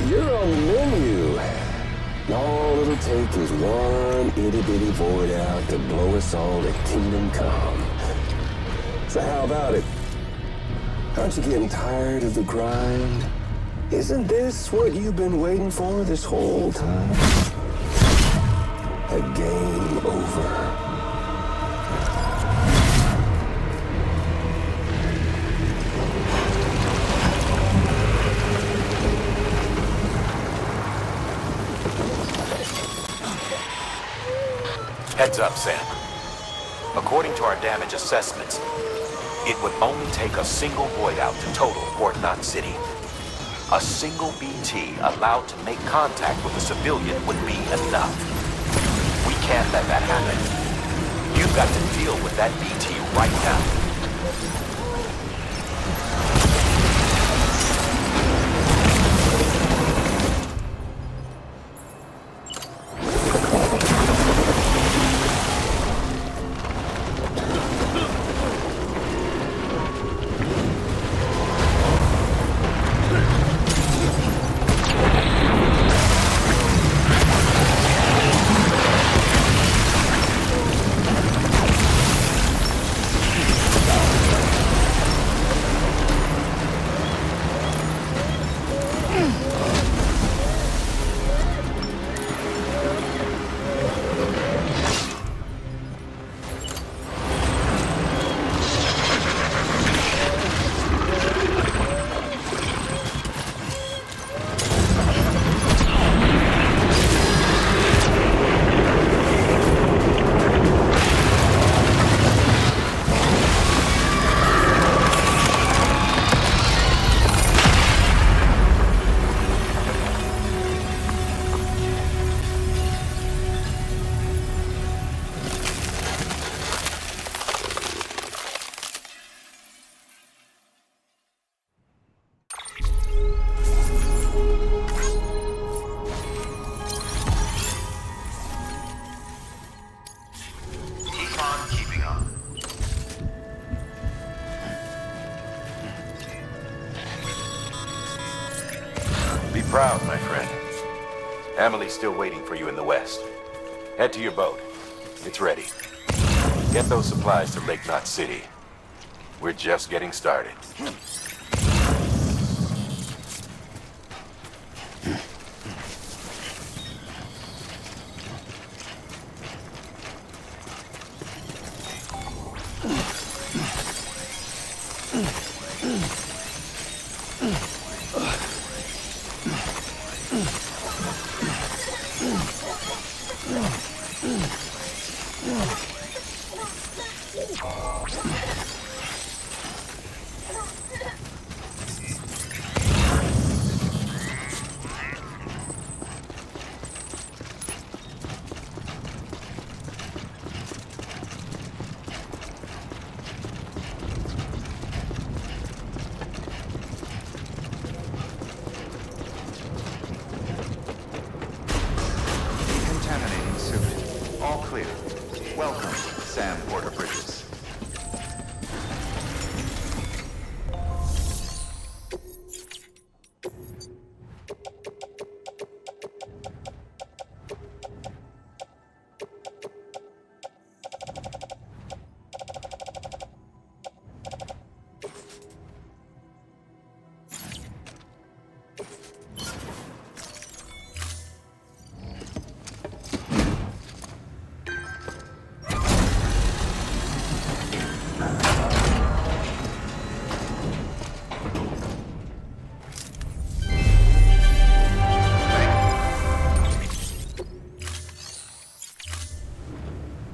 O: You're on the menu. All it'll take is one itty-bitty void out to blow us all to kingdom come. So how about it? Aren't you getting tired of the grind? Isn't this what you've been waiting for this whole time? A game over.
E: Heads up, Sam. According to our damage assessments, it would only take a single void out to total Port Knot City. A single BT allowed to make contact with a civilian would be enough. We can't let that happen. You've got to deal with that BT right now. Be proud, my friend. Emily's still waiting for you in the west. Head to your boat. It's ready. Get those supplies to Lake Knot City. We're just getting started.
G: Decontaminating suit. All clear. Welcome, Sam Porter-Bridges.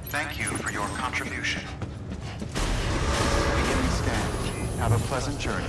G: Thank you for your contribution. Beginning scan. Have a pleasant journey.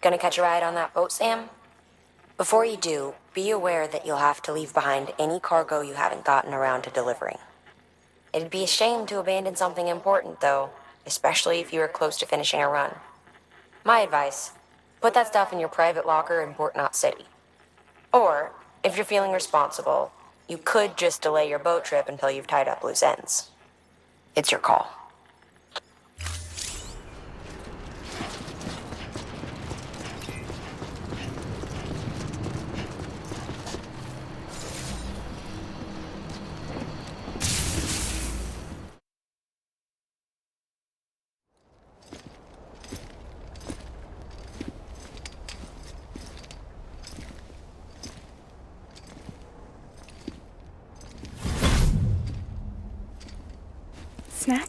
D: Gonna catch a ride on that boat, Sam? Before you do, be aware that you'll have to leave behind any cargo you haven't gotten around to delivering. It'd be a shame to abandon something important, though, especially if you were close to finishing a run. My advice, put that stuff in your private locker in Port Knot City. Or, if you're feeling responsible, you could just delay your boat trip until you've tied up loose ends. It's your call.
K: Snack?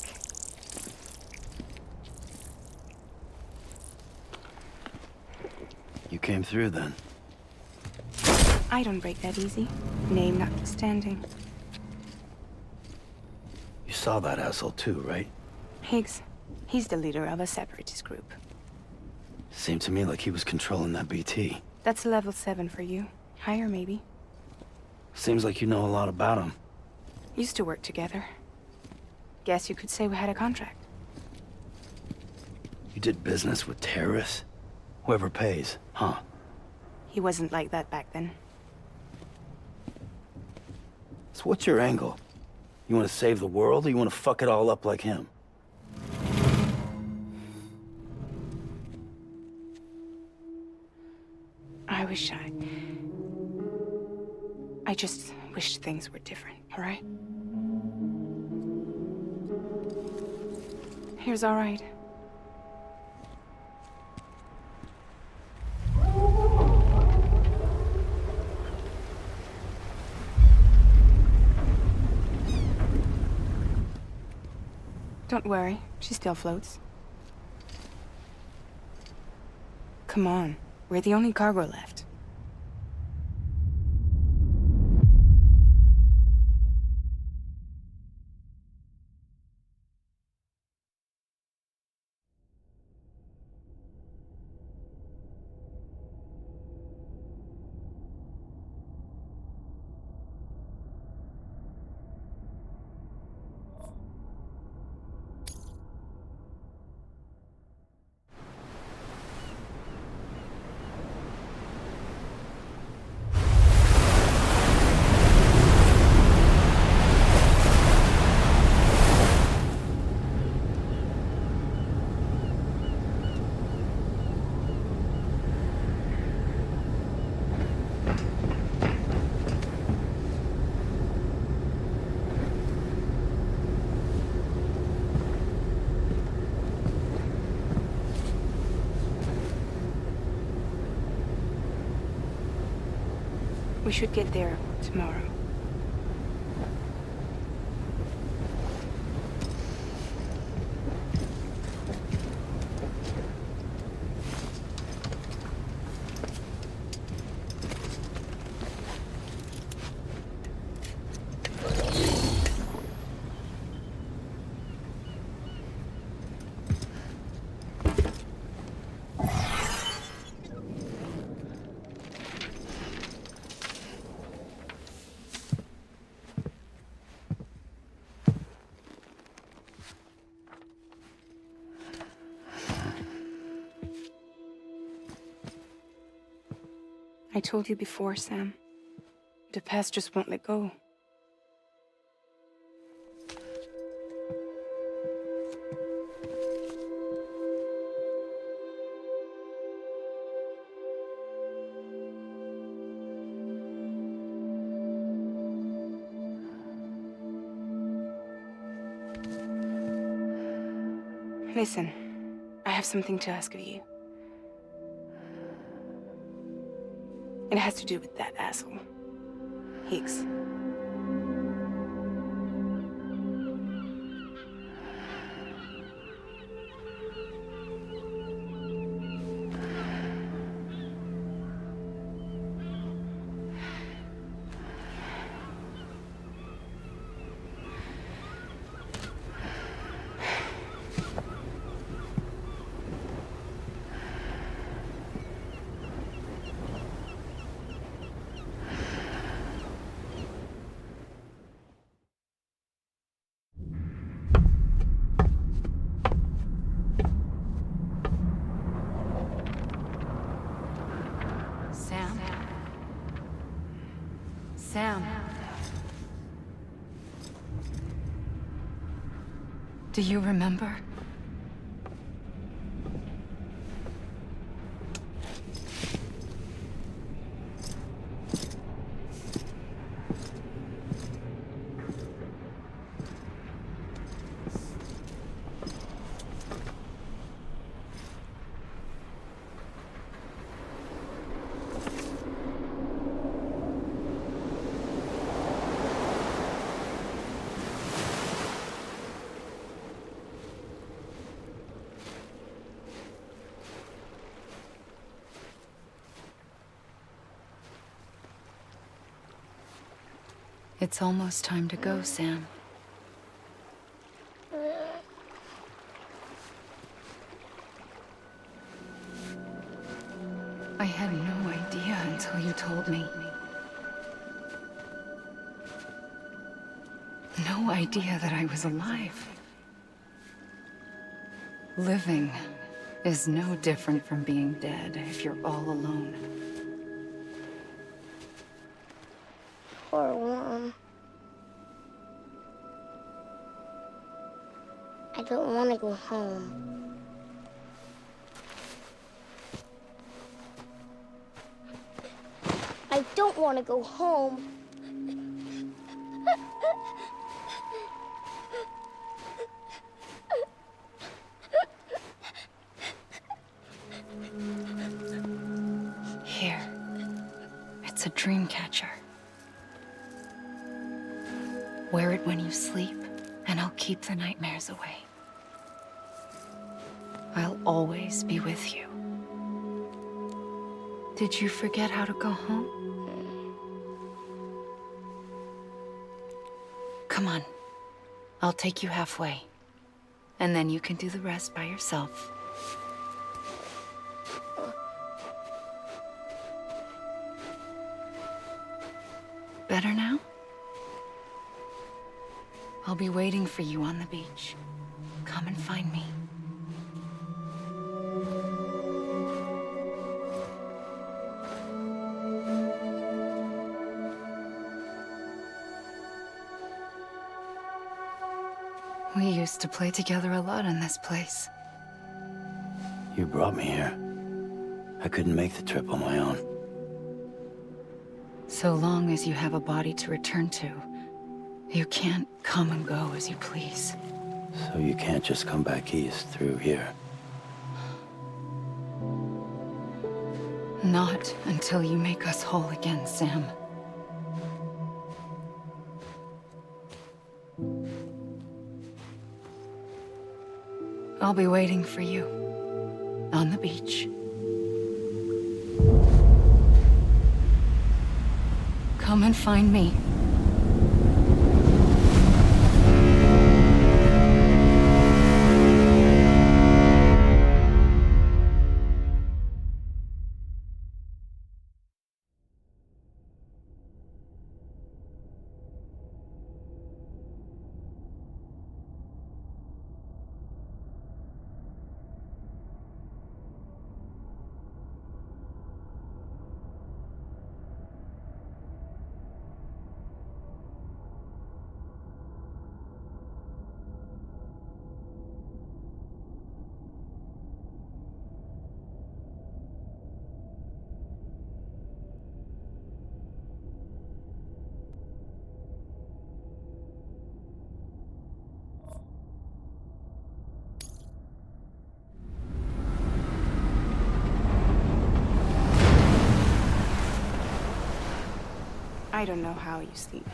C: You came through then.
K: I don't break that easy. Name notwithstanding.
C: You saw that asshole too, right?
K: Higgs. He's the leader of a separatist group.
C: Seemed to me like he was controlling that BT.
K: That's level 7 for you. Higher, maybe.
C: Seems like you know a lot about him.
K: Used to work together. Guess you could say we had a contract.
C: You did business with terrorists? Whoever pays, huh?
K: He wasn't like that back then.
C: So what's your angle? You want to save the world, or you want to fuck it all up like him?
K: I just wish things were different, all right? Here's all right. Don't worry, she still floats. Come on, we're the only cargo left.
P: We should get there tomorrow. I told you before, Sam. The past just won't let go. Listen, I have something to ask of you. It has to do with that asshole, Higgs.
K: Sam? Sam? Do you remember? It's almost time to go, Sam. I had no idea until you told me. No idea that I was alive. Living is no different from being dead if you're all alone.
Q: Poor Mom. I don't want to go home. I don't want to go home.
K: Here. It's a dream catcher. Wear it when you sleep, and I'll keep the nightmares away. I'll always be with you. Did you forget how to go home? Come on. I'll take you halfway. And then you can do the rest by yourself. Better now? I'll be waiting for you on the beach. Come and find me. We used to play together a lot in this place.
C: You brought me here. I couldn't make the trip on my own.
K: So long as you have a body to return to, you can't come and go as you please.
C: So you can't just come back east through here?
K: Not until you make us whole again, Sam. I'll be waiting for you on the beach. Come and find me.
P: I don't know how you sleep.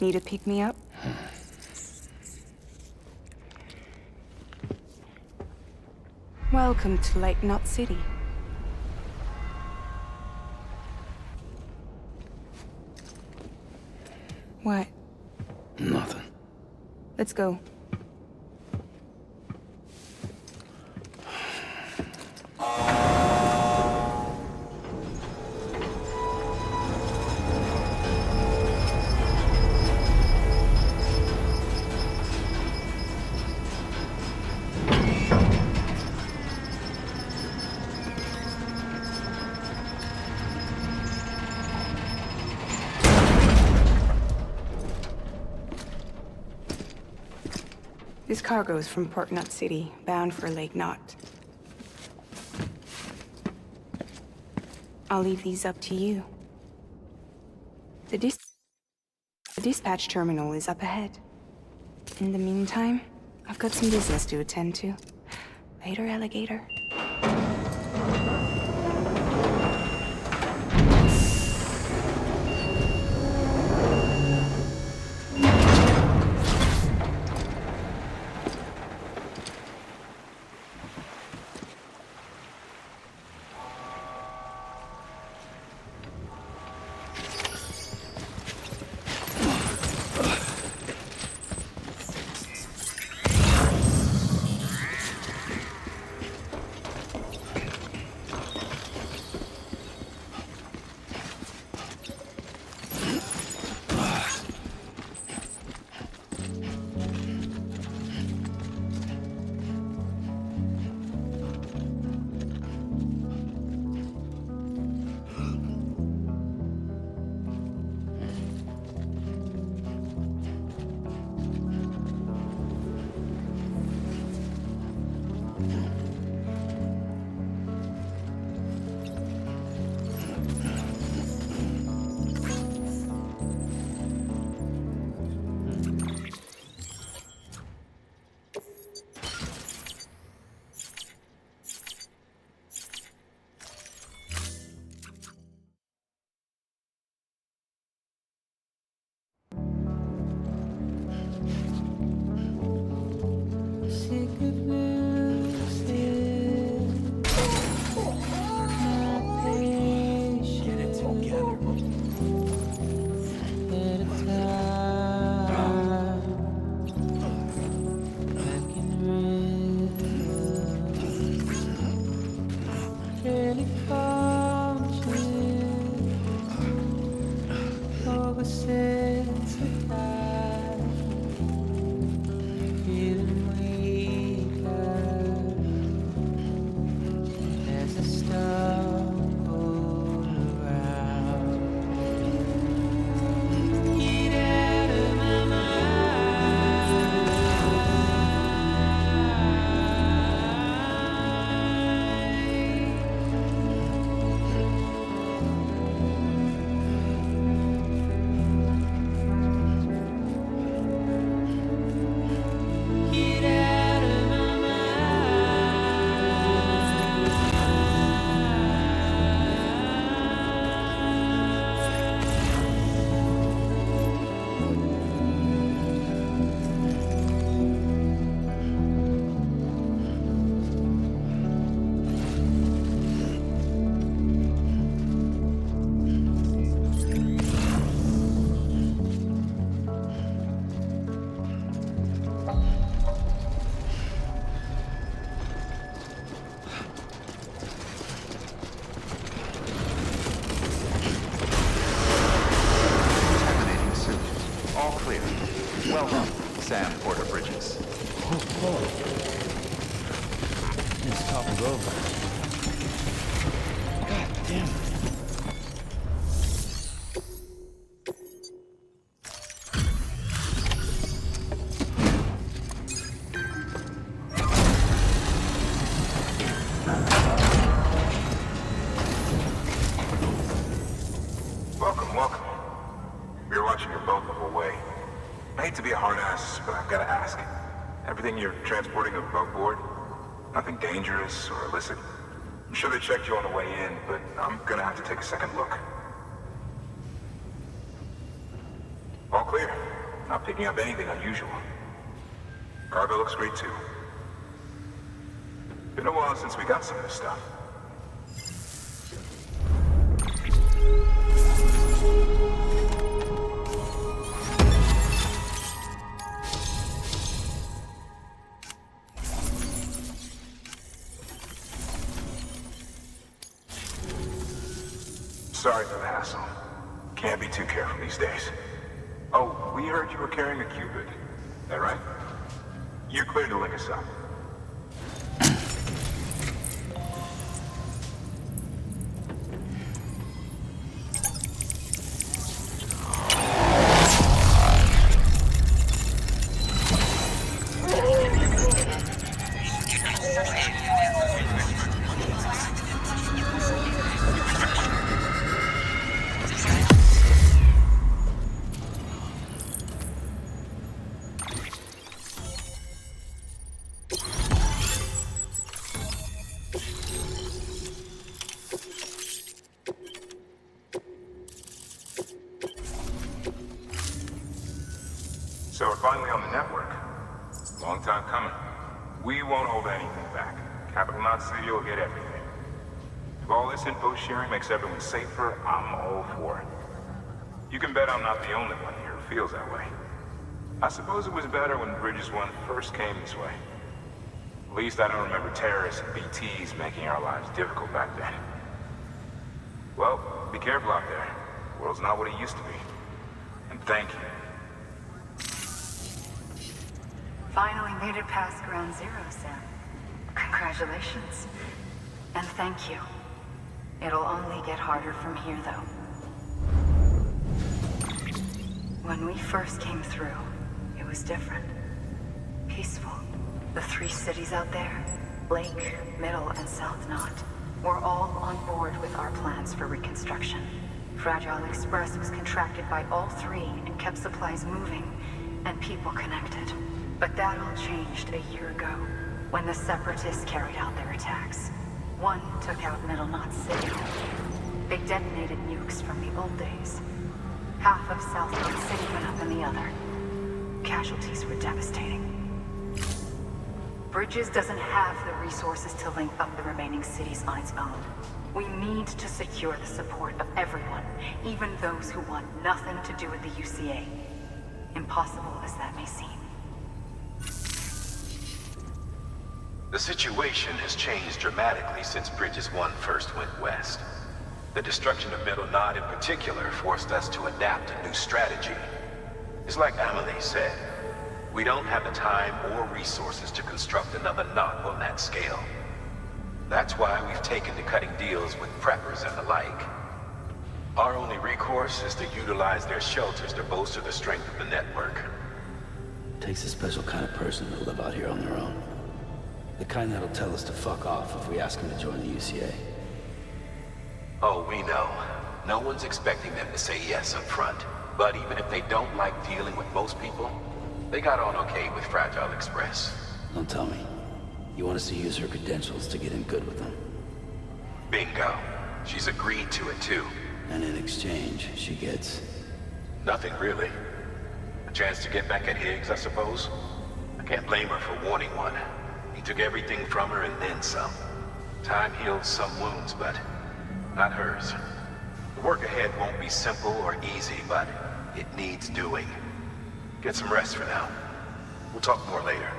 P: Need to pick me up? Welcome to Lake Knot City. What?
C: Nothing.
P: Let's go. This cargo is from Port Knot City, bound for Lake Knot. I'll leave these up to you. The dispatch terminal is up ahead. In the meantime, I've got some business to attend to. Later, alligator.
G: Sam Porter Bridges.
C: Oh, boy. This topples over. God damn it.
J: Welcome. We were watching your boat move away. I hate to be a hard ass, but I've got to ask. Everything you're transporting above board? Nothing dangerous or illicit? I'm sure they checked you on the way in, but I'm gonna have to take a second look. All clear. Not picking up anything unusual. Cargo looks great too. Been a while since we got some of this stuff. Sorry for the hassle. Can't be too careful these days. Oh, we heard you were carrying a Cupid. That right? You're clear to link us up. So we're finally on the network. Long time coming. We won't hold anything back. Capital Knot City will get everything. If all this info sharing makes everyone safer, I'm all for it. You can bet I'm not the only one here who feels that way. I suppose it was better when Bridges 1 first came this way. At least I don't remember terrorists and BTs making our lives difficult back then. Well, be careful out there. The world's not what it used to be. And thank you.
R: Finally made it past ground zero, Sam. Congratulations. And thank you. It'll only get harder from here, though. When we first came through, it was different. Peaceful. The 3 cities out there, Lake, Middle, and South Knot, were all on board with our plans for reconstruction. Fragile Express was contracted by all 3 and kept supplies moving and people connected. But that all changed a year ago, when the Separatists carried out their attacks. One took out Middle Knot City. They detonated nukes from the old days. Half of South Knot City went up in the other. Casualties were devastating. Bridges doesn't have the resources to link up the remaining cities on its own. We need to secure the support of everyone, even those who want nothing to do with the UCA. Impossible as that may seem.
E: The situation has changed dramatically since Bridges 1 first went west. The destruction of Middle Knot in particular forced us to adapt a new strategy. It's like Amelie said, we don't have the time or resources to construct another knot on that scale. That's why we've taken to cutting deals with preppers and the like. Our only recourse is to utilize their shelters to bolster the strength of the network.
C: Takes a special kind of person to live out here on their own. The kind that'll tell us to fuck off if we ask him to join the UCA.
E: Oh, we know. No one's expecting them to say yes up front. But even if they don't like dealing with most people, they got on okay with Fragile Express.
C: Don't tell me. You want us to use her credentials to get in good with them?
E: Bingo. She's agreed to it too.
C: And in exchange, she gets...
E: Nothing really. A chance to get back at Higgs, I suppose? I can't blame her for wanting one. He took everything from her and then some. Time heals some wounds, but not hers. The work ahead won't be simple or easy, but it needs doing. Get some rest for now. We'll talk more later.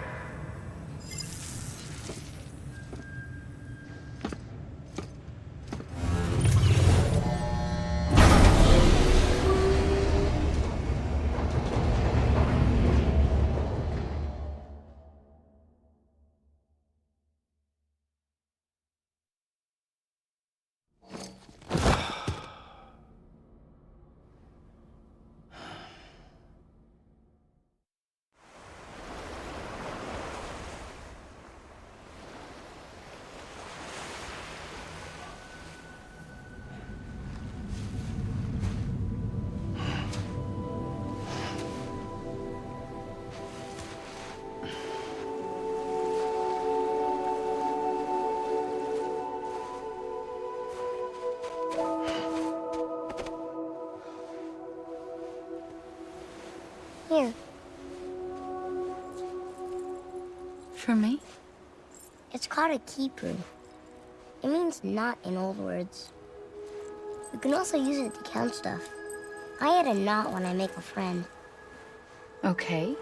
K: for me?
Q: It's called a keeper. It means knot in old words. You can also use it to count stuff. I add a knot when I make a friend.
K: Okay.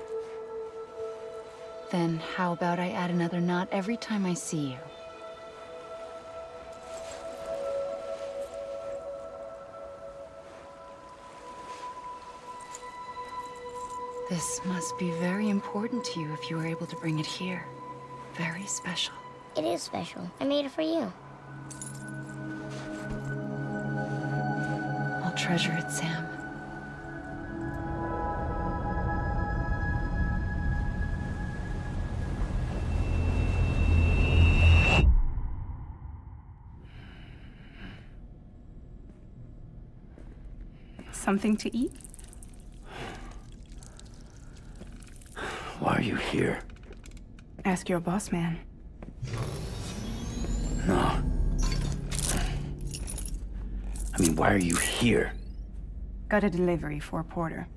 K: Then how about I add another knot every time I see you? This must be very important to you if you were able to bring it here. Very special.
Q: It is special. I made it for you.
K: I'll treasure it, Sam.
P: Something to eat?
C: Why are you here?
P: Ask your boss man.
C: No. I mean, why are you here?
P: Got a delivery for Porter.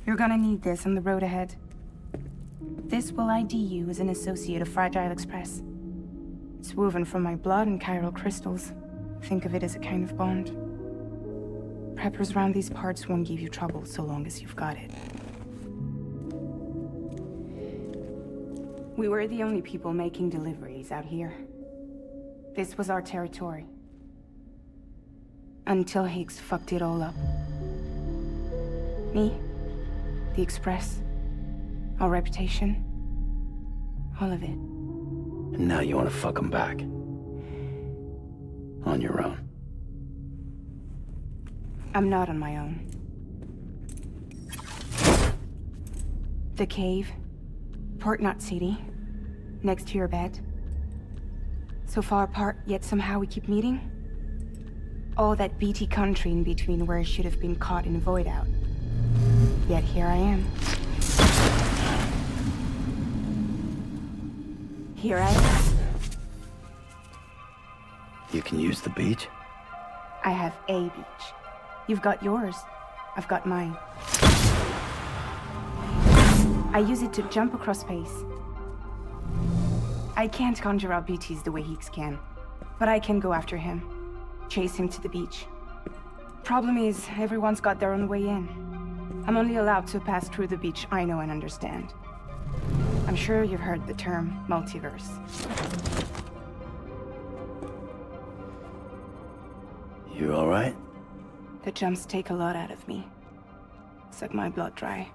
P: You're gonna need this on the road ahead. This will ID you as an associate of Fragile Express. It's woven from my blood and chiral crystals. Think of it as a kind of bond. Preppers around these parts won't give you trouble so long as you've got it. We were the only people making deliveries out here. This was our territory. Until Higgs fucked it all up. Me, the Express, our reputation, all of it.
C: And now you want to fuck him back. On your own.
P: I'm not on my own. The cave, Port Knot City, next to your bed. So far apart, yet somehow we keep meeting. All that BT country in between where I should have been caught in void out. Yet here I am. Here I am.
C: You can use the beach?
P: I have a beach. You've got yours. I've got mine. I use it to jump across space. I can't conjure up BTs the way Higgs can, but I can go after him, chase him to the beach. Problem is, everyone's got their own way in. I'm only allowed to pass through the beach I know and understand. I'm sure you've heard the term multiverse.
C: You all right?
P: The jumps take a lot out of me. Suck my blood dry.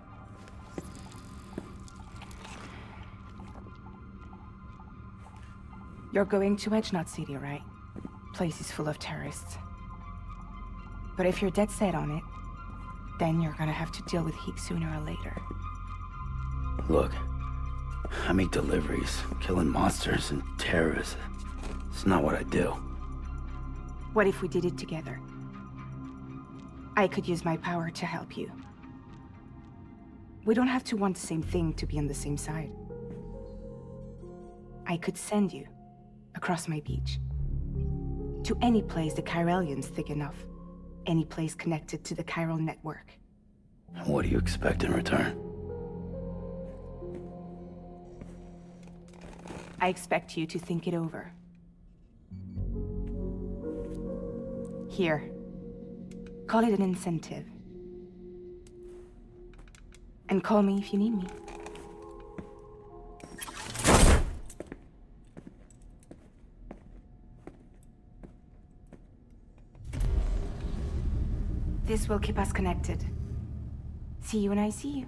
P: You're going to Edge Knot City, right? Place is full of terrorists. But if you're dead set on it, then you're gonna have to deal with Higgs sooner or later.
C: Look, I make deliveries, killing monsters and terrorists. It's not what I do.
P: What if we did it together? I could use my power to help you. We don't have to want the same thing to be on the same side. I could send you across my beach. To any place the Chiralian's thick enough. Any place connected to the chiral network.
C: What do you expect in return?
P: I expect you to think it over. Here. Call it an incentive. And call me if you need me. This will keep us connected. See you when I see you.